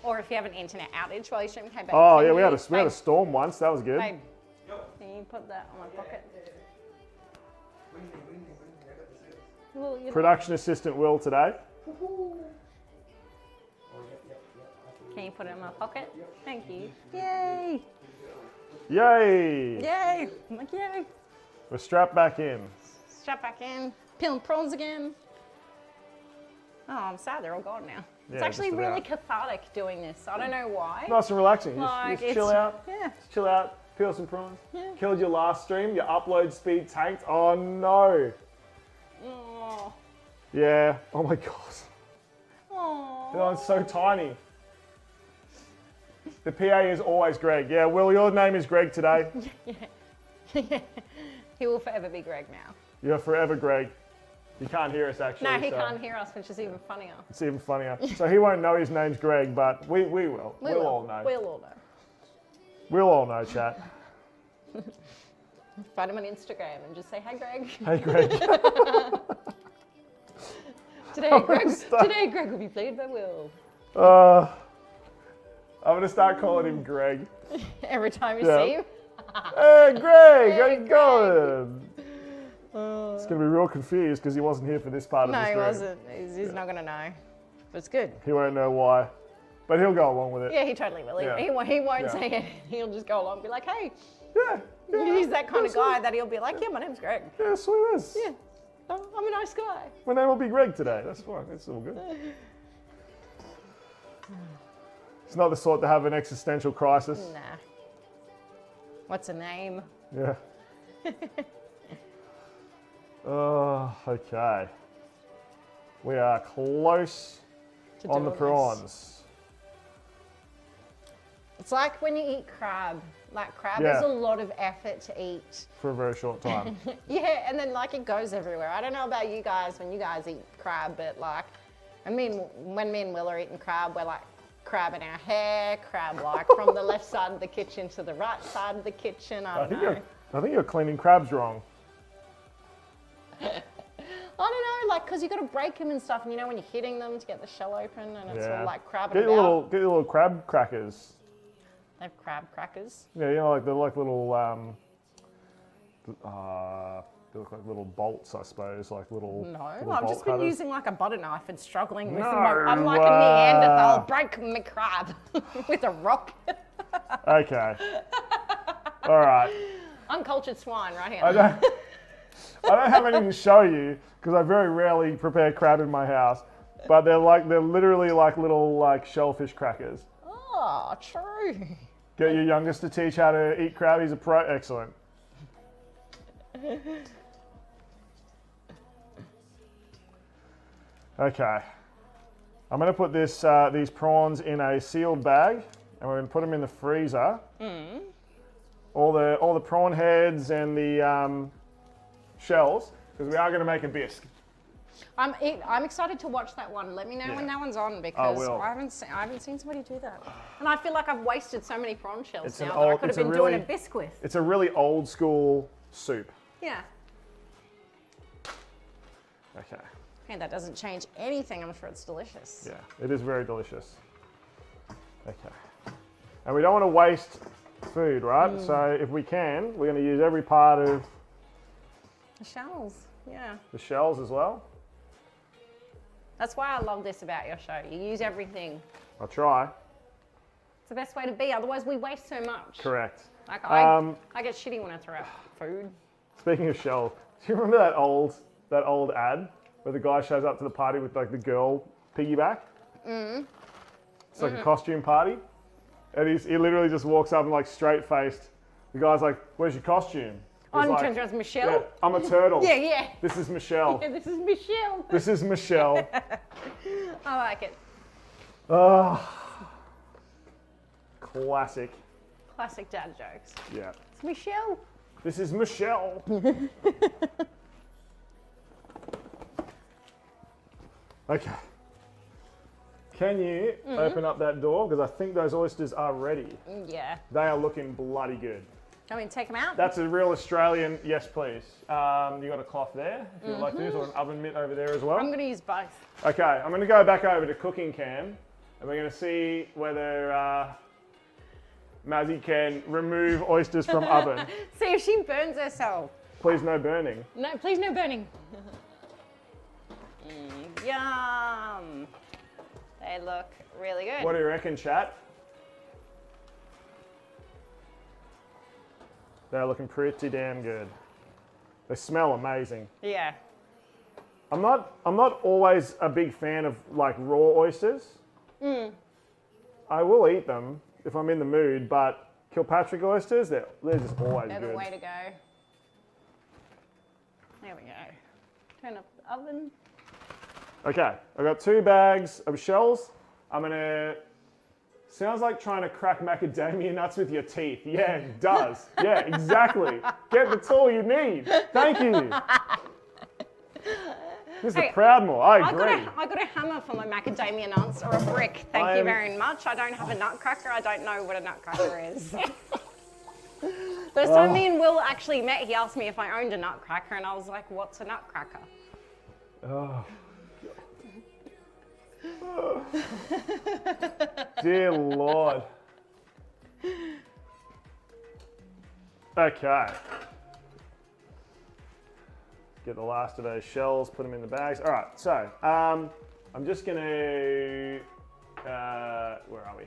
Or if you have an internet outage while you're streaming. Hey, babe, Oh can yeah, we had you- a storm once. That was good. Babe, can you put that on my pocket? What do you think? I got the service. Well, you know, Production assistant Will today. Oh, yep. can you put it in my pocket? Thank you. Yay! Yay! Yay! I'm like, yay! We're strapped back in. Strap back in. Peeling prawns again. Oh, I'm sad they're all gone now. It's Yeah, actually just really about. cathartic doing this. I don't know why. Nice and relaxing. Like, Just chill out. Yeah. Just chill out. Peel some prawns. Yeah. Killed your last stream. Your upload speed tanked. Oh no. Oh. Yeah. Oh my god. Oh. Oh, it's so tiny. The PA is always Greg. Yeah, Will, your name is Greg today. He will forever be Greg now. You're forever Greg. You can't hear us actually. No, he so can't hear us, which is even funnier. It's even funnier. So he won't know his name's Greg, but we will. We'll all know. We'll all know. We'll all know, chat. Find him on Instagram and just say, hey, Greg. Hey, Greg. Today, Greg will be played by Will. I'm going to start calling him Greg. Every time you see him. Hey, Greg, how Hey, you going? He's going to be real confused because he wasn't here for this part of the No, stream. he wasn't. He's not going to know. But it's good. He won't know why, but he'll go along with it. Yeah, he totally will. Yeah. He won't say it. He'll just go along and be like, hey. Yeah. He's that kind of guy that he'll be like, yeah, my name's Greg. Yeah, sweet as. Yeah, I'm a nice guy. My name will be Greg today. That's fine. It's all good. It's not the sort to have an existential crisis. Nah. What's a name? Yeah. Oh, okay. We are close on the doing this. prawns. It's like when you eat crab. Like crab Yeah. is a lot of effort to eat. For a very short time. Yeah, and then like it goes everywhere. I don't know about you guys when you guys eat crab, but like, when me and Will are eating crab, we're like crab in our hair, crab like from the left side of the kitchen to the right side of the kitchen. I don't know. I think you're cleaning crabs wrong. I don't know, like, because you got to break them and stuff, and you know when you're hitting them to get the shell open, and it's all like crabbing Get about. your little crab crackers. They have crab crackers. Yeah, you know, like they're like little, they look like little bolts, I suppose, like little. No, little I've bolt just been cutters. using like a butter knife and struggling with No, them. I'm like a Neanderthal. I'll break my crab with a rock. Okay. All right. Uncultured swine right here. I don't have anything to show you because I very rarely prepare crab in my house, but they're literally like little like shellfish crackers. Oh, true. Get your youngest to teach how to eat crab. He's a pro. Excellent. Okay. I'm going to put these prawns in a sealed bag, and we're going to put them in the freezer. All the prawn heads and the shells, because we are going to make a bisque. I'm excited to watch that one. Let me know when that one's on because I haven't seen somebody do that. And I feel like I've wasted so many prawn shells now that I could have been doing a bisque with. It's a really old school soup. Yeah. Okay. And that doesn't change anything. I'm sure it's delicious. Yeah, it is very delicious. Okay. And we don't want to waste food, right? So if we can, we're going to use every part of The shells, yeah. the shells as well. That's why I love this about your show. You use everything. I'll try. It's the best way to be. Otherwise, we waste so much. Correct. Like I get shitty when I throw out food. Speaking of shells, do you remember that old ad where the guy shows up to the party with like the girl piggyback? It's like a costume party, and he literally just walks up and like straight faced. The guy's like, "Where's your costume?" On He's turns around to Michelle. "Yeah, I'm a turtle. Yeah. This is Michelle. Yeah, this is Michelle. This is Michelle." I like it. Oh, classic. Classic dad jokes. Yeah. It's Michelle. This is Michelle. Okay. Can you open up that door? Because I think those oysters are ready. Yeah. They are looking bloody good. I mean, take them out. That's a real Australian, yes please. You got a cloth there, if you'd like to use, or an oven mitt over there as well. I'm going to use both. Okay, I'm going to go back over to cooking cam, and we're going to see whether Mazzy can remove oysters from oven. See if she burns herself. Please no burning. No, please no burning. Yum. They look really good. What do you reckon, chat? They're looking pretty damn good. They smell amazing. Yeah. I'm not always a big fan of like raw oysters. I will eat them if I'm in the mood, but Kilpatrick oysters, they're just always They're good. the way to go. There we go. Turn up the oven. Okay, I've got 2 bags of shells. I'm gonna, sounds like trying to crack macadamia nuts with your teeth. Yeah, it does. Yeah, exactly. Get the tool you need. Thank you. This is a Proudmore, I agree. I got a hammer for my macadamia nuts or a brick. Thank you very much. I don't have a nutcracker. I don't know what a nutcracker is. First time me and Will actually met, he asked me if I owned a nutcracker, and I was like, what's a nutcracker? Oh. Dear Lord. Okay. Get the last of those shells, put them in the bags. All right, so I'm just going to, where are we?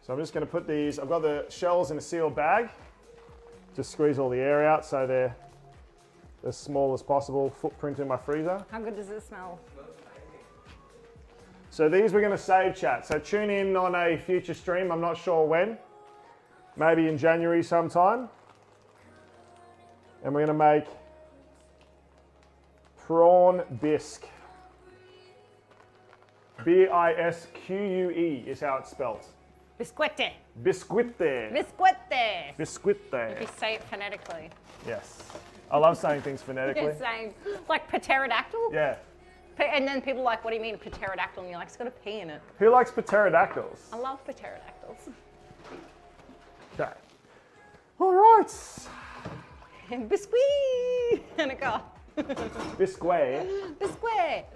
So I'm just going to put these, I've got the shells in a sealed bag. Just squeeze all the air out so they're as small as possible. Footprint in my freezer. How good does it smell? So these we're going to save, chat. So tune in on a future stream. I'm not sure when. Maybe in January sometime. And we're going to make prawn bisque. B-I-S-Q-U-E is how it's spelt. Biscuite. Biscuite. Biscuite. Biscuite. If you say it phonetically. Yes. I love saying things phonetically. You're saying, like pterodactyl? Yeah. And then people are like, what do you mean pterodactyl? And you're like, it's got a P in it. Who likes pterodactyls? I love pterodactyls. Okay. All right. And biscuit. And a car. Biscuit. Biscuit.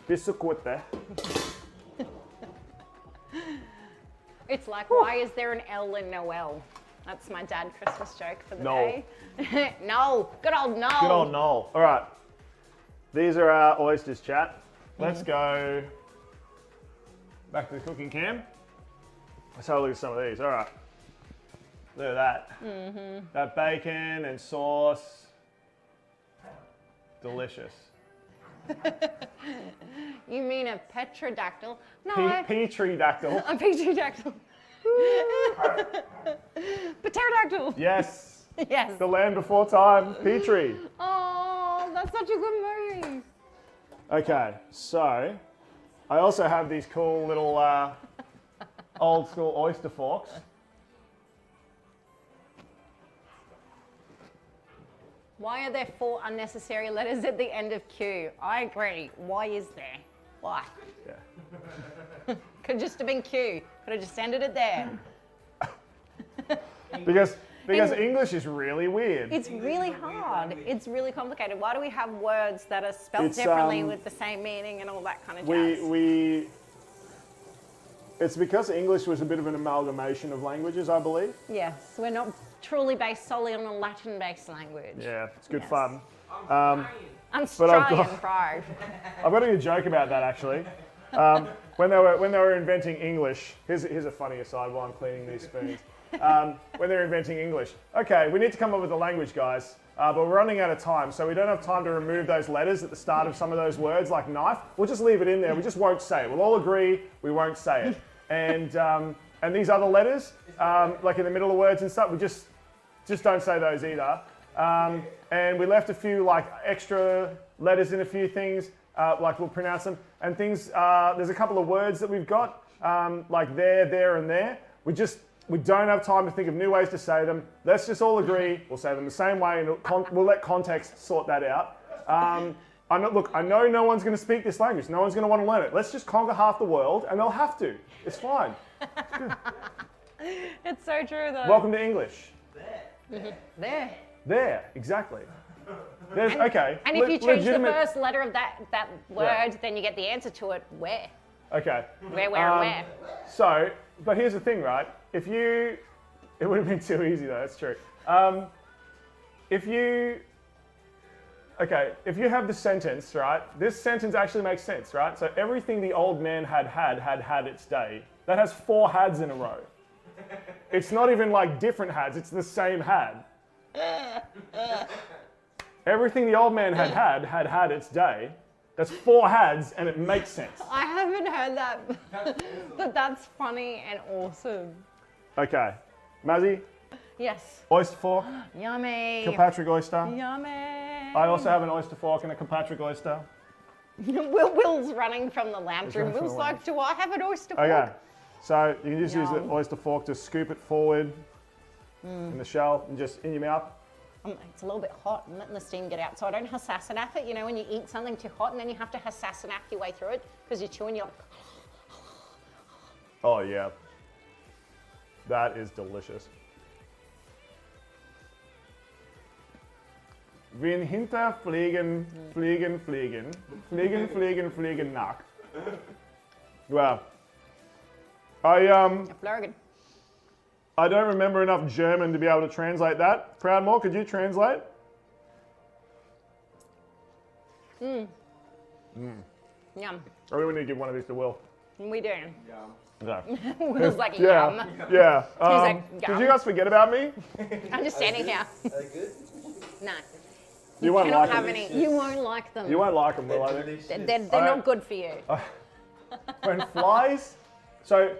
Biscuite. It's like, why is there an L in Noel? That's my dad Christmas joke for the day. No. Good old Noel. Good old Noel. All right. These are our oysters, chat. Let's go back to the cooking cam. Let's have a look at some of these. All right. Look at that. That bacon and sauce. Delicious. You mean a petrodactyl? No, Petri dactyl. a petrodactyl. Pterodactyl. Yes. Yes. The land before time. Petri. Oh, that's such a good movie. Okay, so I also have these cool little old school oyster forks. Why are there 4 unnecessary letters at the end of Q? I agree. Why is there? Why? Yeah. Could just have been Q. Could have just ended it there. Because English is really weird. It's really hard. It's really complicated. Why do we have words that are spelled It's, differently with the same meaning and all that kind of jazz? It's because English was a bit of an amalgamation of languages, I believe. Yes, we're not truly based solely on a Latin-based language. Yeah, it's good Yes. fun. I'm But I've Australian, got- bro. I've got a good joke about that actually. When they were inventing English, here's a funny aside while I'm cleaning these spoons. When they're inventing English, okay, we need to come up with a language, guys, but we're running out of time, so we don't have time to remove those letters at the start of some of those words, like knife. We'll just leave it in there. We just won't say it. We'll all agree we won't say it. And these other letters, like in the middle of words and stuff, we just don't say those either. And we left a few like extra letters in a few things, like we'll pronounce them, and things. There's a couple of words that we've got, like there, and there. We don't have time to think of new ways to say them. Let's just all agree we'll say them the same way, and we'll let context sort that out. I know no one's going to speak this language. No one's going to want to learn it. Let's just conquer half the world, and they'll have to. It's fine. It's so true, though. Welcome to English. There. There, exactly. There's okay. And if you change the legitimate- first letter of that word, then you get the answer to it. Where? Okay. Where, and where? So, but here's the thing, right? It would have been too easy though. That's true. If you have the sentence, right? This sentence actually makes sense, right? So everything the old man had its day. That has 4 hads in a row. It's not even like different hads. It's the same had. Everything the old man had its day. That's 4 hads, and it makes sense. I haven't heard that, but that's funny and awesome. Okay, Mazzy, Yes. oyster fork, Yummy. Kilpatrick oyster. Yummy. I also have an oyster fork and a Kilpatrick oyster. Will's running from the lounge room. running from Will's the like, do I have an oyster fork? Okay, so you can just use the Yum. oyster fork to scoop it forward in the shell and just in your mouth. It's a little bit hot. I'm letting the steam get out so I don't Hassasinaf it. You know, when you eat something too hot and then you have to Hassasinaf your way through it because you're chewing, you're like... Oh yeah. That is delicious. Wenn hinter fliegen, fliegen, fliegen, fliegen, fliegen, fliegen nach. Wow. Flurgan. I don't remember enough German to be able to translate that. Proudmore, could you translate? Yum. I really need to give one of these to Will. We do. Yum. Okay. Will's like, Yeah, yum. yeah. like, Did yum. you guys forget about me? I'm just standing here. Are they good? No. You won't Cannot like have them. any. You won't like them. You won't like them, Will, I think. Delicious. They're not good for you. When flies, so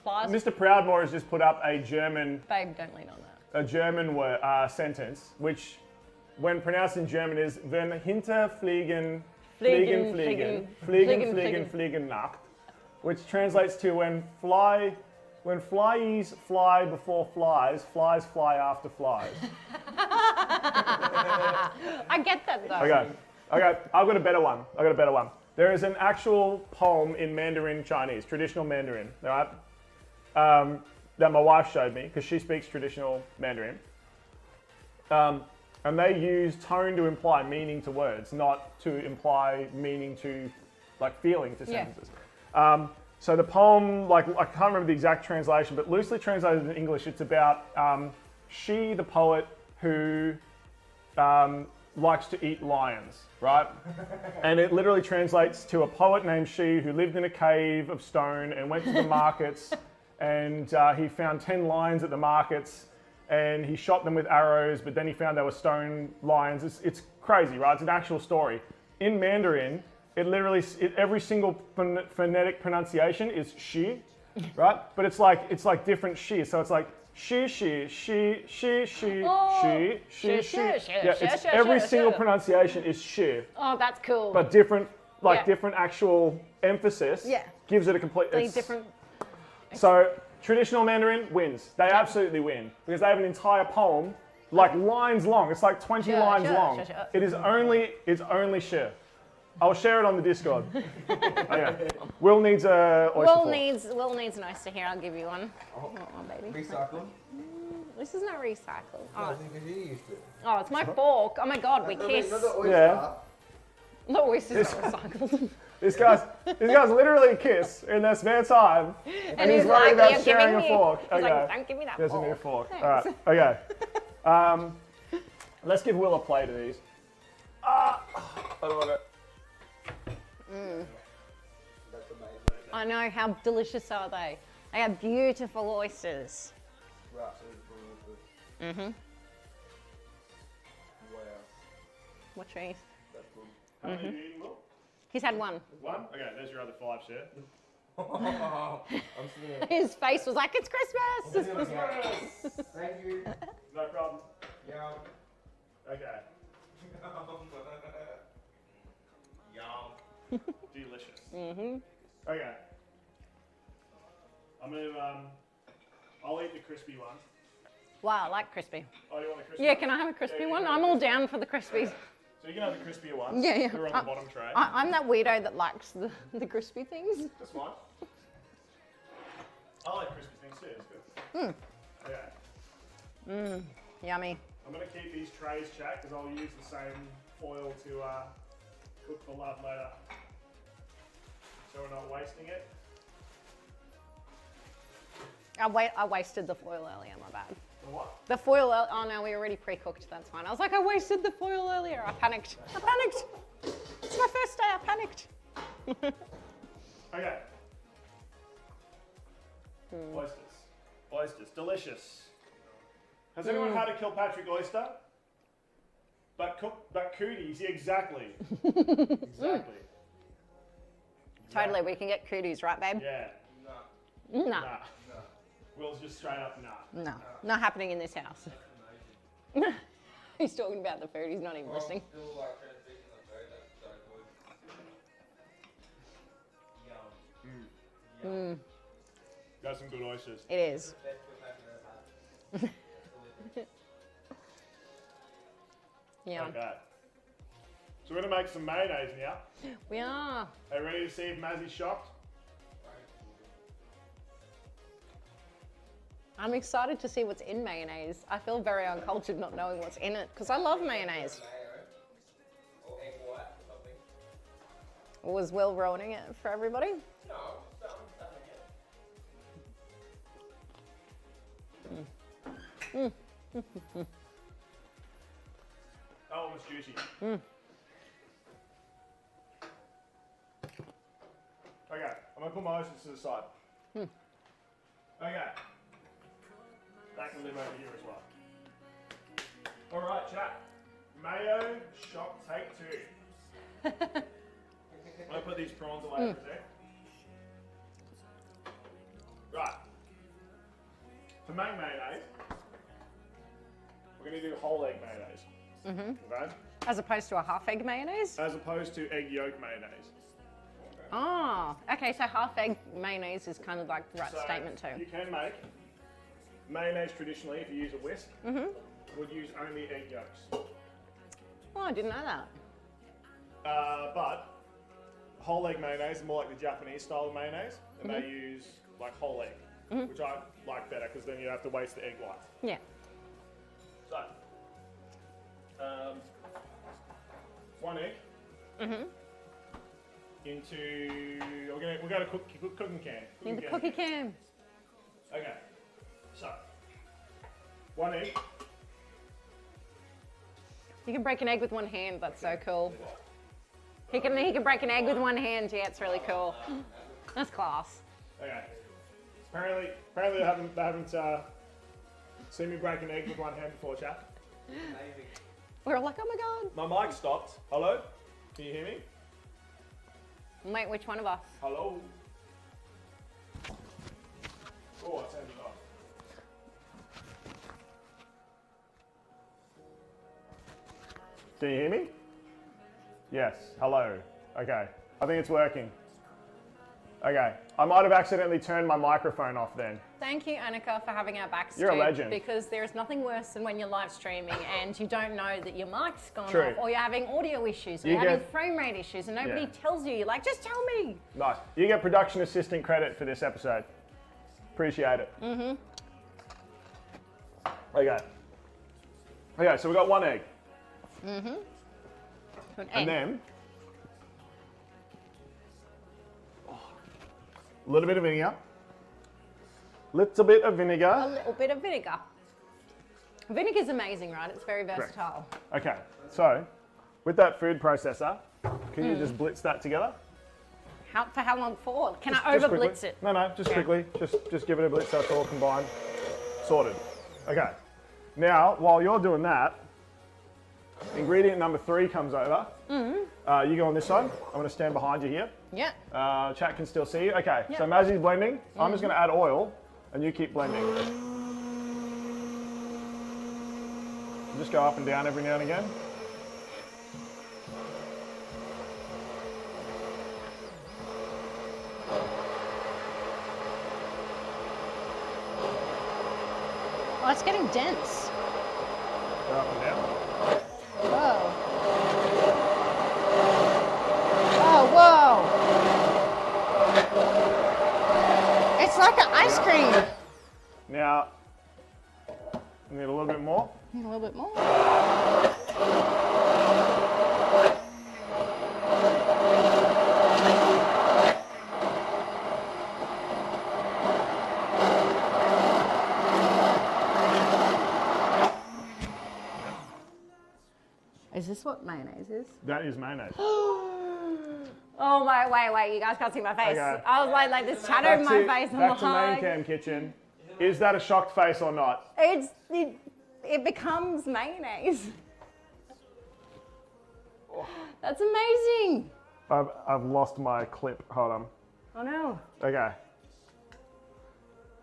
Flies? Mr. Proudmore has just put up a German Babe, don't lean on that. word, sentence, which when pronounced in German is wenn hinter fliegen, fliegen, fliegen, fliegen, fliegen, fliegen Nacht, which translates to when flies fly before flies, flies fly after flies. I get that though. Okay, I've got a better one. There is an actual poem in Mandarin Chinese, traditional Mandarin, all right? That my wife showed me because she speaks traditional Mandarin. And they use tone to imply meaning to words, not to imply meaning to, like, feeling to Yeah. sentences. So the poem, like, I can't remember the exact translation, but loosely translated in English, it's about she, the poet, who likes to eat lions, right? And it literally translates to a poet named She who lived in a cave of stone and went to the markets and he found 10 lions at the markets and he shot them with arrows, but then he found they were stone lions. It's crazy, right? It's an actual story. In Mandarin, it literally, every single phonetic pronunciation is she, right? But it's like different she. So it's like she. Oh, she. she. Yeah, it's every single pronunciation is she, Oh, that's cool. but different, like Yeah. different actual emphasis. Yeah. Gives it a complete. Completely it's- different. So traditional Mandarin wins. They absolutely win because they have an entire poem, like lines long. It's like 20 Sure, lines sure, long. sure, sure. It's only share. I'll share it on the Discord. Okay. Will needs a oyster Will fork. needs an oyster here. I'll give you one. Oh, baby. Recycle? This is not recycled. I Oh, think you used it. oh, it's my fork. Oh my God, we kiss. Not the oyster. Yeah. The oyster's not recycled. These guys literally kiss in their spare time, and he's worried about "You're sharing giving a me-" fork. He's Okay. like, don't give me that There's a fork. new fork. Thanks. All right. Okay. Let's give Will a plate of these. I don't want it. That's amazing. I know, how delicious are they? They are beautiful oysters. Right, so it's really good. Wow, What trees? that's good. How many are you eating, Will? He's had one. One? Okay, there's your other 5 share. I'm sitting there. His face was like, it's Christmas! It's Christmas! Thank you. No problem. Yum. Okay. Yum. Delicious. Mm-hmm. Okay. I'm gonna, I'll eat the crispy one. Wow, I like crispy. Oh, you want the crispy Yeah, one? can I have a crispy Yeah, you one? can have I'm a all crispy down for the crispies. So you can have the crispier ones. Yeah, yeah. They're on the bottom tray. I'm that weirdo that likes the crispy things. That's fine. I like crispy things too, it's good. Okay. Yummy. I'm gonna keep these trays chat because I'll use the same foil to cook the love later. So we're not wasting it. I wasted the foil earlier, my bad. The what? The foil, oh no, we already pre-cooked, that's fine. I was like, I wasted the foil earlier. I panicked. It's my first day, I panicked. Okay. Oysters. Oysters. Delicious. Has anyone had a Kilpatrick oyster? But cooties, yeah, exactly. Exactly. Totally, we can get cooties, right, babe? Yeah. No. Nah. Will's just straight up nah. No, not happening in this house. He's talking about the food, he's not even listening. Still like transition of food, that's so good. Yum. Got some good oysters. It is. Best we've ever had. Yeah. Okay. So we're gonna make some mayonnaise now. We are. Are you ready to see if Mazzy's shocked? I'm excited to see what's in mayonnaise. I feel very uncultured not knowing what's in it because I love mayonnaise. Mayo or egg white or something. Was Will ruining it for everybody? No, I'm starting it. Oh, it's juicy. Okay, I'm gonna put my oysters to the side. Okay. That can live over here as well. All right, chat. Mayo shock take 2. I'm gonna put these prawns away for a sec. Right. To make mayonnaise, we're gonna do whole egg mayonnaise. Okay? As opposed to a half egg mayonnaise? As opposed to egg yolk mayonnaise. Oh, okay, so half egg mayonnaise is kind of like the right So statement too. You can make mayonnaise traditionally, if you use a whisk, would use only egg yolks. Oh, I didn't know that. But whole egg mayonnaise is more like the Japanese style of mayonnaise, and they use like whole egg, which I like better because then you don't have to waste the egg white. Yeah. So, 1 egg into we're going to cooking can. In the cookie can. Okay. So, 1 egg. You can break an egg with one hand. That's so cool. He can break an egg with one hand. Yeah, it's really cool. That's class. Okay. Apparently they haven't seen me break an egg with one hand before, chat. Amazing. We're all like, oh my My mic stopped. Hello? Can you hear me? god. Mate, which one of us? Hello? Oh, I turned it off. Can you hear me? Yes. Hello. Okay. I think it's working. Okay. I might have accidentally turned my microphone off then. Thank you, Annika, for having our backs You're a to, legend. because there is nothing worse than when you're live streaming and you don't know that your mic's gone True. off, or you're having audio issues, or You you're having get- frame rate issues, and nobody Yeah. tells you. You're like, just tell me. Nice. You get production assistant credit for this episode. Appreciate it. Okay. Okay, so we've got 1 egg. An And egg. then a little bit of vinegar. Little bit of A vinegar. little bit of vinegar. Vinegar's amazing, right? It's very versatile. Okay, so with that food processor, can you just blitz that together? For how long for? Can I Just over quickly. blitz it? No, just Yeah. quickly. Just give it a blitz so it's all combined. Sorted. Okay. Now, while you're doing that, ingredient number 3 comes over. You go on this side. I'm going to stand behind you here. Yeah. Chat can still see you. Okay, Yeah. so Mazzy's blending. I'm just going to add oil, and you keep blending. Just go up and down every now and again. Oh, it's getting dense. Go up and down. Whoa. Oh, whoa. It's like an ice cream. Now, we need a little bit more. Need a little bit more. Is this what mayonnaise is? That is mayonnaise. Oh my, wait, you guys can't see my face. Okay. I was like this shadow in my face. I'm Back to main like, cam kitchen. Is that a shocked face or not? it becomes mayonnaise. That's amazing. I've lost my clip. Hold on. Oh no. Okay.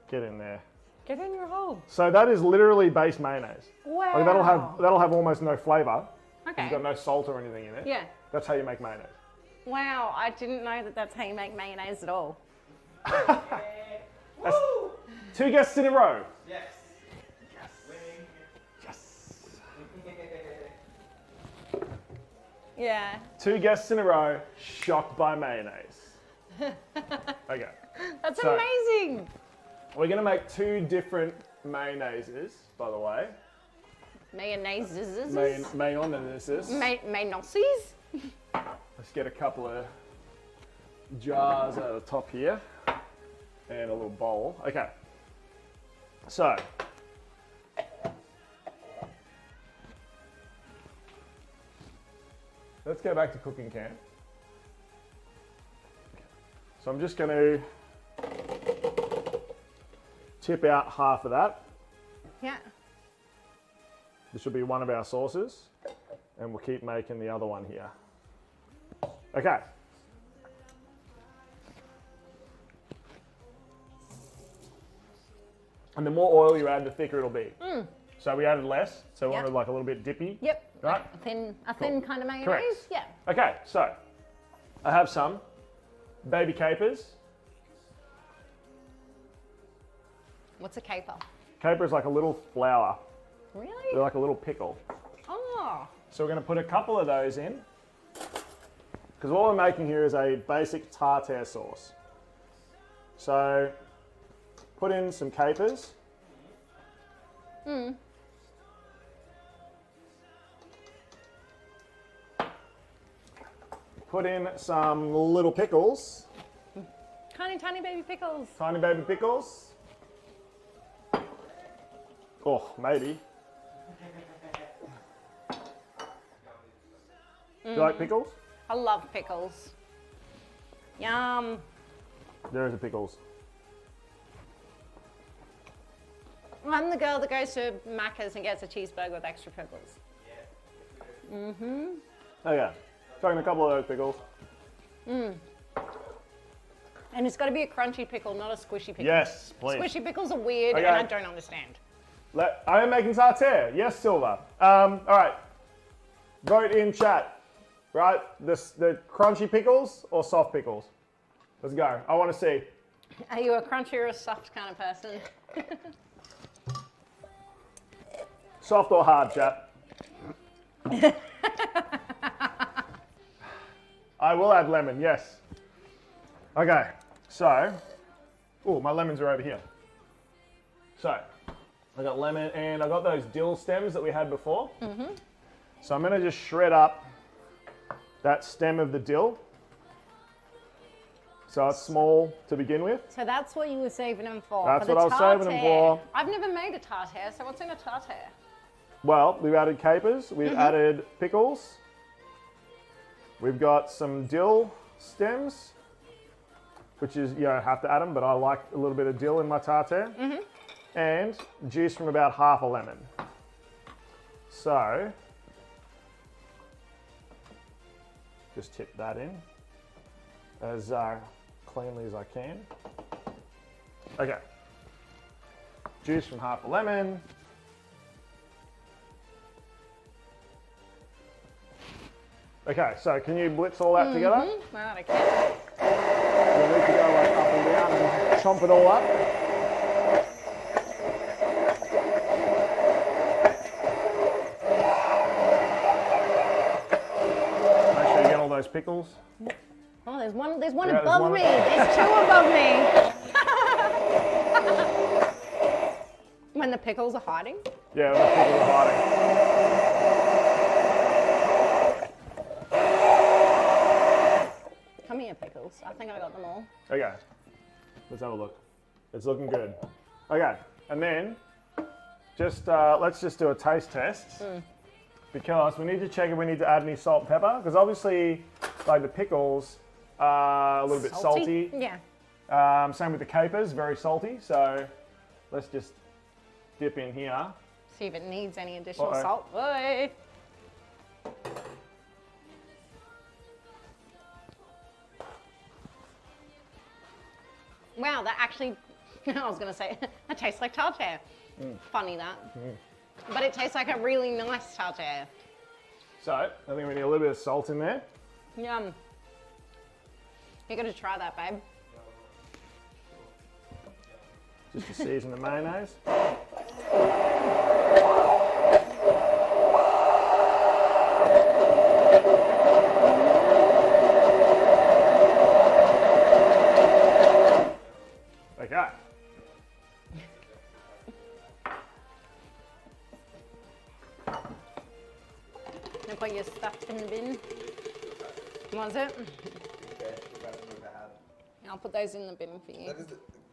Get in there. Get in your hole. So that is literally base mayonnaise. Wow. Like that'll have almost no flavour. Okay. You've got no salt or anything in it. Yeah. That's how you make mayonnaise. Wow, I didn't know that that's how you make mayonnaise at all. That's 2 guests in a row. Yes. Yes. Yes. Yeah. 2 guests in a row, shocked by mayonnaise. Okay. That's So- amazing. We're going to make 2 different mayonnaises, by the way. Mayonnaises. Mayonnaises. Mayonnaises. Let's get a couple of jars out of the top here and a little bowl. Okay. So, let's go back to cooking camp. So I'm just going to tip out half of that. Yeah. This will be one of our sauces, and we'll keep making the other one here. Okay. And the more oil you add, the thicker it'll be. So we added less, so we Yep. wanted like a little bit dippy. Yep. Right? A thin kind of mayonnaise. Correct. Yeah. Okay, so I have some baby capers. What's a caper? Caper is like a little flower. They're Really? like a little pickle. Oh. So we're going to put a couple of those in, because what we're making here is a basic tartare sauce. So put in some capers. Put in some little pickles, Tiny, tiny baby pickles. tiny baby pickles. Oh, maybe. Do you like pickles? I love pickles. Yum. There is the pickles. I'm the girl that goes to Macca's and gets a cheeseburger with extra pickles. Okay, taking a couple of those pickles. And it's got to be a crunchy pickle, not a squishy pickle. Yes, please. Squishy pickles are weird Okay. and I don't understand. I am making tartare. Yes, Silver. All right. Vote in chat. Right? The crunchy pickles or soft pickles? Let's go. I want to see. Are you a crunchy or a soft kind of person? Soft or hard, chat? I will add lemon, yes. Okay, so, oh, my lemons are over here. So, I got lemon and I got those dill stems that we had before. So I'm gonna just shred up that stem of the dill. So it's small to begin with. So that's what you were saving them for. That's for what I the was saving them tartare. for. I've never made a tartare, so what's in a tartare? Well, we've added capers, we've added pickles, we've got some dill stems, which is, you don't have to add them, but I like a little bit of dill in my tartare, and juice from about half a lemon. So, just tip that in as cleanly as I can. Okay, juice from half a lemon. Okay, so can you blitz all that together? Well, I can't. You need to go like up and down and chomp it all up. Make sure you get all those pickles. Oh, there's one Yeah, there's above one- me. There's two above me. When the pickles are hiding. Yeah, the pickles are hiding. Come here, pickles. I think I got them all. Okay, let's have a look. It's looking good. Okay, and then just let's just do a taste test because we need to check if we need to add any salt and pepper because obviously, like the pickles are a little bit salty. Yeah. Same with the capers, very salty. So let's just dip in here. See if it needs any additional Uh-oh. salt. Oi. Wow, that actually, I was going to say, that tastes like tartare. Funny that. But it tastes like a really nice tartare. So I think we need a little bit of salt in there. Yum. You're going to try that, babe. Just to season the mayonnaise. Okay. put your stuff in the bin. Was it? I'll put those in the bin for you.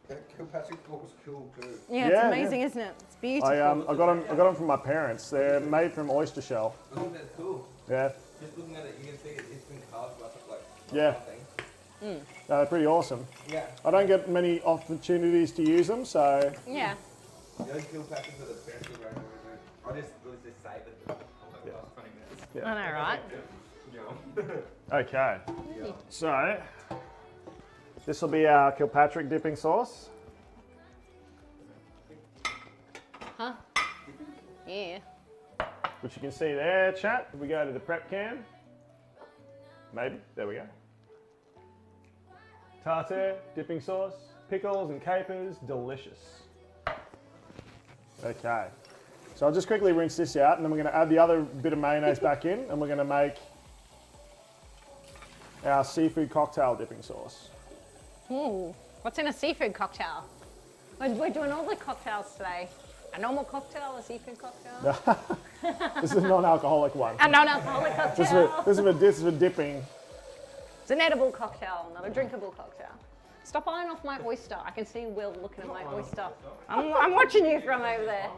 That Kilpatrick fork was cool too. Yeah, it's amazing, isn't it? It's beautiful. I got them from my parents. They're made from oyster shell. Oh, that's cool. Yeah. Just looking at it, you can see it's been carved like Yeah. nothing. They're pretty awesome. Yeah. I don't get many opportunities to use them, so Yeah. Those Kilpatricks are the best thing right now. I just really just saved it for the last 20 minutes. yeah. I know, right? Yeah. Okay. So this will be our Kilpatrick dipping sauce. Huh? Yeah. Which you can see there, chat. If we go to the prep can, maybe, there we go. Tartare, dipping sauce, pickles and capers, delicious. Okay, so I'll just quickly rinse this out and then we're gonna add the other bit of mayonnaise back in and we're gonna make our seafood cocktail dipping sauce. Ooh, what's in a seafood cocktail? We're doing all the cocktails today. A normal cocktail, a seafood cocktail, This is a non-alcoholic one. a non-alcoholic cocktail. This is for dipping. It's an edible cocktail, not a drinkable cocktail. Stop eyeing off my oyster. I can see Will looking at my oyster. I'm watching you from over there.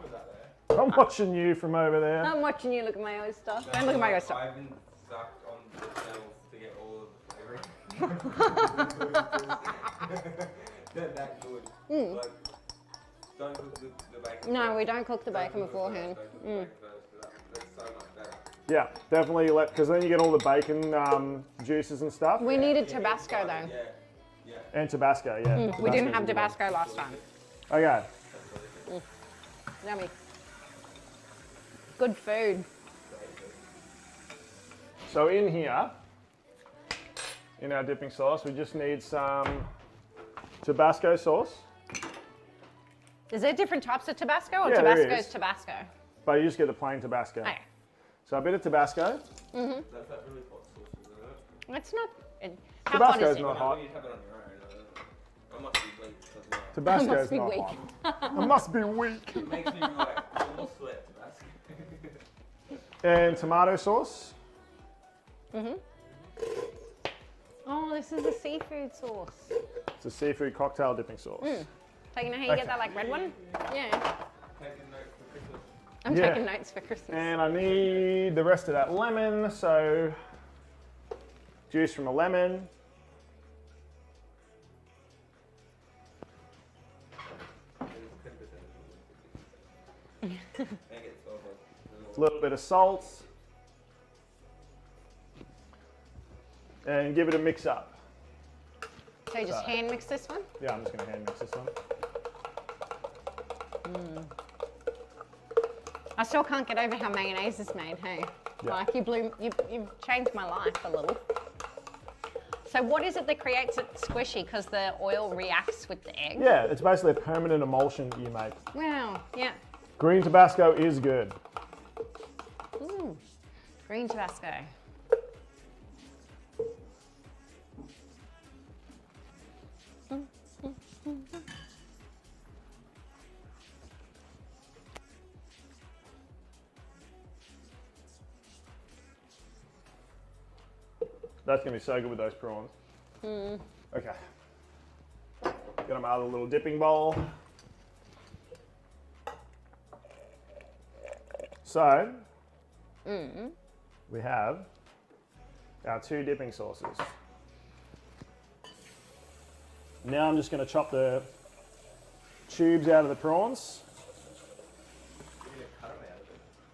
I'm watching you from over there. I'm watching you look at my oyster. Don't look at my oyster. I've been sucked on the channels to get all of the flavouring. They're that good. Like, don't cook the bacon. No, we don't cook the bacon beforehand. That's so much better. Yeah, definitely because then you get all the bacon juices and stuff. We needed Tabasco though. Yeah. And Tabasco, yeah. We didn't have Tabasco last time. Okay, Yummy. Good food. so in here, in our dipping sauce, we just need some Tabasco sauce. Is there different types of Tabasco or Yeah, there Tabasco's is. Tabasco? But you just get the plain Tabasco. Okay. So a bit of Tabasco. That's that really hot sauce, isn't it? It's not. How hot Tabasco's is it? not hot. You have it on your own. I must be weak. Tabasco's must be not weak. hot. I must be weak. It makes me like almost sweat Tabasco. And tomato sauce. Oh, this is a seafood sauce. It's a seafood cocktail dipping sauce. Taking a how you get that like red one? Yeah. Taking notes for Christmas. I'm Yeah. taking notes for Christmas. And I need the rest of that lemon, so juice from a lemon. A little bit of salt. And give it a mix up. So you just hand mix this one? Yeah, I'm just going to hand mix this one. I still can't get over how mayonnaise is made, hey? Yeah. Like you've changed my life a little. So what is it that creates it squishy? Because the oil reacts with the egg? Yeah, it's basically a permanent emulsion that you make. Wow, yeah. Green Tabasco is good. Green Tabasco. That's going to be so good with those prawns. Okay. Got my other little dipping bowl. So, we have our 2 dipping sauces. Now I'm just going to chop the tubes out of the prawns.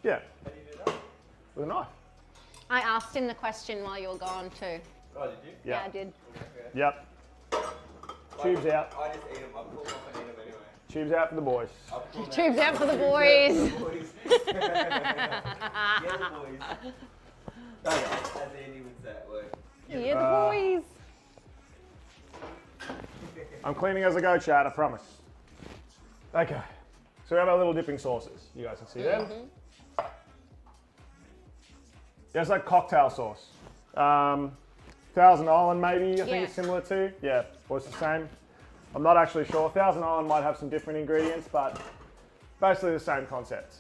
Yeah. With a knife. I asked him the question while you were gone too. Oh, did you? Yeah, I did. Yep. Tubes out. I just eat them. I pull them off and eat them anyway. Tubes out for the boys. Tubes out for the boys. Yeah, the boys. As Andy would say at work. Yeah, the boys. I'm cleaning as I go, Chad, I promise. Okay. So we have our little dipping sauces. You guys can see them. Yeah, it's like cocktail sauce. Thousand Island maybe, I think it's similar to. Yeah, or it's the same. I'm not actually sure. Thousand Island might have some different ingredients, but basically the same concept.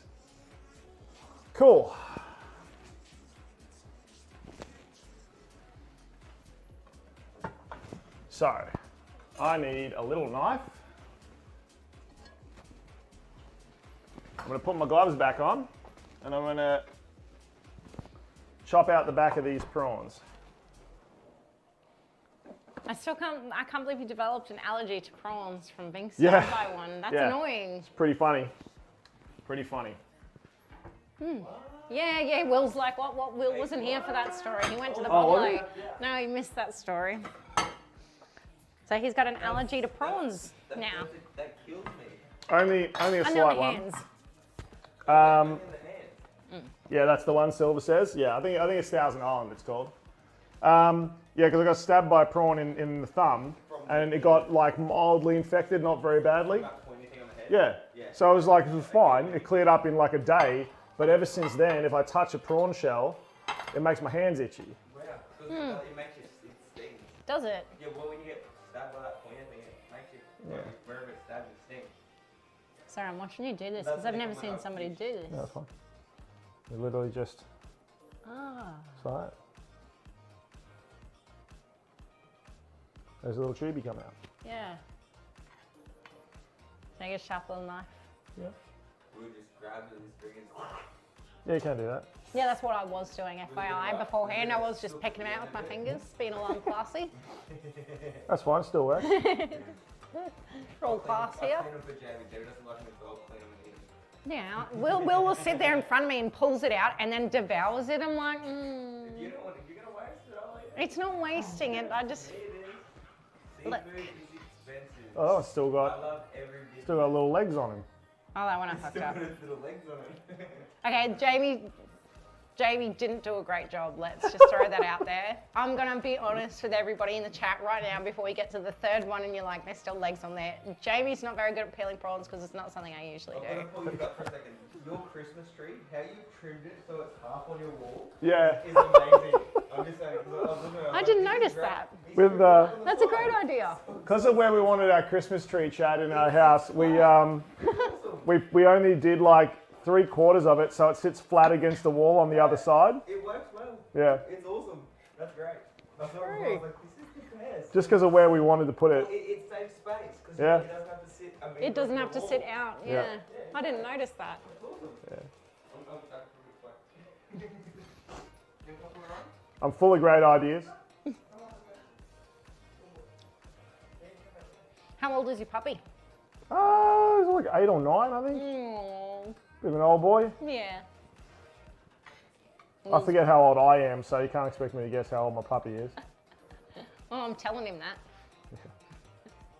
Cool. So, I need a little knife. I'm going to put my gloves back on, and I'm going to chop out the back of these prawns. I can't believe you developed an allergy to prawns from being stung by one. That's annoying. It's pretty funny. Pretty funny. Yeah, Will's like, what? Will wasn't here for that story. He went to the Oh, was bottle. No, he missed that story. So he's got an allergy to prawns now. That kills me. Only a Under slight the one. hands. Um, In the hands. yeah, that's the one Silver says. Yeah, I think it's Thousand Island it's called. Yeah, because I got stabbed by a prawn in the thumb, and it got like mildly infected, not very badly. About pointy thing on the head. Yeah. So I was like, it was fine. It cleared up in like a day. But ever since then, if I touch a prawn shell, it makes my hands itchy. Wow. Because it makes it sting. Does it? Yeah, well, when you get stabbed by that pointy thing, it makes you, wherever it stabs, it stings. Sorry, I'm watching you do this because I've never seen somebody do this. No, that's fine. You literally just try it. There's a little tubey come out. Yeah. Make a sharp little knife. Yeah. We just grabbed it and string it. Yeah, you can do that. Yeah, that's what I was doing, FYI. Beforehand, I was just picking them out with my fingers, being all unclassy. That's fine, still works. We're all class here. I clean them for Jamie. Jamie doesn't like them, so I'll clean them and eat them. Yeah, Will will sit there in front of me and pulls it out and then devours it. I'm like, You don't want to, you're going to waste it, are you? it's not wasting it. I just, It is. Look. Seafood is expensive. Oh, it's still I got love every bit. still got little legs on him. oh, that one I fucked Still up. got its little legs on it. Okay, Jamie didn't do a great job. Let's just throw that out there. I'm going to be honest with everybody in the chat right now before we get to the third one and you're like, there's still legs on there. Jamie's not very good at peeling prawns because it's not something I usually I'm going do. to pull you back for a second. Your Christmas tree, how you trimmed it so it's half on your wall, Yeah. is amazing. I'm just saying. 'Cause I was looking at it, I I'm didn't like, notice this is that. great. With That's a great idea. because of where we wanted our Christmas tree, Chad, in our house, we only did like 3/4 of it, so it sits flat against the wall on the other side. It works well. Yeah. It's awesome. That's great. I saw it before, I was like, this is the best. Just because of where we wanted to put it. It saves space because Yeah. it doesn't have to sit. a meter It doesn't from have the to sit wall. out. Yeah. Yeah. I didn't notice that. It's awesome. Yeah. I'm back to the plate. You want to run? I'm full of great ideas. How old is your puppy? He's like 8 or 9, I think. Oh, Bit of an old boy. yeah. I forget how old I am, so you can't expect me to guess how old my puppy is. Oh, I'm telling him that.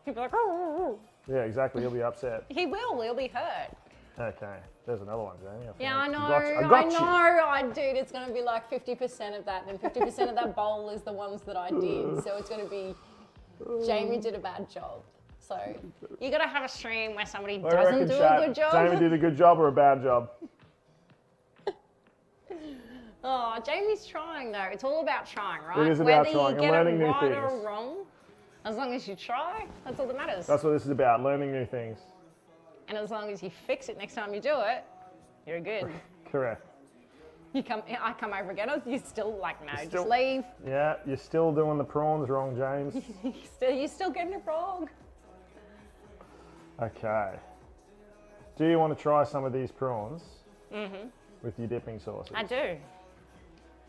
He'll be like, oh. Yeah, exactly. He'll be upset. He will. He'll be hurt. Okay, there's another one, Jamie. Yeah, I know. I got you. Dude, it's going to be like 50% of that, and 50% of that bowl is the ones that I did. So it's going to be Jamie did a bad job. So you got to have a stream where somebody What do you doesn't reckon, do Chad? a good job. Jamie did a good job or a bad job? Oh, Jamie's trying though. It's all about trying, right? It is about Whether trying you and get learning it new right or things. wrong, as long as you try, that's all that matters. That's what this is about, learning new things. And as long as you fix it next time you do it, you're good. Correct. I come over again, you're still like, no, still- just leave. Yeah, you're still doing the prawns wrong, James. You're still getting it wrong. Okay. Do you want to try some of these prawns with your dipping sauces? I do.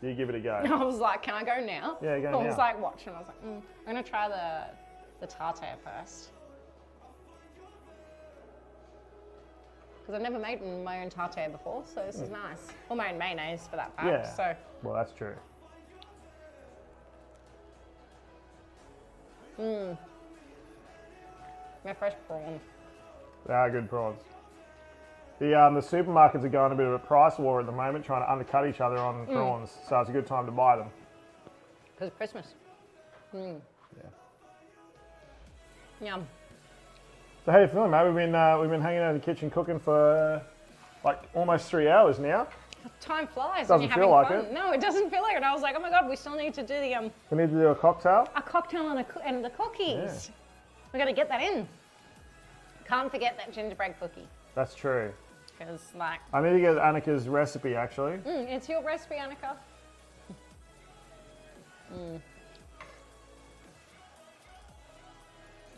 You give it a go. I was like, can I go now? Yeah, go I was now. like watching, I was like, I'm gonna try the tartare first. Because I've never made my own tartare before, so this is nice. Or my own mayonnaise for that fact, Yeah. so. Well, that's true. My fresh prawn. They are good prawns. The supermarkets are going a bit of a price war at the moment, trying to undercut each other on prawns, so it's a good time to buy them. Because of Christmas. Yeah. Yum. So how you feeling, mate? We've been hanging out in the kitchen cooking for like almost 3 hours now. Time flies Doesn't when you're feel having like fun. it. No, it doesn't feel like it. I was like, oh my god, we still need to do the We need to do a cocktail. a cocktail and the cookies. We got to get that in. Can't forget that gingerbread cookie. That's true. Because like, I need to get Annika's recipe actually. it's your recipe, Annika.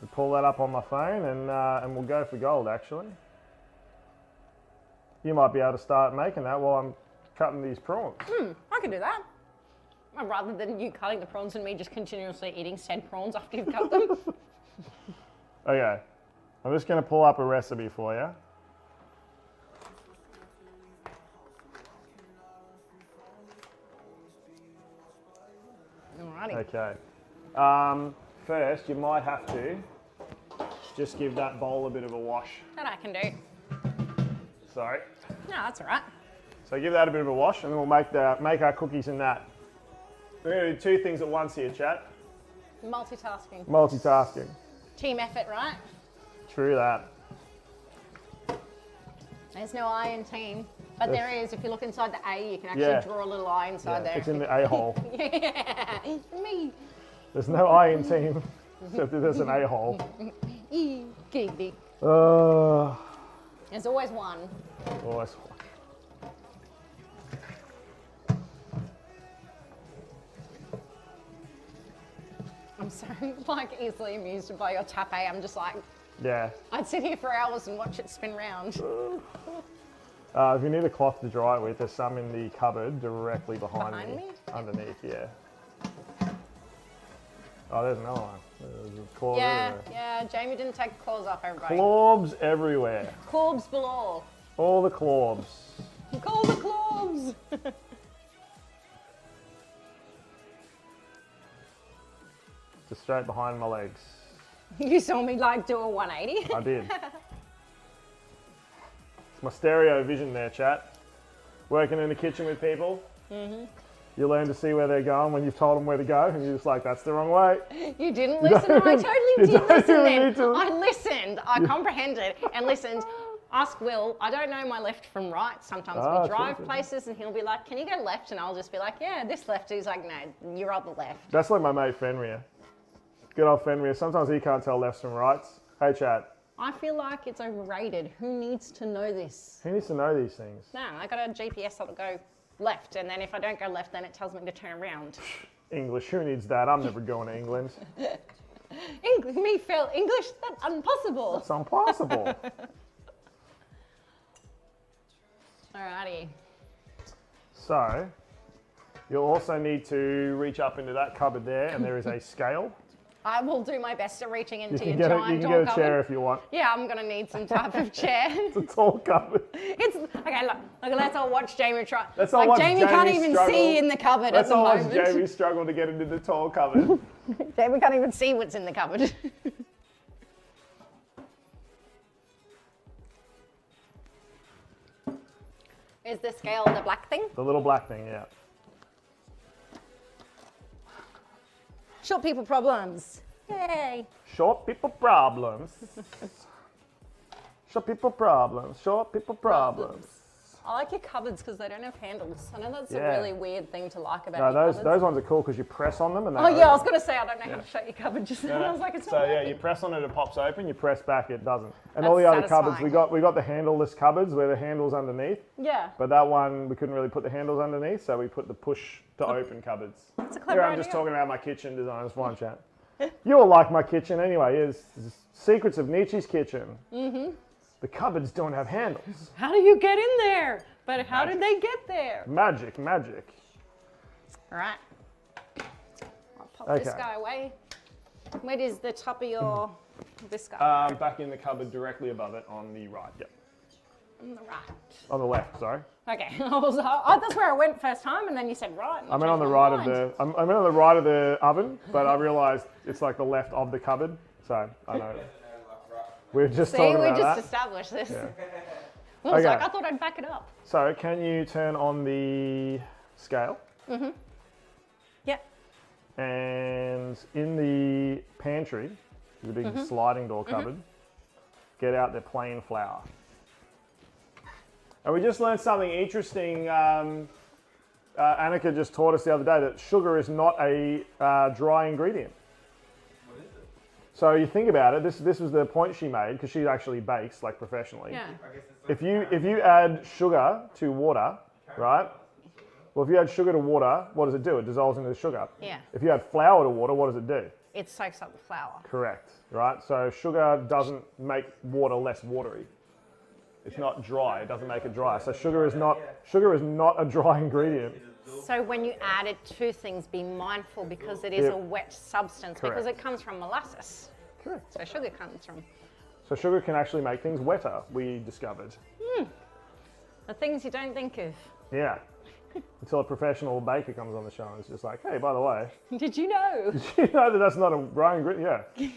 We'll pull that up on my phone and we'll go for gold, actually. You might be able to start making that while I'm cutting these prawns. I can do that. Rather than you cutting the prawns and me just continuously eating said prawns after you've cut them. Okay, I'm just going to pull up a recipe for you. Alrighty. Okay. First, you might have to just give that bowl a bit of a wash. That I can do. Sorry. No, that's alright. So give that a bit of a wash, and then we'll make our cookies in that. We're going to do two things at once here, chat. Multitasking. Multitasking. Team effort, right? True that. There's no I in team. But there is, if you look inside the A, you can actually Yeah. draw a little I inside there. It's in the A-hole. Yeah, me. There's no I in team, except that there's an A-hole. Giggity. Uh, There's always one. always. I'm so easily amused by your tape. I'm just like, Yeah. I'd sit here for hours and watch it spin round. If you need a cloth to dry it with, there's some in the cupboard directly behind Behind me? Underneath, yeah. Oh, there's another one. There's a claw Yeah, everywhere. yeah. Jamie didn't take claws off, everybody. Claws everywhere. Claws below. All the claws. Call the claws. Just straight behind my legs. You saw me do a 180. I did. It's my stereo vision there, chat. Working in the kitchen with people. You learn to see where they're going when you've told them where to go, and you're just like, that's the wrong way. You didn't listen. I totally you did don't listen even then. need to- I listened. I comprehended and listened. Ask Will. I don't know my left from right. Sometimes Ah, we drive true. places and he'll be like, can you go left? And I'll just be like, yeah, this left. He's like, no, you're on the left. That's like my mate Fenrir. Good old Fenrir. Sometimes he can't tell lefts from rights. Hey, chat. I feel like it's overrated. Who needs to know this? Who needs to know these things? No, I got a GPS that'll go left. And then if I don't go left, then it tells me to turn around. English. Who needs that? I'm never going to England. Me fail English? That's impossible. It's impossible. Alrighty. So, you'll also need to reach up into that cupboard there, and there is a scale. I will do my best at reaching You into can your get a, giant you can tall get a chair cupboard. if you want. Yeah, I'm gonna need some type of chair. It's a tall cupboard. It's okay. Look, let's all watch Jamie try. Let's all watch Jamie can't Jamie even struggle. see in the cupboard Let's at the all watch moment. Jamie struggle to get into the tall cupboard. Jamie can't even see what's in the cupboard. Is the scale the black thing? The little black thing, yeah. Short people problems. Yay. Short people problems. Short people problems. Short people problems. I like your cupboards because they don't have handles. I know that's Yeah. a really weird thing to like about No, your those cupboards. ones are cool because you press on them and they Oh yeah, I was open. gonna say I don't know how to shut your cupboard just then. I was like, it's not So yeah, working. you press on it, it pops open. You press back, it doesn't. And That's all the other cupboards, satisfying. we got the handleless cupboards where the handle's underneath. Yeah. But that one we couldn't really put the handles underneath, so we put the push to open cupboards. That's a clever Here I'm just idea. talking about my kitchen design. It's fine, chat. You all like my kitchen anyway. It's secrets of Nichi's kitchen. Mm-hmm. The cupboards don't have handles. How do you get in there? But how did they get there? Magic, magic. All right. I'll pop this Okay. guy away. Where is the top of your this guy? Back in the cupboard directly above it on the right. Yep. On the right. On the left, sorry. Okay. That's where I went first time, and then you said right. and I meant on the changed my right of mind. the. I meant on the right of the oven, but I realised it's like the left of the cupboard. So I know. We were just See, talking we about just that. established this. Yeah. I was Okay. like, I thought I'd back it up. So can you turn on the scale? Yep. And in the pantry, the big sliding door cupboard, get out the plain flour. And we just learned something interesting. Annika just taught us the other day that sugar is not a dry ingredient. What is it? So you think about it. This was the point she made because she actually bakes like professionally. Yeah. I guess it's like If you add sugar to water, right? Well, if you add sugar to water, what does it do? It dissolves into the sugar. Yeah. If you add flour to water, what does it do? it soaks up the flour. Correct, right? So sugar doesn't make water less watery. It's not dry, it doesn't make it dry. So sugar is not a dry ingredient. So when you add it to things, be mindful because it is a wet substance, because it comes from molasses. Correct. So sugar comes from. So sugar can actually make things wetter, we discovered. The things you don't think of. Yeah. Until a professional baker comes on the show and it's just like, hey, by the way, Did you know? did you know that that's not a dry ingredient? Yeah.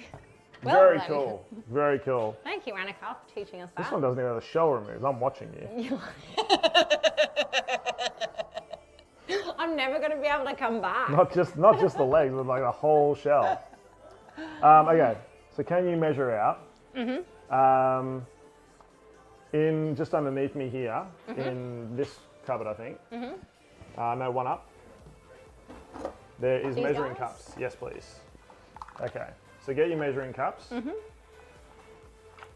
Well Very then. cool. Very cool. Thank you, Annika, for teaching us This that. one doesn't even have the shell removed. I'm watching you. I'm never going to be able to come back. Not just the legs, but like the whole shell. Okay, so can you measure out? In just underneath me here, in this cupboard, I think. No, one up. There is These measuring guys? cups. Yes, please. Okay, so get your measuring cups,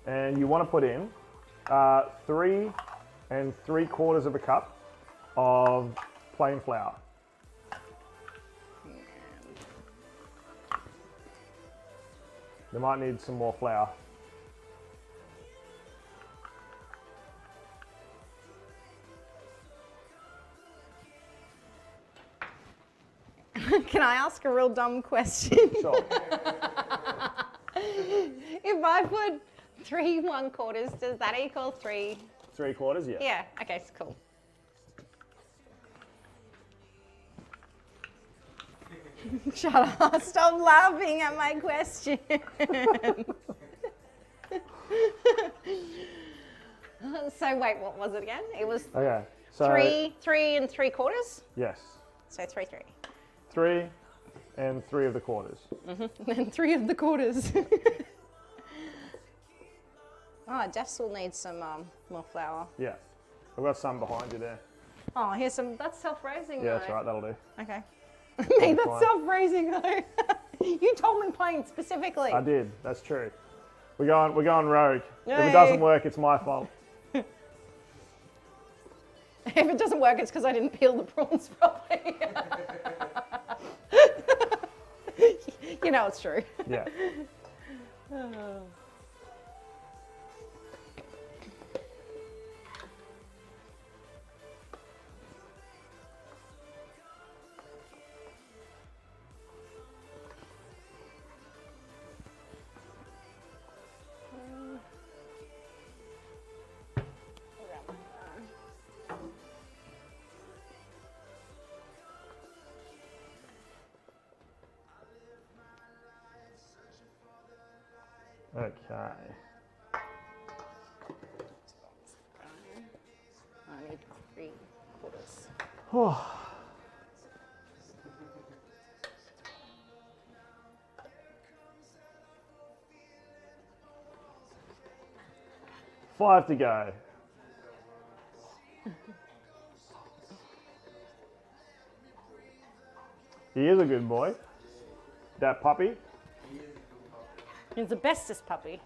and you want to put in 3 3/4 of a cup of plain flour. You might need some more flour. Can I ask a real dumb question? Sure. If I put 3 1/4, does that equal 3? 3/4, yeah. Yeah, okay, it's cool. Shut up, stop laughing at my question. So wait, what was it again? It was Okay, so 3 3/4? yes, So 3 3. 3 3/4. Then 3 of the quarters. Oh, Jeffs will need some more flour. Yeah, I've got some behind you there. Oh, here's some, that's self-raising Yeah, though. that's right, that'll do. Okay. Mate, that's fine. self-raising though. You told me plain specifically. I did, that's true. We're going rogue. If Yay. it doesn't work, it's my fault. If it doesn't work, it's because I didn't peel the prawns properly. You know it's true. Yeah. Okay. I need 3/4. Oh. Five to go. He is a good boy. That puppy. He's the bestest puppy.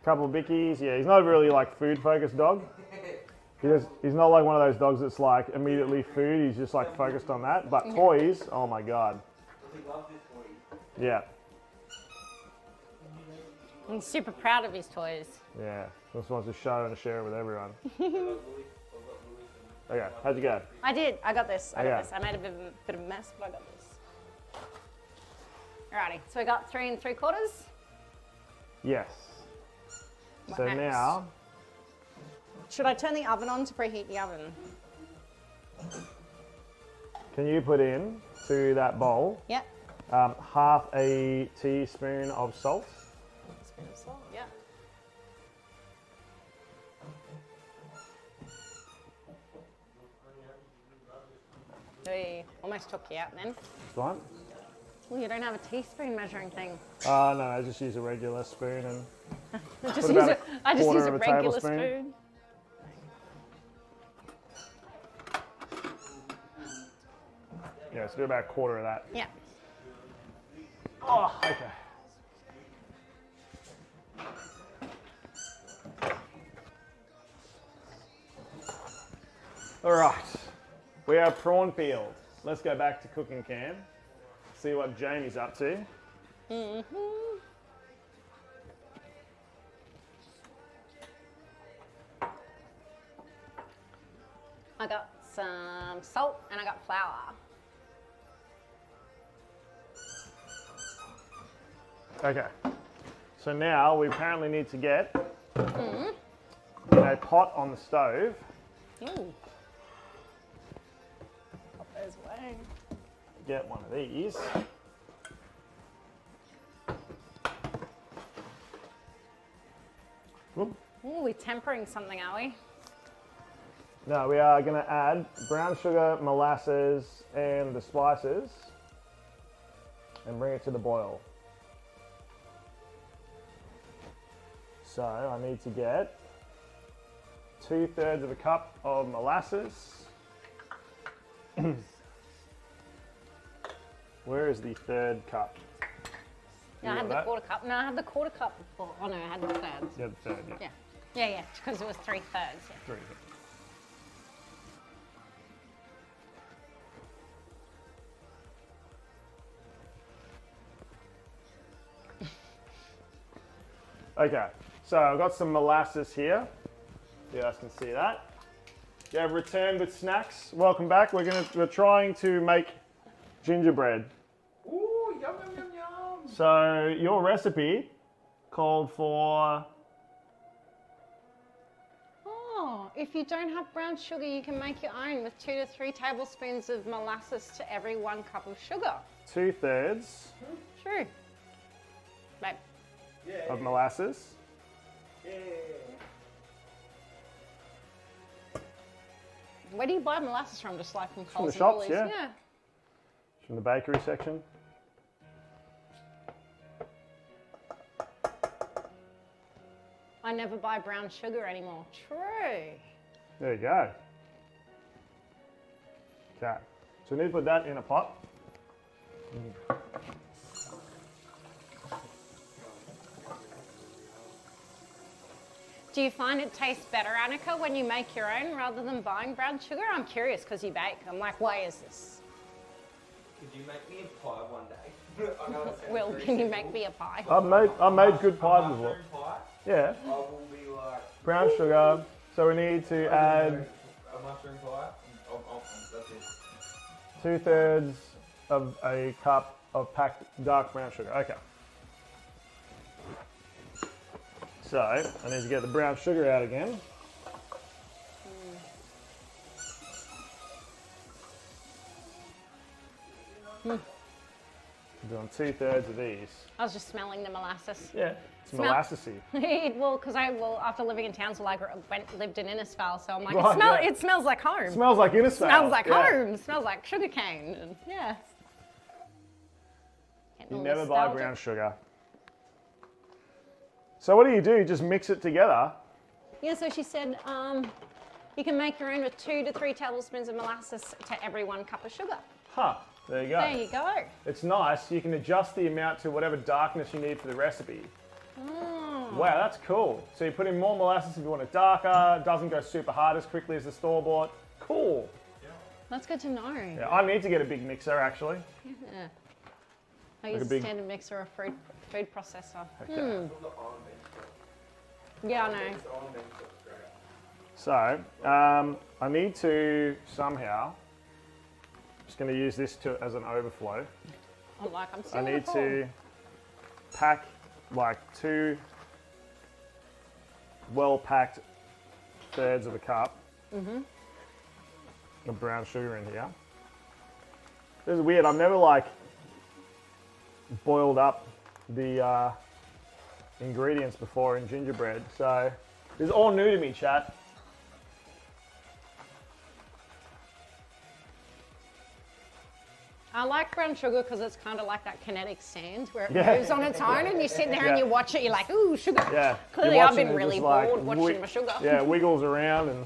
Couple of bickies. Yeah, he's not a really like food focused dog. He's not like one of those dogs that's like immediately food. He's just like focused on that. But toys, oh my god. Yeah, He's super proud of his toys. yeah. Just wants to show and share it with everyone. Okay, how'd you go? I did. I got this. I got Okay. this. I made a bit of a mess, but I got this. Alrighty. So we got 3 3/4. Yes. What So next? now, Should I turn the oven on to preheat the oven? can you put in to that bowl Yep. half a teaspoon of salt? Spoon of salt. Yeah. Hey, almost took you out then. Right? Well, you don't have a teaspoon measuring thing. No, I just use a regular spoon and I just What use about I just quarter use a of a regular tablespoon? spoon. yeah, so do about a quarter of that. Yeah. Oh, okay. All right, we are prawn peeled. Let's go back to cooking camp. See what Jamie's up to. I got some salt and I got flour. Okay, so now we apparently need to get in a pot on the stove. Ooh. Pop those away. Get one of these. Whoop. Ooh, we're tempering something, are we? Now we are going to add brown sugar, molasses, and the spices, and bring it to the boil. So I need to get 2/3 of a cup of molasses. Where is the third cup? No, I You had got the that? quarter cup. No, I had the quarter cup before. Oh no, I had the thirds. Yeah, the third, yeah. Yeah, because it was 3/3. Yeah. Three. Okay, so I've got some molasses here. You guys can see that. You have returned with snacks. Welcome back. We're trying to make gingerbread. Ooh, yum, yum, yum, yum. So your recipe called for Oh, if you don't have brown sugar, you can make your own with 2 to 3 tablespoons of molasses to every 1 cup of sugar. 2/3 True. Babe. Yeah. of molasses. Yeah. Where do you buy molasses from? Just like from Coles the shops, and Woolies? yeah. From the bakery section. I never buy brown sugar anymore. True. There you go. Okay, so we need to put that in a pot. Do you find it tastes better, Annika, when you make your own rather than buying brown sugar? I'm curious because you bake. I'm like, why is this? Could you make me a pie one day? I know it sounds Will, very can you simple. make me a pie? I made good pies before. Mushroom pie, Yeah, I will be like brown sugar. So we need to add a mushroom pie. That's it. 2/3 of a cup of packed dark brown sugar. Okay. So I need to get the brown sugar out again. I'm doing 2/3 of these. I was just smelling the molasses. Yeah, it's Smell- molassesy. Well, because after living in Townsville, I lived in Innisfail, so I'm like, Right, yeah. it smells like home. Smells like Innisfail. Smells like yeah. home. Smells like sugarcane. And yeah. Getting You all never buy nostalgic. brown sugar. So what do? You just mix it together. Yeah, so she said you can make your own with 2 to 3 tablespoons of molasses to every 1 cup of sugar. Huh, there you go. There you go. It's nice. You can adjust the amount to whatever darkness you need for the recipe. Mm. Wow, that's cool. So you put in more molasses if you want it darker. It doesn't go super hard as quickly as the store-bought. Cool. That's good to know. Yeah, I need to get a big mixer actually. Yeah. I Like use a a big- standard mixer or food processor. Okay. From the almond stuff. Yeah, I know. This almond stuff's great. So I need to somehow. Just going to use this as an overflow. I'm like, I'm still I on need the to pack like 2 well-packed 1/3 of a cup of brown sugar in here. This is weird. I've never like boiled up the ingredients before in gingerbread, so this is all new to me, chat. I like brown sugar because it's kind of like that kinetic sand where it Yeah. moves on its own and you sit there Yeah. and you watch it, you're like, ooh, sugar. Yeah. Clearly You're I've watching been it really just, like, bored watching my sugar. Yeah, wiggles around and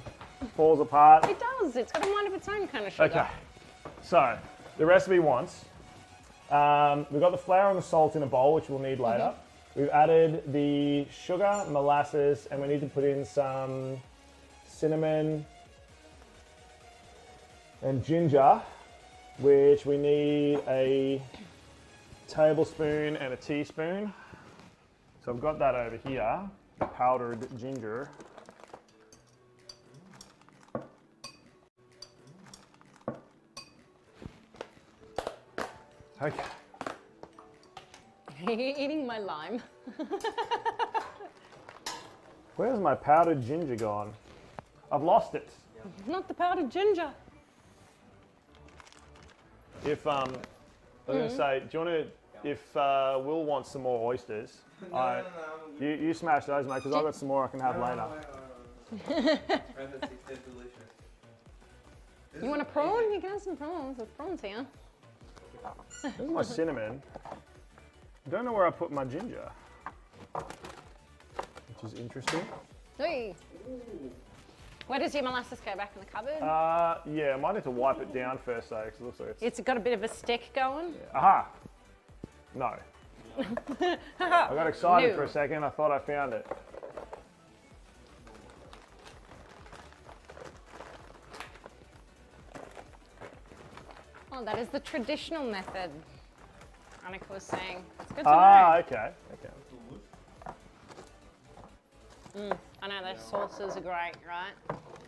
falls apart. It does. It's got a mind of its own kind of sugar. Okay, so the recipe wants, we've got the flour and the salt in a bowl, which we'll need later. We've added the sugar, molasses, and we need to put in some cinnamon, And ginger, which we need a tablespoon and a teaspoon. So I've got that over here, the powdered ginger. Okay. Are you eating my lime? Where's my powdered ginger gone? I've lost it. Not the powdered ginger. If I was going to say, do you want to? If Will wants some more oysters, No. you smash those, mate, because I've got some more I can have later. They're delicious. You want a prawn? You can have some prawns. There's prawns here. This is my cinnamon. I don't know where I put my ginger, which is interesting. Hey. Where does your molasses go? Back in the cupboard? Yeah, I might need to wipe it down first though, because it looks like It's got a bit of a stick going. Aha! No. I got excited No. for a second. I thought I found it. Oh, that is the traditional method. Annika was saying. It's good to Ah, know. okay. I know those sauces are great, right?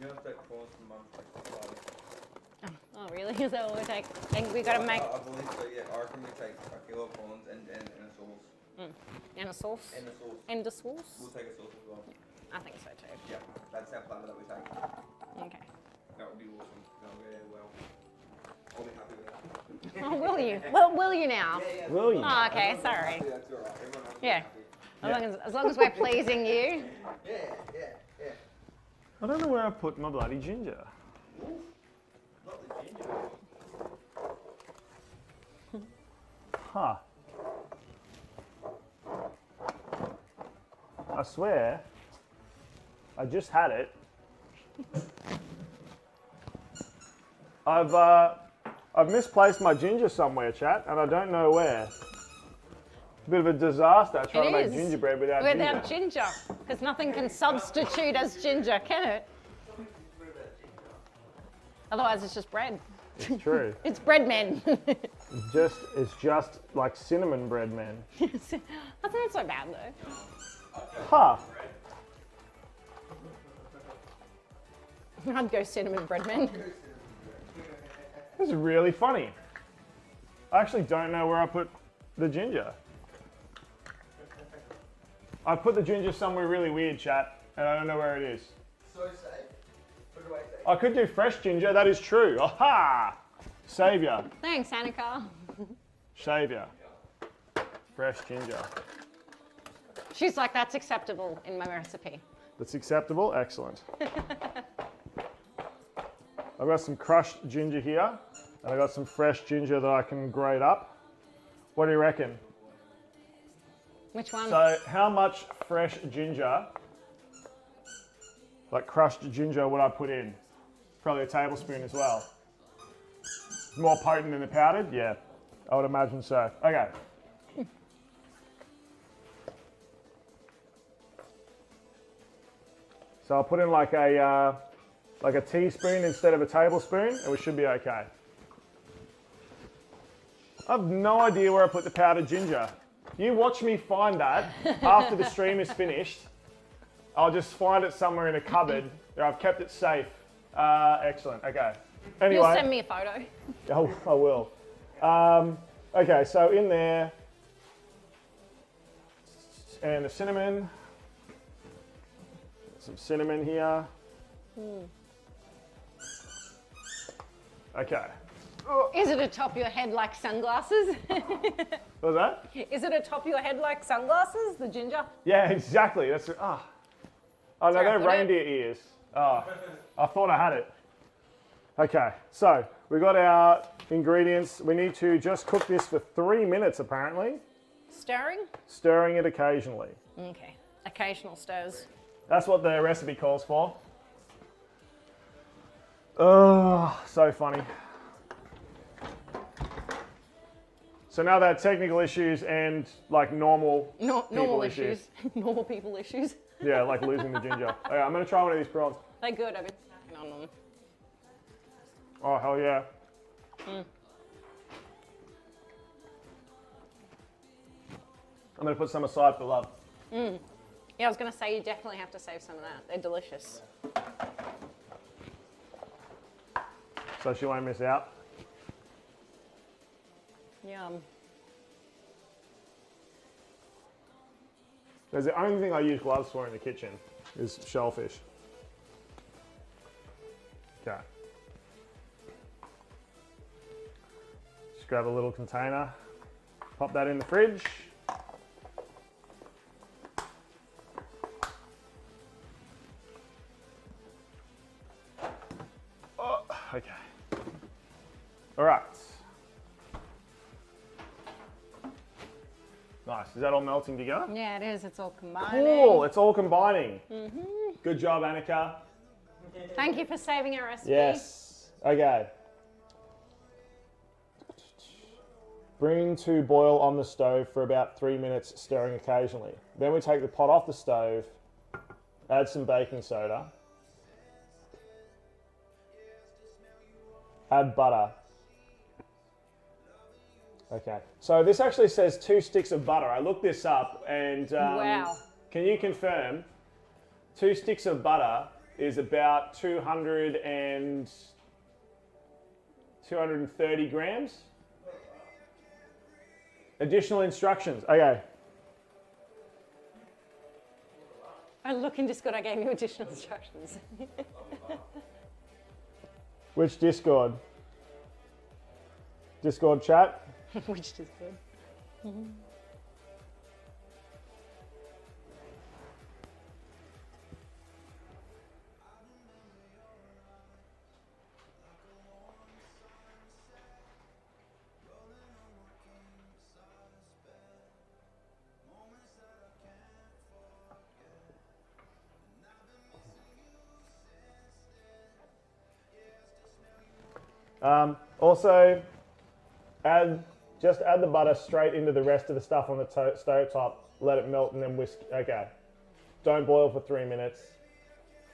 You have to take prawns from mum's like Oh, really? Is that what we take? And we got to make I believe so, yeah. I reckon we take a kilo of prawns and a sauce. and a sauce. And a sauce. And a sauce. We'll take a sauce as well. I think so too. Yeah, that's our platter that we take. Okay. That would be awesome. That would go well. I'll be happy with that. Oh, will you? Well, will you now? Will you? Oh, okay. Sorry. Happy, that's all right. Everyone else will be Yeah. happy. As long as we're pleasing you. Yeah. I don't know where I put my bloody ginger. Not the ginger. Huh. I swear, I just had it. I've misplaced my ginger somewhere, chat, and I don't know where. Bit of a disaster trying to make is. gingerbread without Without ginger. ginger. Because nothing can substitute as ginger, can it? Otherwise, it's just bread. It's true. It's bread men. It's just like cinnamon bread, man. That's not so bad though. Huh. I'd go cinnamon bread men. This is really funny. I actually don't know where I put the ginger. I put the ginger somewhere really weird, chat, and I don't know where it is. So safe. Put it away safe. I could do fresh ginger, that is true. Aha! Saviour. Thanks, Annika. Saviour. Fresh ginger. She's like, that's acceptable in my recipe. That's acceptable? Excellent. I've got some crushed ginger here, and I've got some fresh ginger that I can grate up. What do you reckon? Which one? So, how much fresh ginger, like crushed ginger, would I put in? Probably a tablespoon as well. More potent than the powdered? Yeah, I would imagine so. Okay. So I'll put in like a teaspoon instead of a tablespoon, and we should be okay. I have no idea where I put the powdered ginger. You watch me find that after the stream is finished. I'll just find it somewhere in a cupboard. I've kept it safe. Excellent. Okay. Anyway. You'll send me a photo. Oh, I will. Okay, so in there, and the cinnamon. Some cinnamon here. Okay. Is it atop your head like sunglasses? What was that? Is it atop your head like sunglasses, the ginger? Yeah, exactly. That's oh no, where I they're put it. reindeer ears. Oh, I thought I had it. Okay, so we got our ingredients. We need to just cook this for 3 minutes, apparently, Stirring? stirring it occasionally. Okay. Occasional stirs. That's what the recipe calls for. Oh, so funny. So now that technical issues and like normal Normal issues. Normal people issues. Yeah, like losing the ginger. Okay, I'm gonna try one of these prawns. They're good. I've been snacking on them. Oh, hell yeah. Mm. I'm going to put some aside for love. Mm. Yeah, I was going to say you definitely have to save some of that. They're delicious. So she won't miss out. Yum. There's the only thing I use gloves for in the kitchen is shellfish. Okay. Just grab a little container, pop that in the fridge. Oh, okay. All right. Nice. Is that all melting together? Yeah, it is. It's all combining. Cool. It's all combining. Good job, Annika. Thank you for saving our recipe. Yes. Okay. Bring to boil on the stove for about 3 minutes, stirring occasionally. Then we take the pot off the stove, add some baking soda, add butter. Okay. So this actually says 2 sticks of butter. I looked this up and Wow. Can you confirm 2 sticks of butter is about 230 grams? Additional instructions. Okay. Oh, looking just good. I gave you additional instructions. Which Discord? Discord chat? Which is good. Also, just add the butter straight into the rest of the stuff on the stove top. Let it melt and then whisk. Okay. Don't boil for 3 minutes.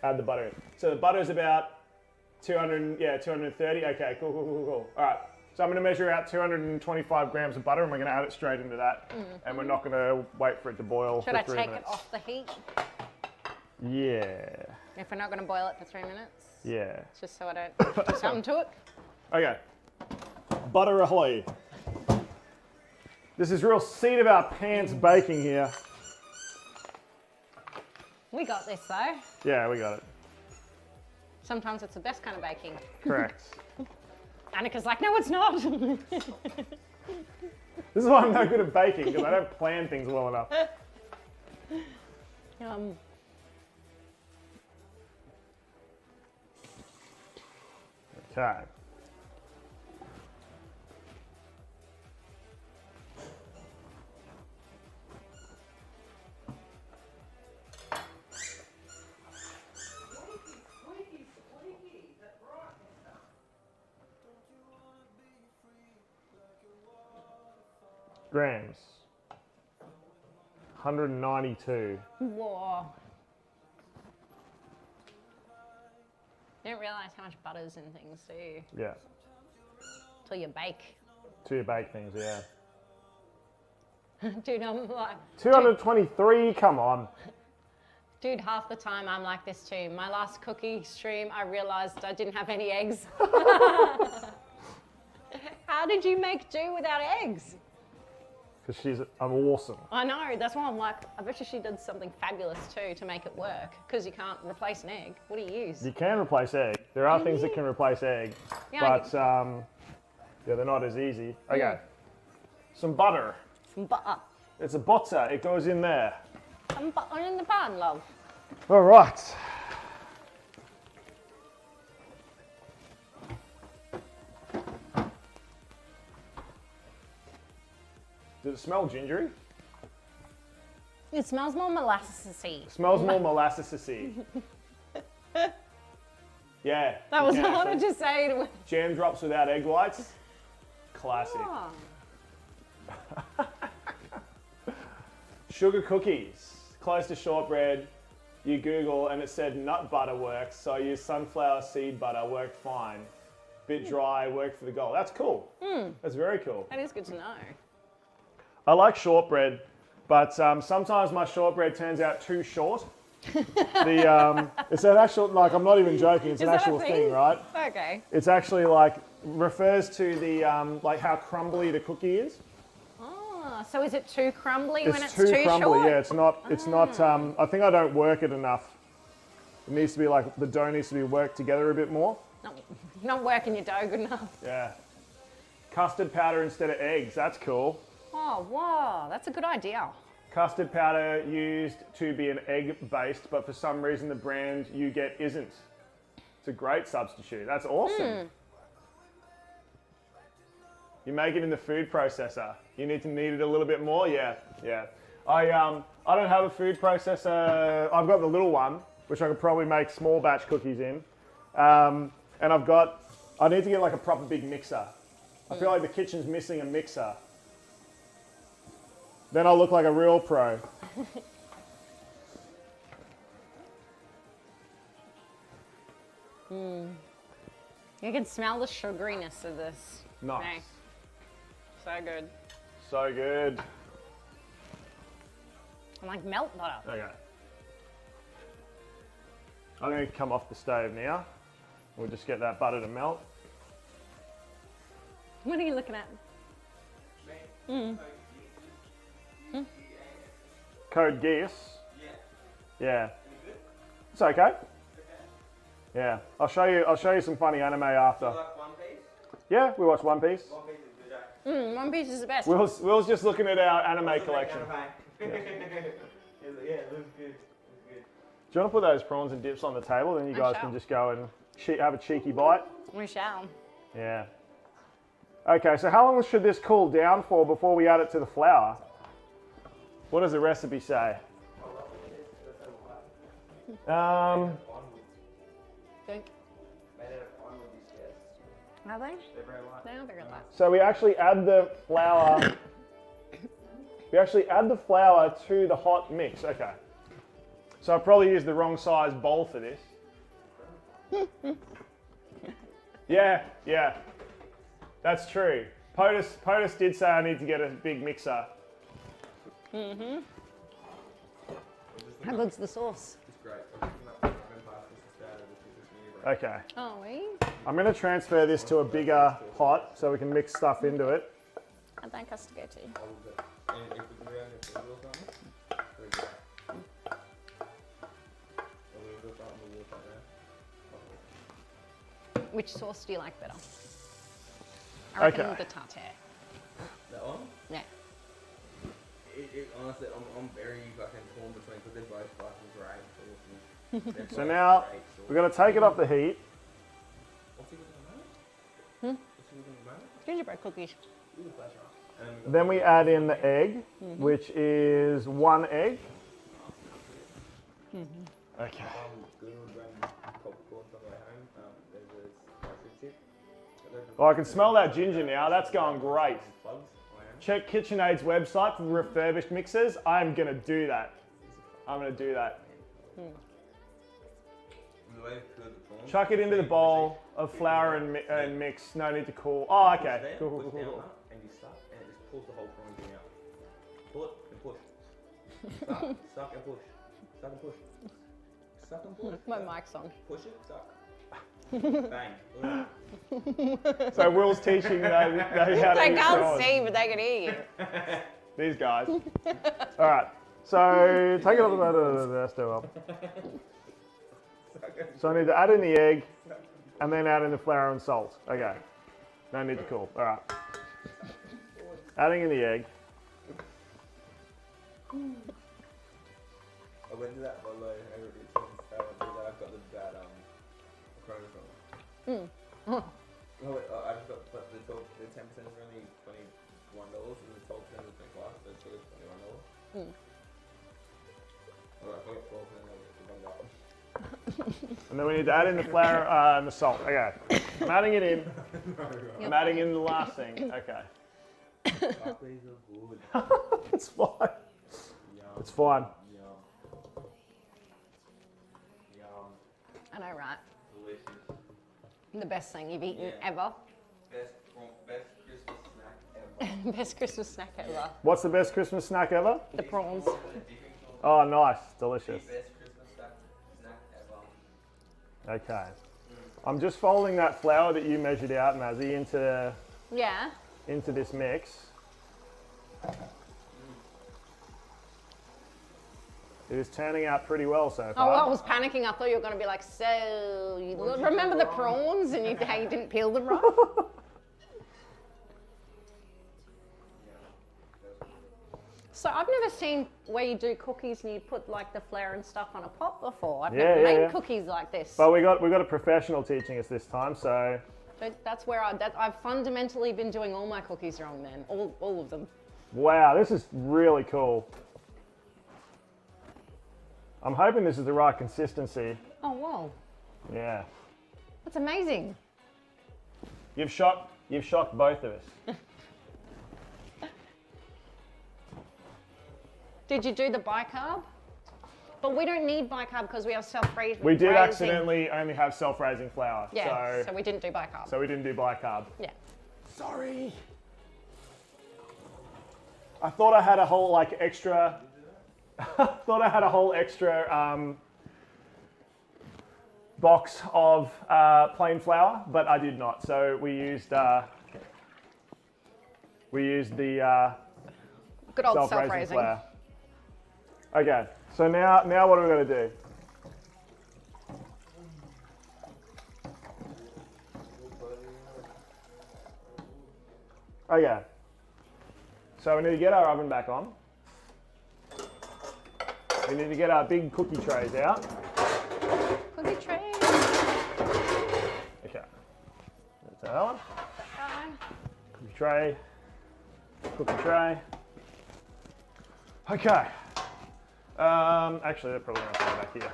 Add the butter in. So the butter is about 230. Okay, cool. All right. So I'm going to measure out 225 grams of butter and we're going to add it straight into that. And we're not going to wait for it to boil Should for I 3 take minutes. it off the heat? Yeah. If we're not going to boil it for 3 minutes? Yeah. Just so I don't do something to it? Okay. Butter ahoy. This is real seat of our pants baking here. We got this though. Yeah, we got it. Sometimes it's the best kind of baking. Correct. Annika's like, no, it's not. This is why I'm no good at baking, because I don't plan things well enough. Okay. Grams. 192. Whoa. You don't realise how much butter's in things, do you? Yeah. Till you bake. To your bake things, yeah. Dude, I'm like... 223, come on. Dude, half the time I'm like this too. My last cookie stream, I realised I didn't have any eggs. How did you make do without eggs? Because I'm awesome. I know, that's why I'm like, I bet you she did something fabulous too to make it work. Because you can't replace an egg. What do you use? You can replace egg. There are things that can replace egg. Yeah, But yeah, they're not as easy. Okay. Some butter. Some butter. It's a butter. It goes in there. Some butter in the pan, love. All right. Does it smell gingery? It smells more molassesy. It smells more molassesy. Yeah. That you was can harder actually. to say. Jam drops without egg whites. Classic. Oh. Sugar cookies. Close to shortbread. You Google and it said nut butter works, so I used sunflower seed butter, worked fine. bit dry, worked for the goal. That's cool. That's very cool. That is good to know. I like shortbread, but sometimes my shortbread turns out too short. It's an actual, like, I'm not even joking, it's an Is that a actual thing, right? Okay. It's actually like, refers to the, like how crumbly the cookie is. Oh, so is it too crumbly when it's too too crumbly, short? yeah, it's not, I think I don't work it enough. It needs to be like, the dough needs to be worked together a bit more. Not working your dough good enough. Yeah. Custard powder instead of eggs, that's cool. Oh, wow, that's a good idea. Custard powder used to be an egg based, but for some reason the brand you get isn't. It's a great substitute. That's awesome. You make it in the food processor. You need it a little bit more. Yeah. I don't have a food processor. I've got the little one, which I could probably make small batch cookies in. And I need to get like a proper big mixer. I feel like the kitchen's missing a mixer. Then I'll look like a real pro. You can smell the sugariness of this. Nice. No. So good. So good. I'm like melt butter. Okay. I'm going to come off the stove now. We'll just get that butter to melt. What are you looking at? Code Geass. Yeah. It's okay. Yeah. I'll show you some funny anime after. Like One Piece? Yeah, we watched One Piece. One Piece is good. One Piece is the best. Will's just looking at our anime collection. Yeah, it looks good. Do you want to put those prawns and dips on the table? Then you I guys shall. can just go and have a cheeky bite. We shall. Yeah. Okay, so how long should this cool down for before we add it to the flour? What does the recipe say? Think. Are they? They're very light. They are very light. So we actually add the flour. We actually add the flour to the hot mix. Okay. So I probably used the wrong size bowl for this. Yeah. That's true. POTUS did say I need to get a big mixer. How good's the sauce? It's great. I'm past this started, which is Okay. Oh, we? I'm going to transfer this to a bigger pot so we can mix stuff into it. I'd like us to go to. And if we can around your finger or something, very good. A little bit of something to walk around. Which sauce do you like better? I reckon Okay. the tartare. That one? Yeah. Honestly, I'm very fucking torn between because they're both fucking great sauces. So now we're going to take it off the heat. What's he looking at the moment? What's he looking at the moment? Gingerbread cookies. Ooh, that's right. Then we add in the egg, which is 1 egg. Okay. Good old popcorn on the way home. There's a spicy tip. Oh, I can smell that ginger now. That's going great. Plugs. Check KitchenAid's website for refurbished mixers. I'm going to do that. I'm going to do that. Chuck it into the bowl of flour and mix. No need to cool. Oh, okay. Cool. And you suck, and it just pulls the whole prawn thing out. Pull it and push. Suck and push. Suck and push. Suck and push. My mic's on. Push it, suck. Bang. So Will's teaching they how to They eat can't prawns. see, but they can hear you. These guys. All right. So take it off the stove. So I need to add in the egg and then add in the flour and salt. Okay. No need to cool. All right. Adding in the egg. I went to that Bolo I've got the bad Corona from. No, wait, I just got but the 10% is only $21 and the 12% is 25, so it's sort of $21. Alright, I got 12% of the $1. And then we need to add in the flour and the salt. Okay. I'm adding it in. I'm adding in the last thing. Okay. Broccoli's are good. It's fine. Yum. It's fine. Yum. I know, right? Delicious. The best thing you've eaten ever. Best Christmas snack ever. Best Christmas snack ever. What's the best Christmas snack ever? The prawns. Oh, nice. Delicious. The best Christmas snack ever. Okay. I'm just folding that flour that you measured out, Mazzy, Yeah. into this mix. It is turning out pretty well so Oh, far. well, I was panicking. I thought you were going to be like, so you remember the prawns and how you didn't peel them right? So I've never seen where you do cookies and you put like the flour and stuff on a pot before. I've never made cookies like this. But we got a professional teaching us this time, so That's where I've fundamentally been doing all my cookies wrong then, all of them. wow, this is really cool. I'm hoping this is the right consistency. Oh, whoa. Yeah. That's amazing. You've shocked both of us. Did you do the bicarb? But we don't need bicarb because we have self-raising. We did accidentally only have self-raising flour. Yeah, so we didn't do bicarb. So we didn't do bicarb. Yeah. Sorry. I thought I had a whole extra. Thought I had a whole extra box of plain flour, but I did not. So we used the Good old self-raising self-raising. flour. Okay, so now what are we going to do? Okay, so we need to get our oven back on. We need to get our big cookie trays out. Cookie tray. Okay, that's that one. Cookie tray. Cookie tray. Okay. Actually, they're probably going to come back here.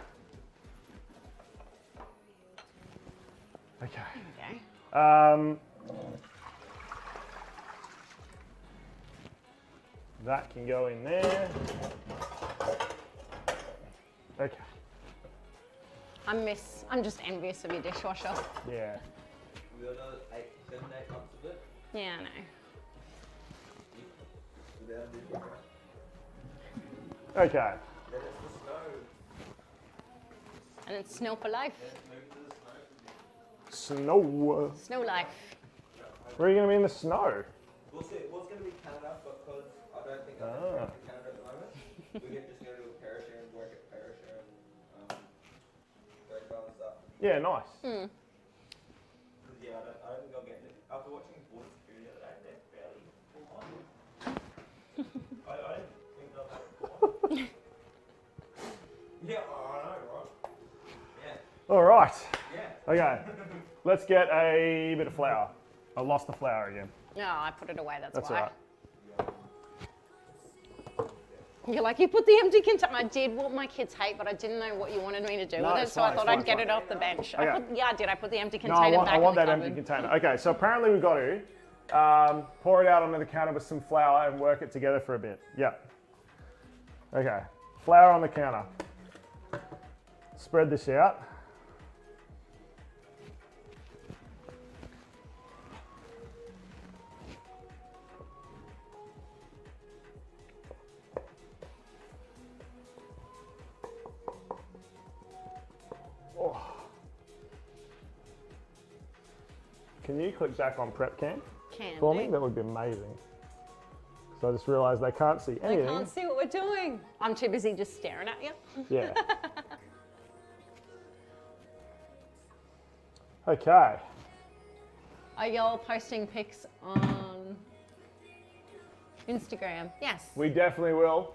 Okay. Okay. That can go in there. Okay. I'm just envious of your dishwasher. Yeah. We got another 7, 8 months of it. Yeah, I know. Without a dishwasher. Okay. Then it's the snow. And it's snow for life. Let's move to the snow. Snow. Snow life. Where are you going to be in the snow? We'll see. Well, it's going to be Canada, but because I don't think I'm going to Canada at the moment, we're just going to do a parachute and work at parachute and break down and stuff. Yeah, nice. Hmm. Because yeah, I don't think I'll get it. After watching Border Security the other day, they're fairly full on. I didn't think they'll have it full on. Yeah, I know, right? Yeah. All right. Yeah. Okay. Let's get a bit of flour. I lost the flour again. No, I put it away, that's That's why. all right. You're like, you put the empty container. I did what my kids hate, but I didn't know what you wanted me to do No, with it, it's so fine, I thought it's I'd get fine. it off the bench. Okay. I did. I put the empty No, container back I want in the that empty cupboard. container. Okay, so apparently we've got to pour it out onto the counter with some flour and work it together for a bit. Yep. Okay, flour on the counter. Spread this out. Oh. Can you click back on prep cam Can for do. me? That would be amazing. So I just realised they can't see I anything. can't see what we're doing. I'm too busy just staring at you. Yeah. Okay. Are y'all posting pics on Instagram? Yes. We definitely will.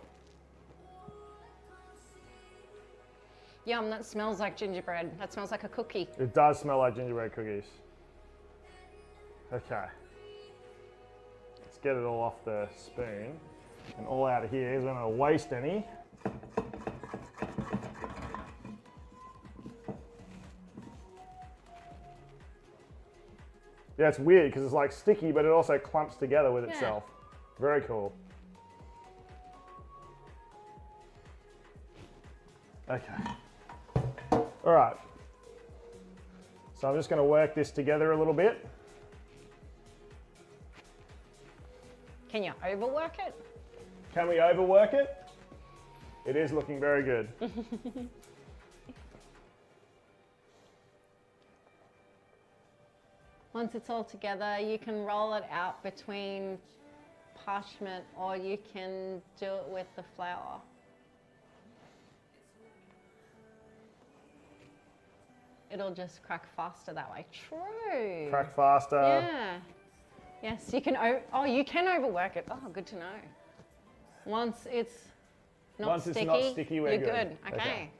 Yum, that smells like gingerbread. That smells like a cookie. It does smell like gingerbread cookies. Okay. Let's get it all off the spoon and all out of here. We don't want to waste any. Yeah, it's weird because it's like sticky, but it also clumps together with itself. Very cool. Okay. All right. So I'm just going to work this together a little bit. Can you overwork it? Can we overwork it? It is looking very good. Once it's all together, you can roll it out between parchment or you can do it with the flour. It'll just crack faster that way. True. Crack faster. Yeah. Yes, you can. You can overwork it. Oh, good to know. Once it's not sticky, we're you're good. Okay.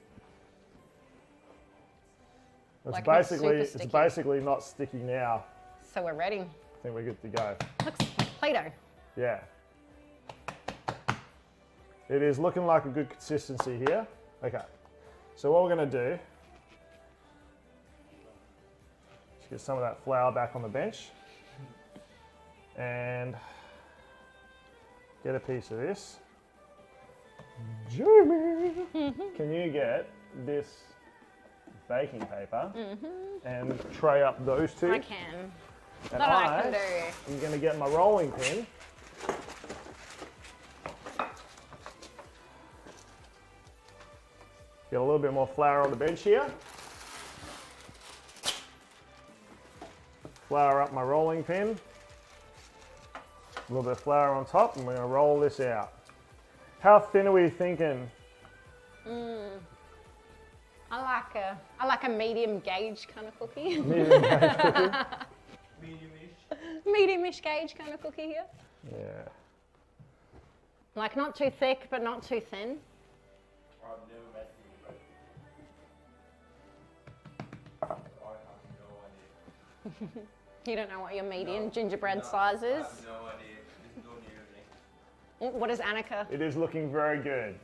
It's Like not super basically sticky. it's basically not sticky now. So we're ready. I think we're good to go. Looks like Play-Doh. Yeah. It is looking like a good consistency here. Okay. So what we're going to do, just get some of that flour back on the bench and get a piece of this. Jamie, can you get this baking paper and tray up those two? I can. And That I can do. I'm going to get my rolling pin. Get a little bit more flour on the bench here. Flour up my rolling pin. A little bit of flour on top, and we're going to roll this out. How thin are we thinking? I like a medium gauge kind of cookie. Medium gauge cookie? Medium-ish. Medium-ish gauge kind of cookie here. Yeah. Like not too thick, but not too thin. I've never made gingerbread. I have no idea. You don't know what your median No, gingerbread no, size is? I have no idea. This is all new to me. What is Annika? It is looking very good.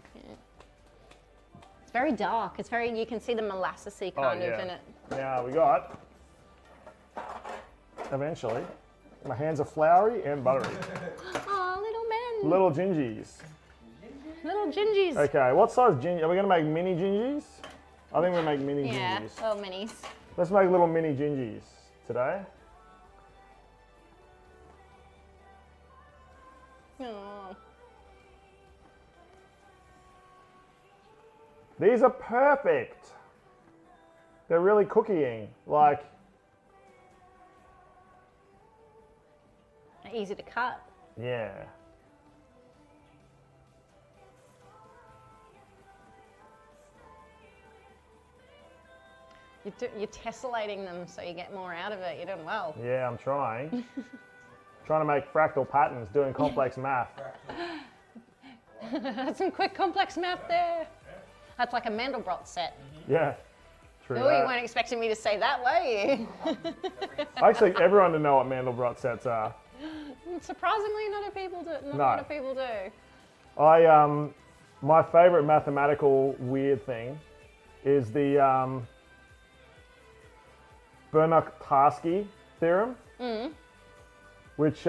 It's very dark. It's very, you can see the molassesy kind of in it. Now we got, eventually, my hands are floury and buttery. Oh, little men. Little gingies. Little gingies. Okay, what size ginger? Are we going to make mini gingies? I think we'll make mini Yeah, gingies. little minis. Let's make little mini gingies today. Oh. These are perfect. They're really cookieing. Like, They're easy to cut. yeah. You're tessellating them so you get more out of it. You're doing well. Yeah, I'm trying. Trying to make fractal patterns, doing complex math. That's some quick complex math there. That's like a Mandelbrot set. Yeah, true Oh, you that. weren't expecting me to say that, were you? I expect everyone to know what Mandelbrot sets are. Surprisingly, not a people do. Not a No. lot of people do. My favorite mathematical weird thing is the Bernoulli-Tarski theorem, which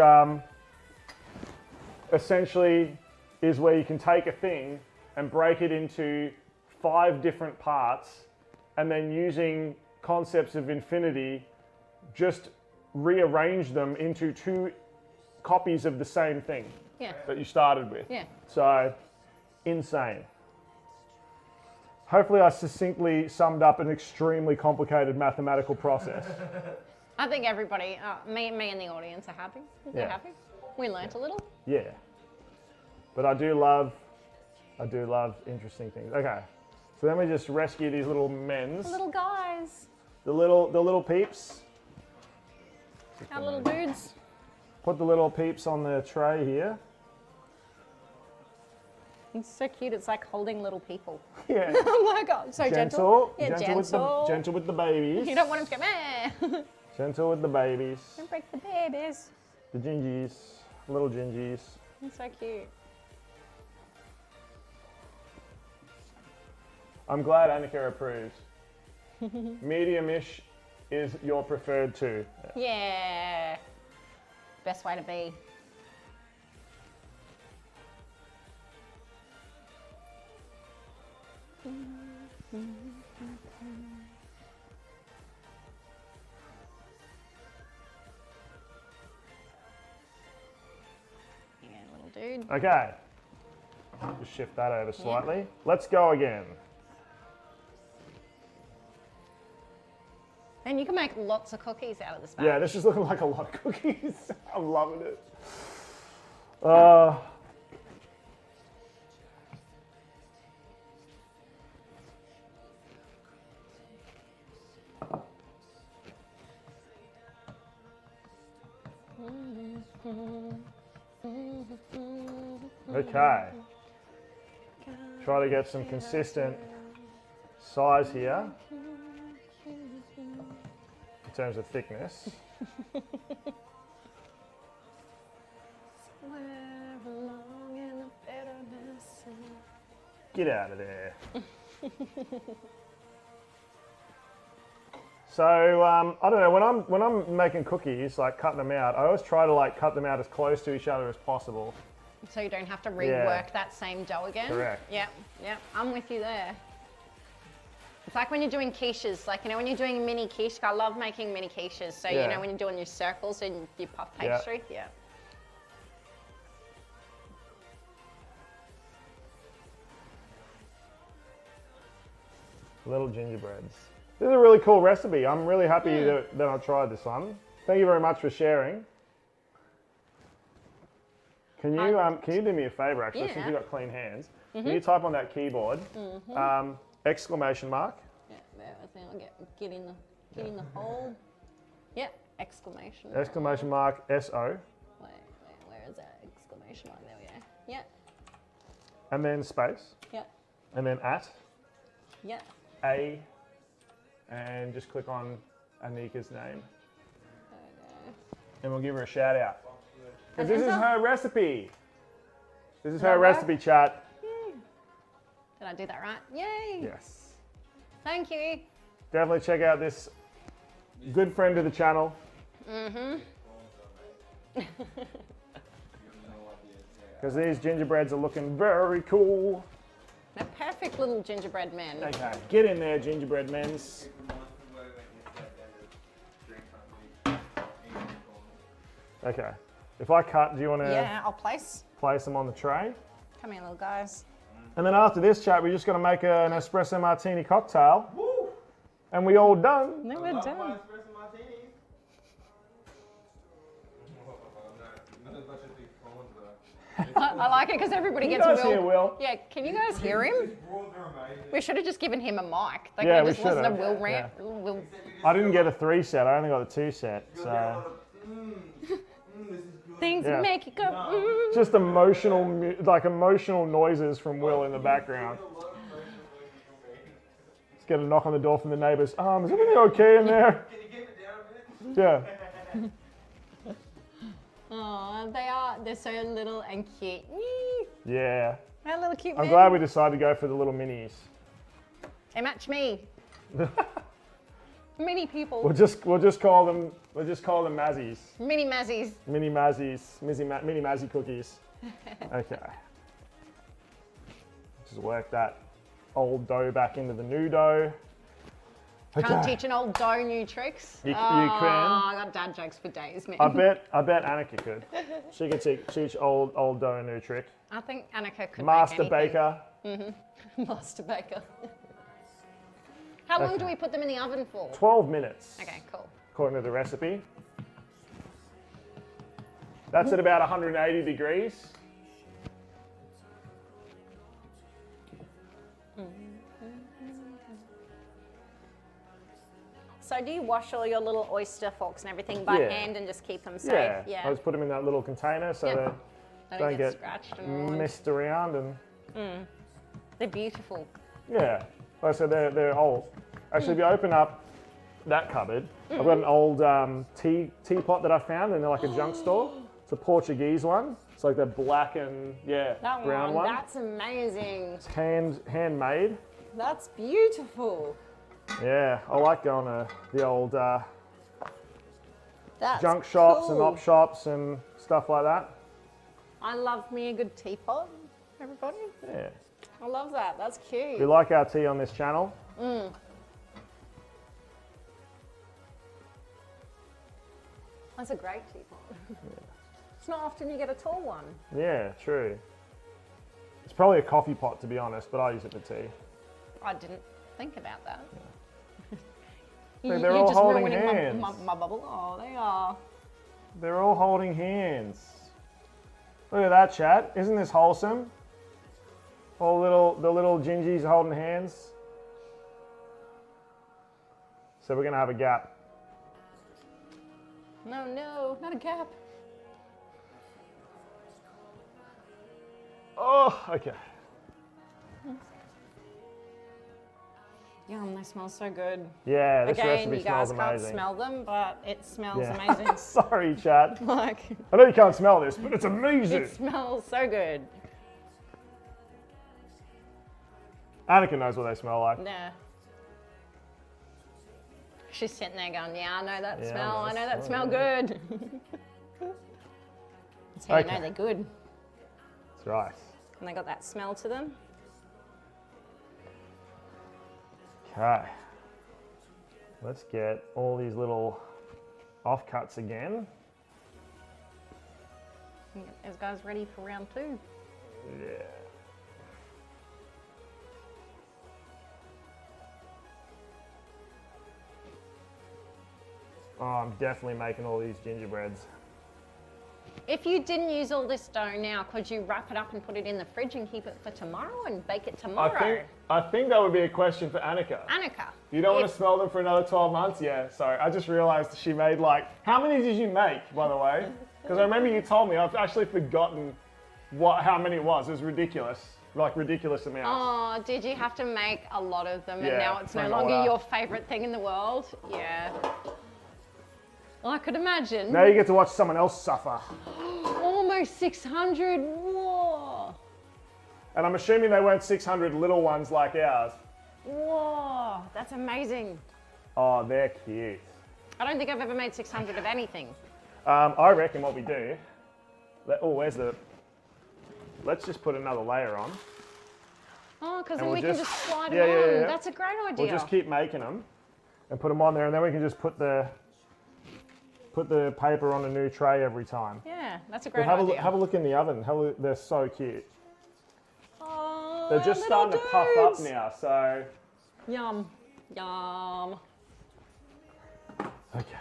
essentially is where you can take a thing and break it into 5 different parts, and then using concepts of infinity, just rearrange them into 2 copies of the same thing Yeah. that you started with. Yeah. So, insane. Hopefully I succinctly summed up an extremely complicated mathematical process. I think everybody, me and the audience are happy. They're Yeah. happy. We learnt a little. Yeah. But I do love interesting things. Okay. So then we just rescue these little mens. Little guys. The little peeps. Our little dudes. Put the little peeps on the tray here. It's so cute. It's like holding little people. Yeah. Oh my god, so gentle. Gentle. Yeah, Gentle with the babies. You don't want them to go, meh. Gentle with the babies. Don't break the babies. The gingies. Little gingies. It's so cute. I'm glad Annika approves. Medium-ish is your preferred too. Yeah. Best way to be. dude. Okay. Just shift that over slightly. Let's go again. And you can make lots of cookies out of this batch. Yeah, this is looking like a lot of cookies. I'm loving it. Okay. Try to get some consistent size here in terms of thickness. Get out of there. So I don't know, when I'm making cookies, like cutting them out, I always try to like cut them out as close to each other as possible. So you don't have to rework that same dough again. Correct. Yep, I'm with you there. It's like when you're doing quiches, like, you know, when you're doing mini quiche, I love making mini quiches. So, you know, when you're doing your circles and your puff pastry, Little gingerbreads. This is a really cool recipe. I'm really happy that I tried this one. Thank you very much for sharing. Can you do me a favor, actually, since you've got clean hands? Can you type on that keyboard, exclamation mark? Yeah, there, I think I'll get in the hole. Yeah, exclamation. Exclamation mark, S-O. Wait, where is that exclamation mark? There we go. Yeah. And then space. Yeah. And then at. Yeah. A. And just click on Anika's name. And we'll give her a shout out. Because this is her recipe. This is her recipe, chat. Did I do that right? Yay! Yes. Thank you. Definitely check out this good friend of the channel. Because these gingerbreads are looking very cool. They're perfect little gingerbread men. Okay, get in there, gingerbread mens. Okay. If I cut, do you want to Yeah, I'll place them on the tray? Come here, little guys. And then after this chat, we're just going to make an espresso martini cocktail. Woo! And we all done. Then we're done. I like it because everybody gets guys hear Will? Yeah, can you guys hear him? We should have just given him a mic. They Yeah, could we have just listened to should have. Will rant. Yeah. Will. I didn't get a 3 set. I only got a 2 set. So Things Yeah. make it go. just emotional noises from Will in the background. Let's get a knock on the door from the neighbours. Is everything okay in there? Can you keep it down a bit? Yeah. Oh, they're so little and cute. Yeah. They're little cute I'm men. glad we decided to go for the little minis. They match me. Mini people. We'll just call them Mazzies. Mini Mazzies. Mini Mazzies. Mini Mazzie cookies. Okay. Just work that old dough back into the new dough. Can't teach an old dough new tricks. You can. I got dad jokes for days, man. I bet Annika could. She can teach old dough a new trick. I think Annika could Master make anything. baker. Master baker. How long do we put them in the oven for? 12 minutes. Okay, cool. According to the recipe. That's at about 180 degrees. So do you wash all your little oyster forks and everything by hand and just keep them safe? Yeah. I just put them in that little container so they don't get scratched and ruined. messed around and They're beautiful. yeah. Like I said, they're old. Actually, if you open up that cupboard, I've got an old teapot that I found in like a junk store. It's a Portuguese one. It's like the black and That brown one. That's amazing. It's handmade. That's beautiful. Yeah, I like going to the old That's junk shops and cool. op shops and stuff like that. I love me a good teapot, everybody. Yeah. I love that. That's cute. We like our tea on this channel. That's a great teapot. It's not often you get a tall one. Yeah, true. It's probably a coffee pot, to be honest, but I use it for tea. I didn't think about that. Look, they're all just holding ruining hands. my bubble. Oh, they are. They're all holding hands. Look at that, chat. Isn't this wholesome? The little gingies holding hands. So we're gonna have a gap. No, not a gap. Oh, okay. Yum, they smell so good. Yeah, this Again, recipe you guys smells can't amazing. smell them, but it smells Yeah. amazing. Sorry, chat. Like, I know you can't smell this, but it's amazing. it smells so good. Annika knows what they smell like. Yeah. She's sitting there going, yeah, I know that Yeah, smell. I know that smell, smell good. That's how you know Okay. they're good. That's right. And they got that smell to them. Okay. Let's get all these little offcuts again. Get those guys ready for round 2. Yeah. Oh, I'm definitely making all these gingerbreads. If you didn't use all this dough now, could you wrap it up and put it in the fridge and keep it for tomorrow and bake it tomorrow? I think that would be a question for Annika. Annika. You don't want if- to smell them for another 12 months? Yeah, sorry. I just realized she made like, how many did you make, by the way? Because I remember you told me, I've actually forgotten how many it was. It was ridiculous. Like ridiculous amounts. Oh, did you have to make a lot of them and Yeah, now it's for no an longer order. your favourite thing in the world? Yeah. Well, I could imagine. Now you get to watch someone else suffer. Almost 600. Whoa. And I'm assuming they weren't 600 little ones like ours. Whoa. That's amazing. Oh, they're cute. I don't think I've ever made 600 of anything. I reckon what we do, where's the, let's just put another layer on. Oh, because And then we'll we can just- just slide yeah, them yeah, on. yeah. That's a great idea. We'll just keep making them and put them on there, and then we can just put the paper on a new tray every time. Yeah, that's a But great have idea. a look in the oven. They're so cute. Oh, They're just little starting to puff up dudes. now, so. Yum. Yum. Okay.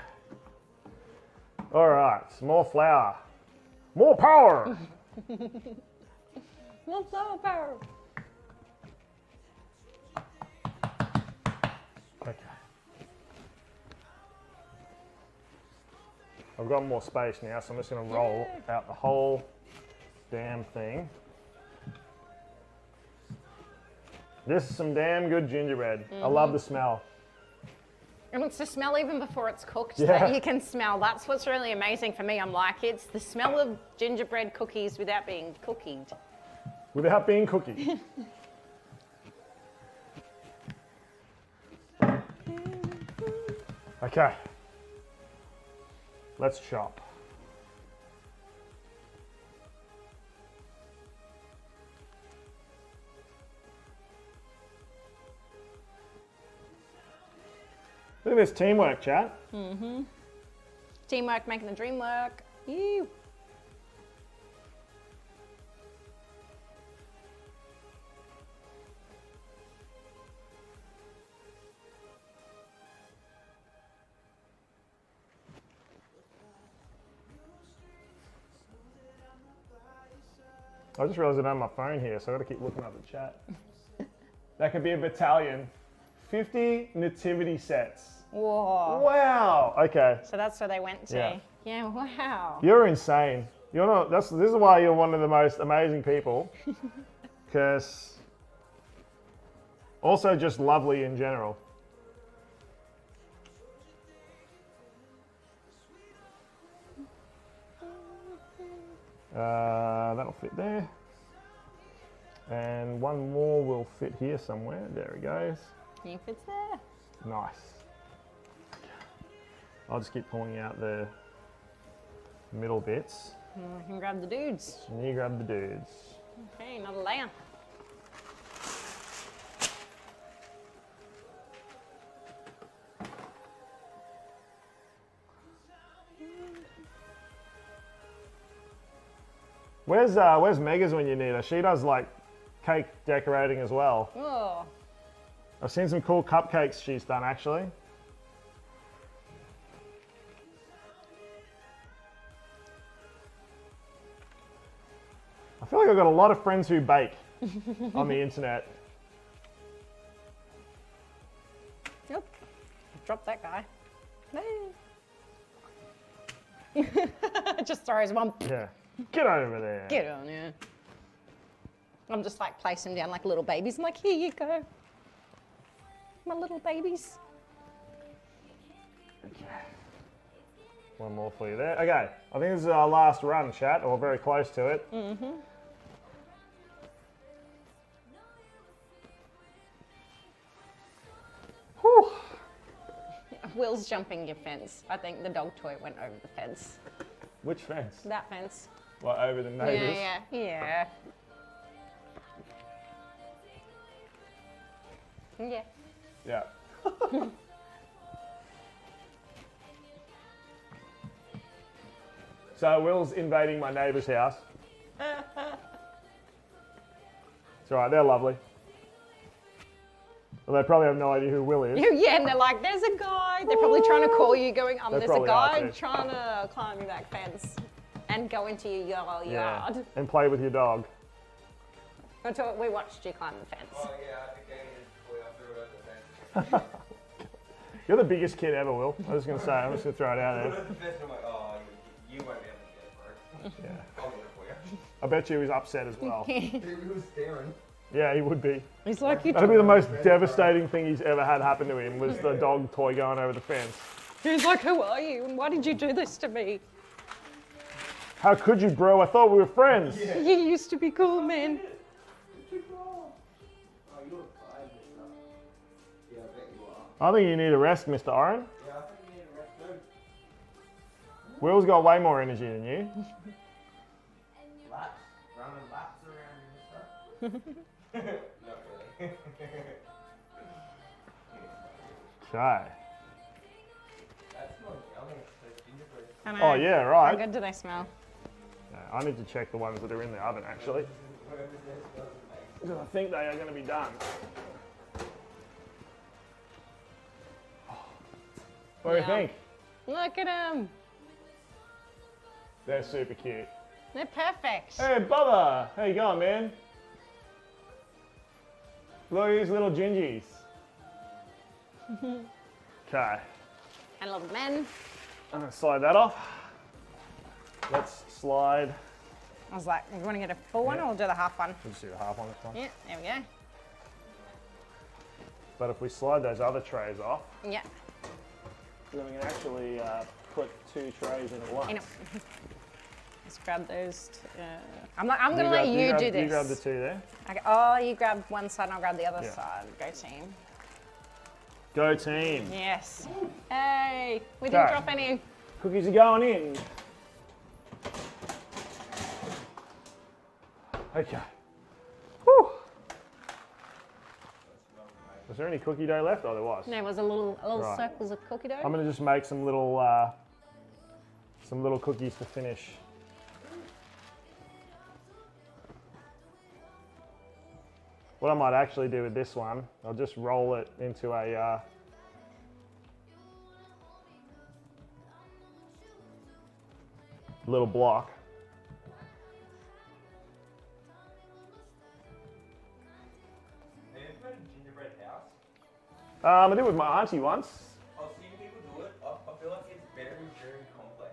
All right, more flour. More power. More flour power. Okay. I've got more space now, so I'm just going to roll out the whole damn thing. This is some damn good gingerbread. I love the smell. And it's the smell even before it's cooked Yeah. that you can smell. That's what's really amazing for me. I'm like, it's the smell of gingerbread cookies without being cookied. Without being cookie. Okay. Let's chop. Look at this teamwork, chat. Teamwork making the dream work. Ew. I just realized I don't have my phone here, so I gotta keep looking up the chat. That could be a battalion. 50 nativity sets. Whoa. Wow. Okay. So that's where they went to. Yeah. Yeah, wow. You're insane. You're not. This is why you're one of the most amazing people. Because also just lovely in general. That'll fit there. And one more will fit here somewhere. There it goes. He fits there. Nice. I'll just keep pulling out the middle bits. And we can grab the dudes. And you grab the dudes. Okay, another layer. Where's Megas when you need her? She does like cake decorating as well. Oh. I've seen some cool cupcakes she's done actually. I feel like I've got a lot of friends who bake on the internet. Oop. Drop that guy. Just throws one. Yeah. Get over there. Get on, yeah. I'm just like placing them down like little babies. I'm like, here you go. My little babies. One more for you there. Okay, I think this is our last run, chat, or very close to it. Mm-hmm. Whew. Will's jumping your fence. I think the dog toy went over the fence. Which fence? That fence. What, over the neighbours? Yeah. Yeah. Yeah. So Will's invading my neighbour's house. It's alright, they're lovely. Well, they probably have no idea who Will is. Yeah, and they're like, there's a guy. They're probably trying to call you going, They there's a probably are guy too. trying to climb your back fence and go into your yard. Yeah. And play with your dog. Until we watched you climb the fence. Oh yeah, I think I needed to pull you up through it at the fence. You're the biggest kid ever, Will. I was going to say, I'm just going to throw it out Put it there. at the fence, I'm like, oh, you won't be able to get it, bro. Yeah. I'll get it for you. I bet you he was upset as well. He was staring. Yeah, he would be. He's like, you That'd be the most devastating thing he's ever had happen to him was the dog toy going over the fence. He's like, who are you? And why did you do this to me? How could you, bro? I thought we were friends. Yeah. You used to be cool, man. Oh, you're fine, mister. Yeah, I bet you are. I think you need a rest, Mr. Oren. Yeah, I think you need a rest too. Will's got way more energy than you. Laps? Running laps around, mister? Not really. Okay. That's not yummy, it's gingerbread. I know. Oh, yeah, How right. good do they smell? Yeah, I need to check the ones that are in the oven, actually. Because I think they are going to be done. What do you Yeah. think? Look at them. They're super cute. They're perfect. Hey, Bubba! How you going, man? Look at these little gingies. Okay. And little men. I'm going to slide that off. Let's slide. I was like, you want to get a full one Yeah. or we'll do the half one? We'll just do the half on this one. Yeah, there we go. But if we slide those other trays off, Yeah. then we can actually put two trays in at once. You know. Let's grab those. I'm going to let you do this. You grab the two there. Okay. Oh, you grab one side and I'll grab the other Yeah. side. Go team. Go team. Yes. Hey, we didn't Okay. drop any. Cookies are going in. Okay. Whew. Was there any cookie dough left? Oh, there was. There was a little Right. circles of cookie dough. I'm gonna just make some little cookies to finish. What I might actually do with this one, I'll just roll it into a little block. Have you ever made a gingerbread house? I did it with my auntie once. I've seen people do it. I feel like it's very, very complex.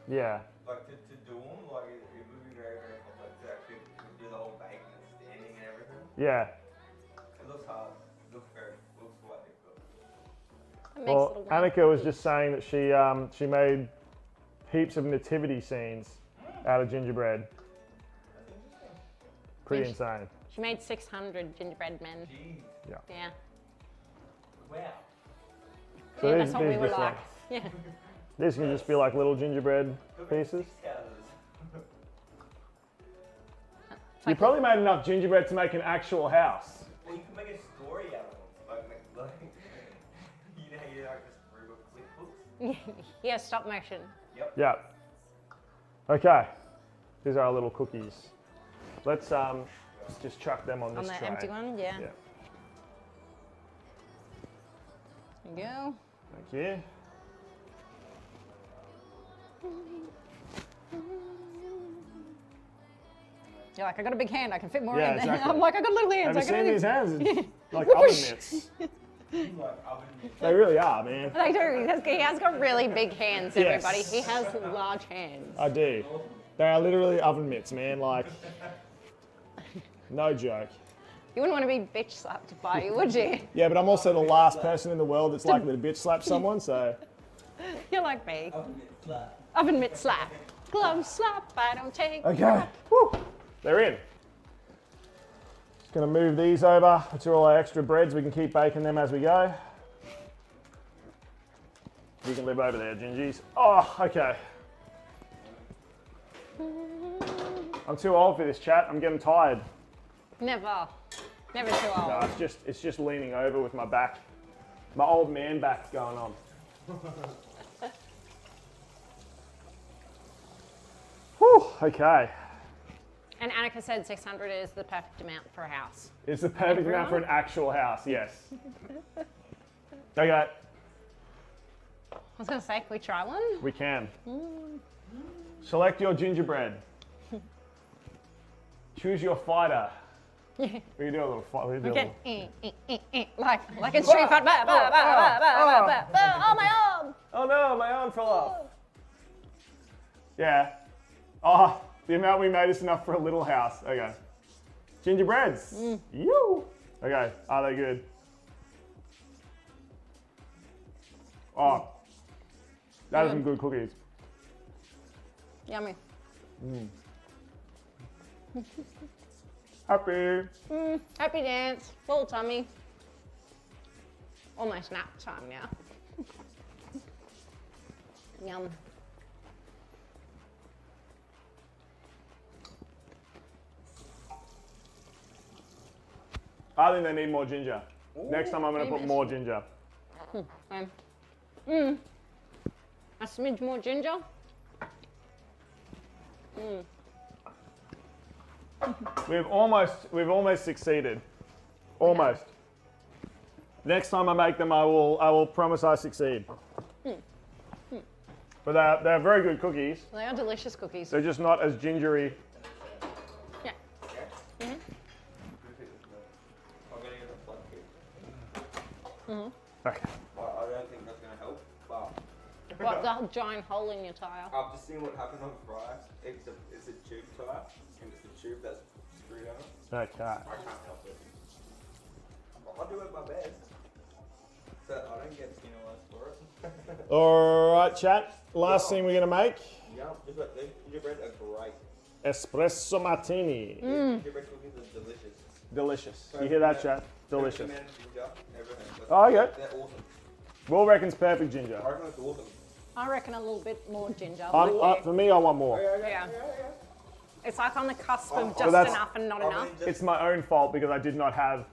Yeah. Like to do them, like it would be very, very complex to actually do the whole baking and standing and everything. Yeah. It looks hard. It looks quite difficult. It makes Well, little Annika was just saying that she made heaps of nativity scenes out of gingerbread. That's interesting. Pretty Yes. insane. She made 600 gingerbread men. Jeez. Yeah. Wow. So Yeah, these that's what we were just like. Yeah. These can just be like little gingerbread pieces. Houses. It's You like- probably made enough gingerbread to make an actual house. Well, you can make a story out of them. Like you know how you like just Rubber clip books? Yeah, stop motion. Yeah. Okay. These are our little cookies. Let's just chuck them on On this the tray. empty one, yeah. Yeah. There you go. Thank you. You're like, I got a big hand, I can fit more Yeah, in there. exactly. I'm like, I got little hands. Have you I can seen these hands? It's like oven mitts. Like oven mitts. They really are, man. They do. He has got really big hands, Yes. everybody. He has large hands. I do. They are literally oven mitts, man. Like, no joke. You wouldn't want to be bitch slapped by you, would you? Yeah, but I'm also the last person in the world that's likely to bitch slap someone, so. You're like me. Oven mitt slap. Oven mitt slap. Glove slap, I don't take. Okay. Woo. They're in. Just gonna move these over to all our extra breads. We can keep baking them as we go. You can live over there, Gingies. Oh, okay. I'm too old for this, chat. I'm getting tired. Never. Never too old. No, it's just leaning over with my back. My old man back going on. Whew, okay. And Annika said 600 is the perfect amount for a house. It's the perfect amount for an actual house, yes. Okay, I was going to say, can we try one? we can. Select your gingerbread. Choose your fighter. We can do a little fight. We can do a Okay. little... Like a street fight. Oh, my arm! Oh no, my arm fell off. Yeah. Oh, the amount we made is enough for a little house. Okay. Gingerbreads. You. Okay, are they good? Oh, that is some good cookies. Yummy. Happy. Happy dance. Full tummy. Almost nap time now. Yum. I think they need more ginger. Next time I'm going to put more ginger. A smidge more ginger. We've almost succeeded. Almost. Next time I make them, I will promise I succeed. But they're very good cookies. They are delicious cookies. They're just not as gingery. Yeah. I'm gonna get the plug here. Okay. Well, I don't think that's gonna help, but What, the giant hole in your tyre? I've just seen what happened on Friday. It's a tube tire, and it's the tube that's screwed on. Okay. I can't help it. I'll do it my best, so I don't get penalised for it. All right, chat. Last thing we're gonna make: Yeah, just like the gingerbread are great. espresso martini. Gingerbread cookies are delicious. Delicious. You hear that, chat? Delicious. Recommend ginger, everything. Oh, okay. They're awesome. Will reckons perfect ginger. I reckon it's awesome. I reckon a little bit more ginger. For me, I want more. Yeah. It's like on the cusp of Oh, just that's- enough and not I mean, enough. just- It's my own fault because I did not have,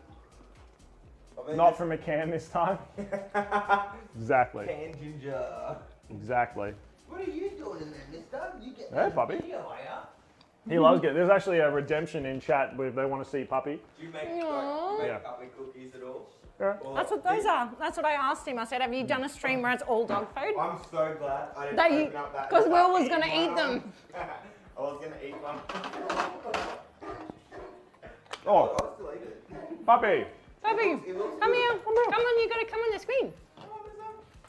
I mean, not just from a can this time. Exactly. canned ginger. Exactly. What are you doing in there, mister? You get Hey, puppy. video, are ya? He loves it. There's actually a redemption in chat if they want to see puppy. Do you make Aww. Yeah. cupcake cookies at all? Yeah. Or That's what like those are. That's what I asked him. I said, have you done a stream where it's all dog food? I'm so glad I didn't That you- open up that. 'cause Will was eat gonna one. eat them. I was gonna eat one. Oh, I'll still eat it. puppy. Puppy, It looks come good. here. Come on, you gotta come on the screen. Oh, mister.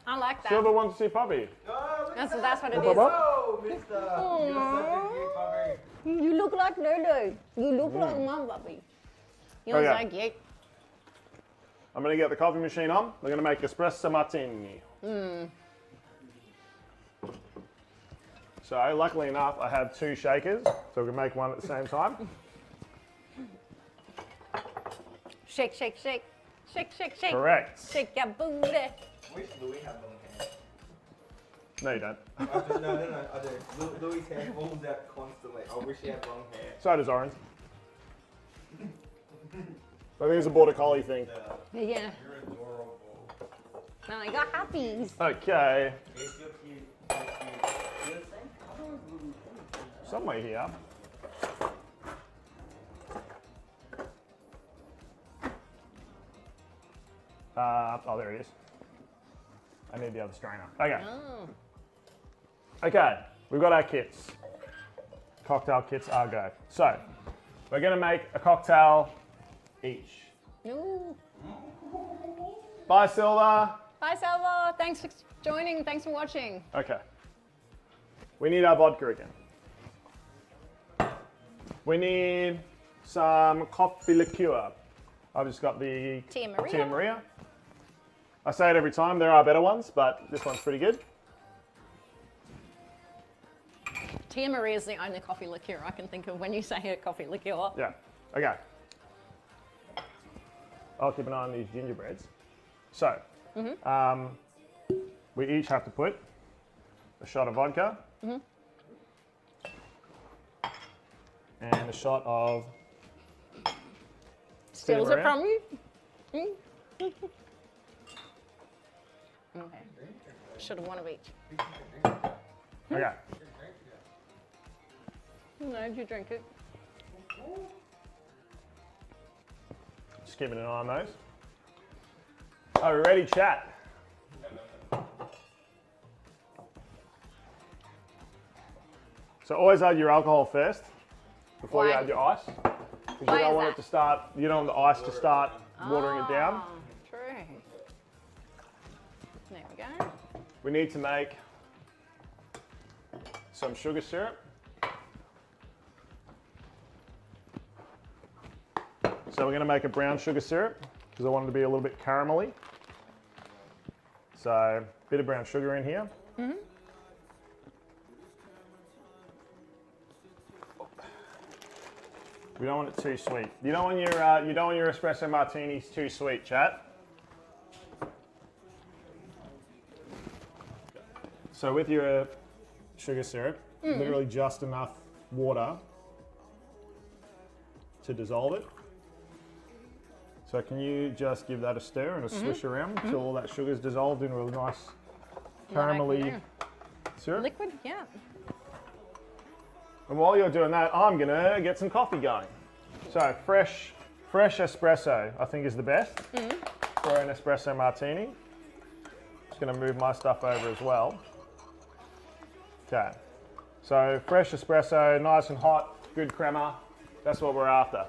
I like that. Silver wants to see puppy. Oh, That's what it Papa? is. Oh, mister. You're such a cute puppy. You look like Lulu. You look like my puppy. You're Okay. so cute. I'm going to get the coffee machine on. We're going to make espresso martini. So, luckily enough, I have 2 shakers, so we can make one at the same time. Shake, shake, shake. Shake, shake, shake. Correct. Shake your booty. Wish Louis had long hair. No, you don't. No, I do. Louis' hair falls out constantly. I wish he had long hair. So does Orange. I think it's a border collie thing. Yeah. You're adorable. No, I got happies. Okay, Yes, you're cute. You're cute. You're the same color as Louis. somewhere here. Oh, there it is. I need the other strainer. Okay. Oh. Okay, we've got our kits. Cocktail kits are go. So, we're gonna make a cocktail each. Ooh. Bye, Silver. Bye, Salva. Thanks for joining. Thanks for watching. Okay. We need our vodka again. We need some coffee liqueur. I've just got the Tia Maria. Tia Maria. I say it every time, there are better ones, but this one's pretty good. Tia Maria is the only coffee liqueur I can think of when you say a coffee liqueur. Yeah, okay. I'll keep an eye on these gingerbreads. So, we each have to put a shot of vodka and a shot of Steals Tia it Maria. from you? Okay. Should have one of each. Okay. No, did you drink it? Just keeping an eye on those. Are we ready, chat? So always add your alcohol first before you Why? add your ice. Because Why you don't is want that? it to start, you don't want the ice to start watering it down. Oh, true. There we go. We need to make some sugar syrup. So we're going to make a brown sugar syrup because I want it to be a little bit caramelly. So a bit of brown sugar in here. We don't want it too sweet. You don't want your espresso martinis too sweet, chat. So with your sugar syrup, literally just enough water to dissolve it. So can you just give that a stir and a swish around until all that sugar's dissolved into a nice caramelly syrup? Liquid, yeah. And while you're doing that, I'm gonna get some coffee going. So fresh espresso, I think is the best for an espresso martini. Just gonna move my stuff over as well. Okay, so fresh espresso, nice and hot, good crema. That's what we're after.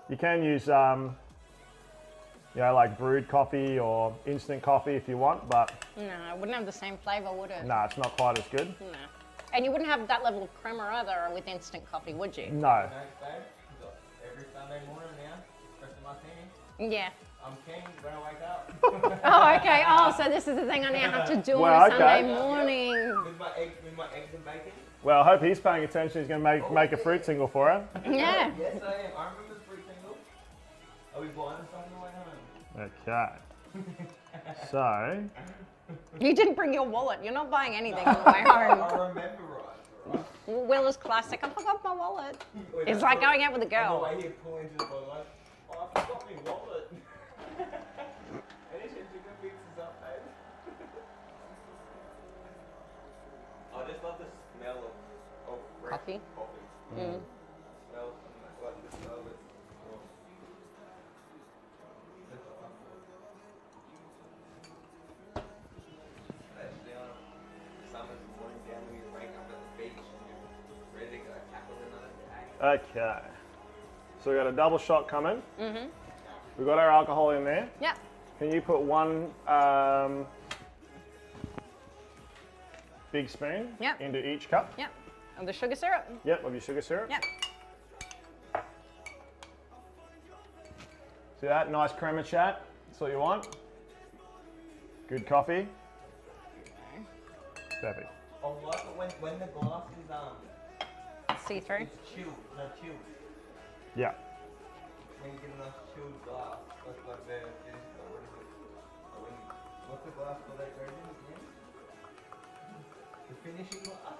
You can use, like brewed coffee or instant coffee if you want, but No, it wouldn't have the same flavour, would it? no, it's not quite as good. No. And you wouldn't have that level of crema either with instant coffee, would you? No. Nice, babe. Every Sunday morning now, espresso martini. Yeah. I'm king when I wake up. Oh, okay. Oh, so this is the thing I now have to do Well, on a okay. Sunday morning. with my eggs and bacon. Well, I hope he's paying attention. He's going to make a fruit single for her. Yeah. Yes, I am. I remember the fruit single. Are we buying something on the way home? Okay. So, You didn't bring your wallet. You're not buying anything on the way home. I remember right. Will's classic. I forgot my wallet. Wait, It's that's like what- going out with a On the girl. way here, pulling into the boat, like, oh, I forgot my wallet. And he said, you can fix this up, babe. I just love the smell of fresh Coffee? coffee. Mm. Smells like the smell of it. Especially on a summer's morning down when you wake up at the beach and you're ready to go tackle another day. okay. So we got a double shot coming. We've got our alcohol in there. Yeah. Can you put one big spoon Yep. into each cup? Yeah. And the sugar syrup. Yep, of your sugar syrup. Yeah. See that? Nice crema, chat. That's what you want. Good coffee. Perfect. I like it when the glass is See-through. it's chilled, no chilled. Yeah. When you get a nice chilled glass, like what is it? What's the glass called that goes in again? The finishing glass.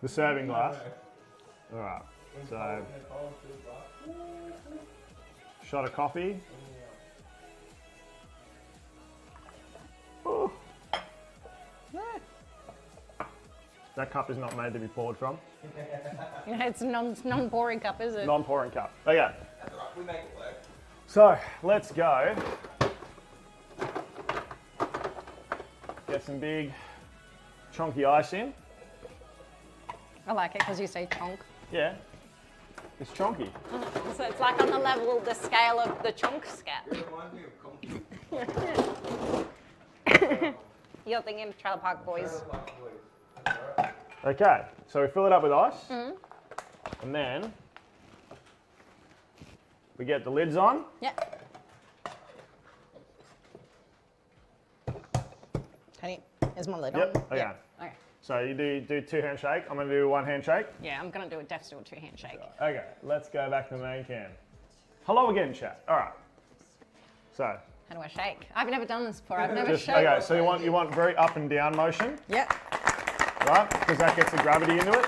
The serving glass. All right. In So, cold, in a cold chilled glass. shot of coffee. Yeah. Ooh. That cup is not made to be poured from. It's a non-pouring cup, is it? Non-pouring cup. Okay, That's alright, we make it work. so let's go. Get some big chunky ice in. I like it because you say chonk. Yeah, it's chunky. So it's like on the level, the scale of the chonk scat. It reminds me of Conky. You're thinking Trailer Park Boys. Alright. Okay, so we fill it up with ice, and then we get the lids on. Yep. Honey, is my lid Yep, on? okay. Yeah. Okay. So you do two handshake. I'm gonna do one handshake. Yeah, I'm gonna do a Def's do a 2-hand shake. Okay, let's go back to the main can. Hello again, chat. All right. So How do I shake? I've never done this before. I've never just shaken. okay. So you want very up and down motion, Yep. right? Because that gets the gravity into it.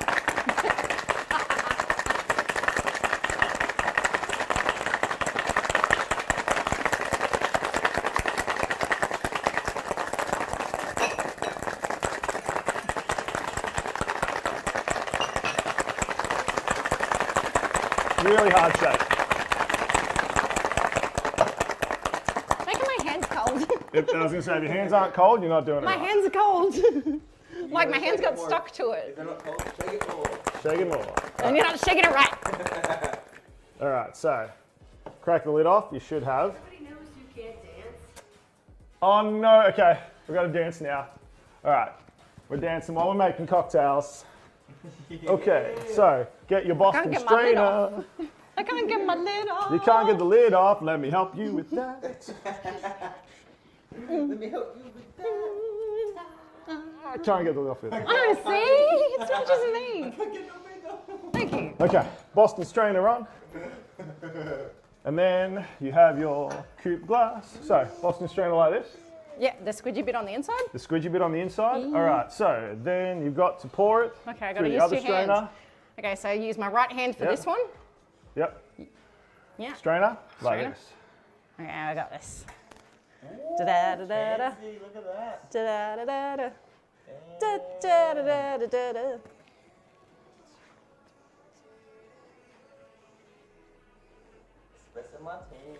Really hard shake. Making my hands cold. If, I was gonna say, if your hands aren't cold, you're not doing it My right. hands are cold. Like my gotta hands shake got it more. stuck to If it. they're not cold, shake it more. Shake it more. And you're not shaking it right. All right, so crack the lid off. You should have. Everybody knows you can't dance. Oh no, okay, we've got to dance now. All right, we're dancing while we're making cocktails. Okay, so get your Boston get my lid strainer. I can't get my lid off. You can't get the lid off, let me help you with that. Let me help you with that. I can't get the lid off it. Oh, see? It's not just me. Get no makeup. Thank you. Okay, Boston strainer on. And then you have your coupe glass. So, Boston strainer like this. Yeah, the squidgy bit on the inside. The squidgy bit on the inside. All right, so then you've got to pour it Okay, I through gotta the use other 2 strainer. hands. Okay, so I use my right hand for Yep. this one. Yep, Yeah. strainer, like Strainer. this. Okay, I got this. Da da da da da. Fancy, look at that. Da da da da da. Da da da da da da. Espresso martini.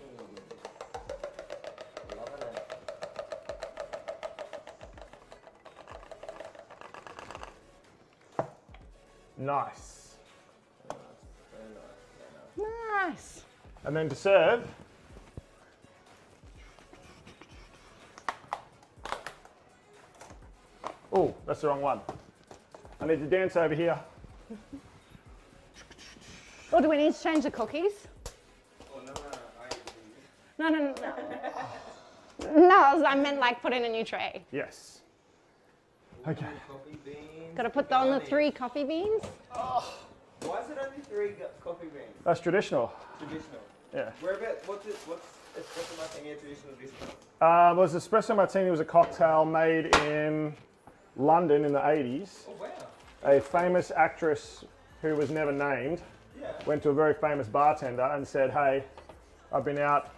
Loving it. Nice. Very nice, very nice. Nice. And then to serve, oh, that's the wrong one. I need to dance over here. Or do we need to change the cookies? Oh, no, I No, no, no. No, I meant like put in a new tray. Yes. Okay. Coffee beans. Gotta put on the 3 coffee beans. Why is it only 3 coffee beans? That's traditional. Traditional. Yeah. Where about, what's espresso martini traditional this one? Was espresso martini was a cocktail made in London in the 80s. Oh, wow. A famous actress who was never named Yeah. went to a very famous bartender and said, "Hey, I've been out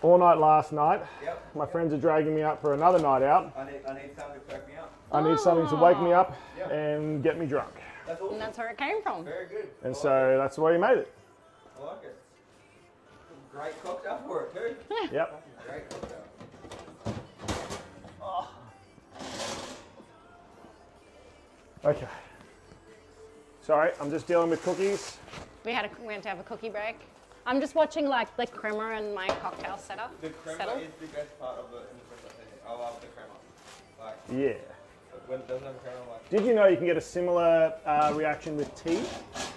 all night last night. Yep. My friends are dragging me out for another night out. I need something to crack me up. I need something to wake me up Yeah. and get me drunk." That's awesome. And that's where it came from. Very good. I And like so that's why he made it. it. I like it. Great cocktail for it too. Yep. Great cocktail. Okay. Sorry, I'm just dealing with cookies. We had to have a cookie break. I'm just watching like the crema and my cocktail setup. The crema settle. is the best part of the espresso martini. I love the crema. Like Yeah. when it doesn't have crema, I'm like Did you know you can get a similar reaction with tea?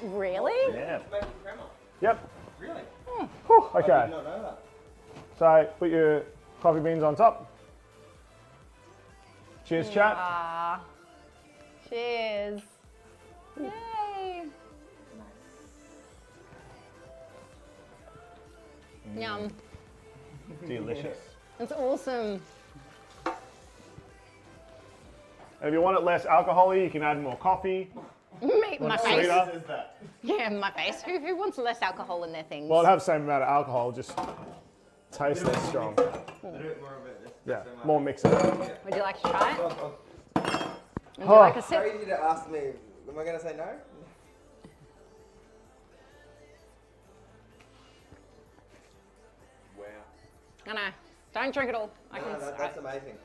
Really? Yeah. it's making crema. Yep. Really? Whew, I okay. did not know that. So put your coffee beans on top. Cheers, chat. Ah. Cheers. Yay. Yum. Delicious. That's awesome. And if you want it less alcohol-y, you can add more coffee. My face. Sweeter. What is that? Yeah, my face. Who wants less alcohol in their things? Well, it'll have the same amount of alcohol, just taste less strong. A little bit more of it. Yeah, So much. more mixer. Would you like to try it? Oh, Would you like a sip? Crazy to ask me. Am I going to say no? Wow. I know. Don't drink it all. That's amazing.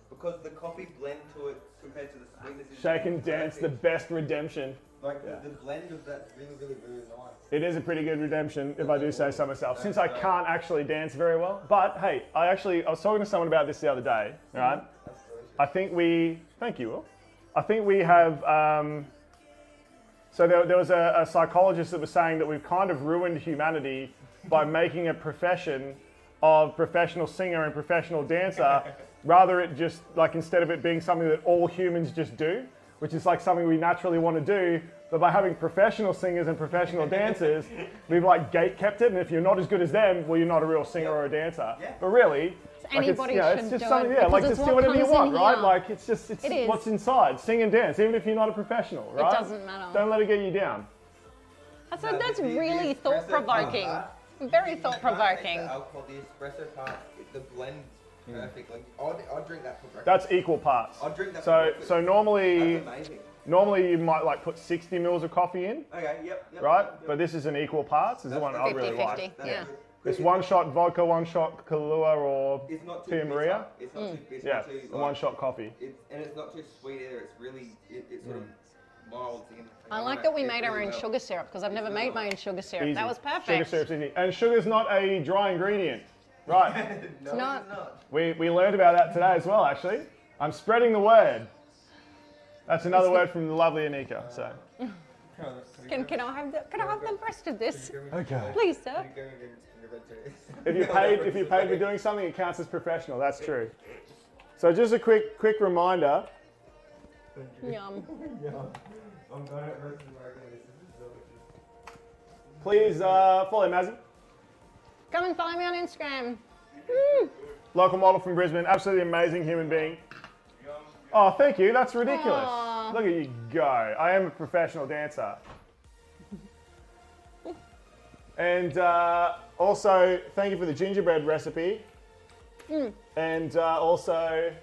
Because the coffee blend to it compared to the sweetness is Shake and dance, the best redemption. Like the blend of that's really nice. It is a pretty good redemption, if I do say so myself, since I can't actually dance very well. But hey, I was talking to someone about this the other day, right? That's delicious. I think thank you, Will. I think we have, so there was a psychologist that was saying that we've kind of ruined humanity by making a profession of professional singer and professional dancer, rather it just, like instead of it being something that all humans just do, which is like something we naturally want to do, but by having professional singers and professional dancers, we've like gate-kept it, and if you're not as good as them, well, you're not a real singer or a dancer. Yeah. But really, Anybody it's should just do something, it yeah, like because just it's do what whatever you comes in want, right? here. Like it's It is. what's inside. Sing and dance, even if you're not a professional, right? It doesn't matter. Don't let it get you down. That's really thought-provoking. Very thought-provoking. The alcohol, the espresso part, the blend, perfect. Like I'd drink that for breakfast. That's equal parts. I'd drink that for So breakfast. so normally That's amazing. you might like put 60 mils of coffee in, Okay, yep. right? Yep. But this is an equal parts. This is the one I really 50-50, like. That's yeah. good. It's one shot vodka, one shot Kahlua or It's not too Tia bitter. Maria. It's not too bitter. Yeah, too, and one shot coffee. And it's not too sweet either. It's really, it's sort of mild. Thing. I like that we made our own sugar syrup because I've never made my own sugar syrup. Easy. That was perfect. Sugar syrup's easy. And sugar's not a dry ingredient. Right. No, not. it's not. We learned about that today as well, actually. I'm spreading the word. That's another word from the lovely Anika. So. Can I have the rest of this, Okay. please, sir? If you're paid for doing something, it counts as professional. That's true. So just a quick reminder. Yum. I'm going to roast American. This is delicious. Please follow Mazzy. Come and follow me on Instagram. Local model from Brisbane. Absolutely amazing human being. Oh, thank you. That's ridiculous. Aw. Look at you go. I am a professional dancer. And also, thank you for the gingerbread recipe. And also,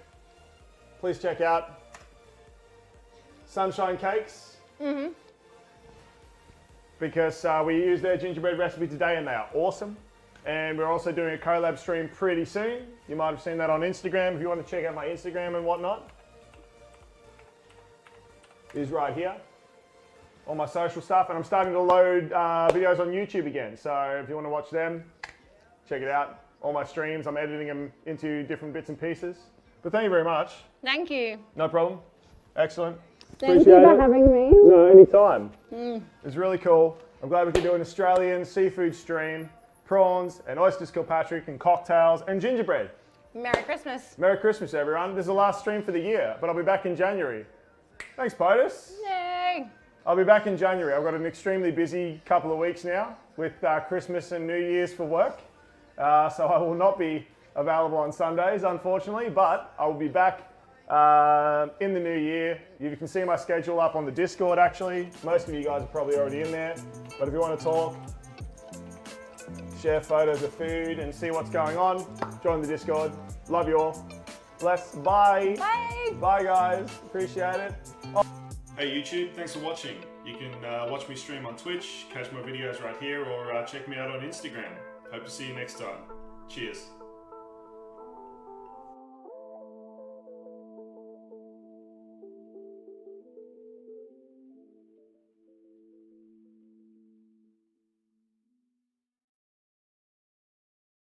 please check out Sunshine Cakes. Because we used their gingerbread recipe today and they are awesome. And we're also doing a collab stream pretty soon. You might have seen that on Instagram if you want to check out my Instagram and whatnot. It is right here. All my social stuff. And I'm starting to load videos on YouTube again. So if you want to watch them, check it out. All my streams, I'm editing them into different bits and pieces. But thank you very much. Thank you. No problem. Excellent. Thank you for having me. No, anytime. It's really cool. I'm glad we could do an Australian seafood stream. Prawns and oysters Kilpatrick and cocktails and gingerbread. Merry Christmas. Merry Christmas, everyone. This is the last stream for the year, but I'll be back in January. Thanks, POTUS. Yay. I'll be back in January. I've got an extremely busy couple of weeks now with Christmas and New Year's for work. So I will not be available on Sundays, unfortunately, but I will be back in the new year. You can see my schedule up on the Discord, actually. Most of you guys are probably already in there. But if you want to talk, share photos of food and see what's going on, join the Discord. Love you all. Bless. Bye. Bye. Bye, guys. Appreciate it. Hey YouTube, thanks for watching. You can watch me stream on Twitch, catch my videos right here, or check me out on Instagram. Hope to see you next time. Cheers.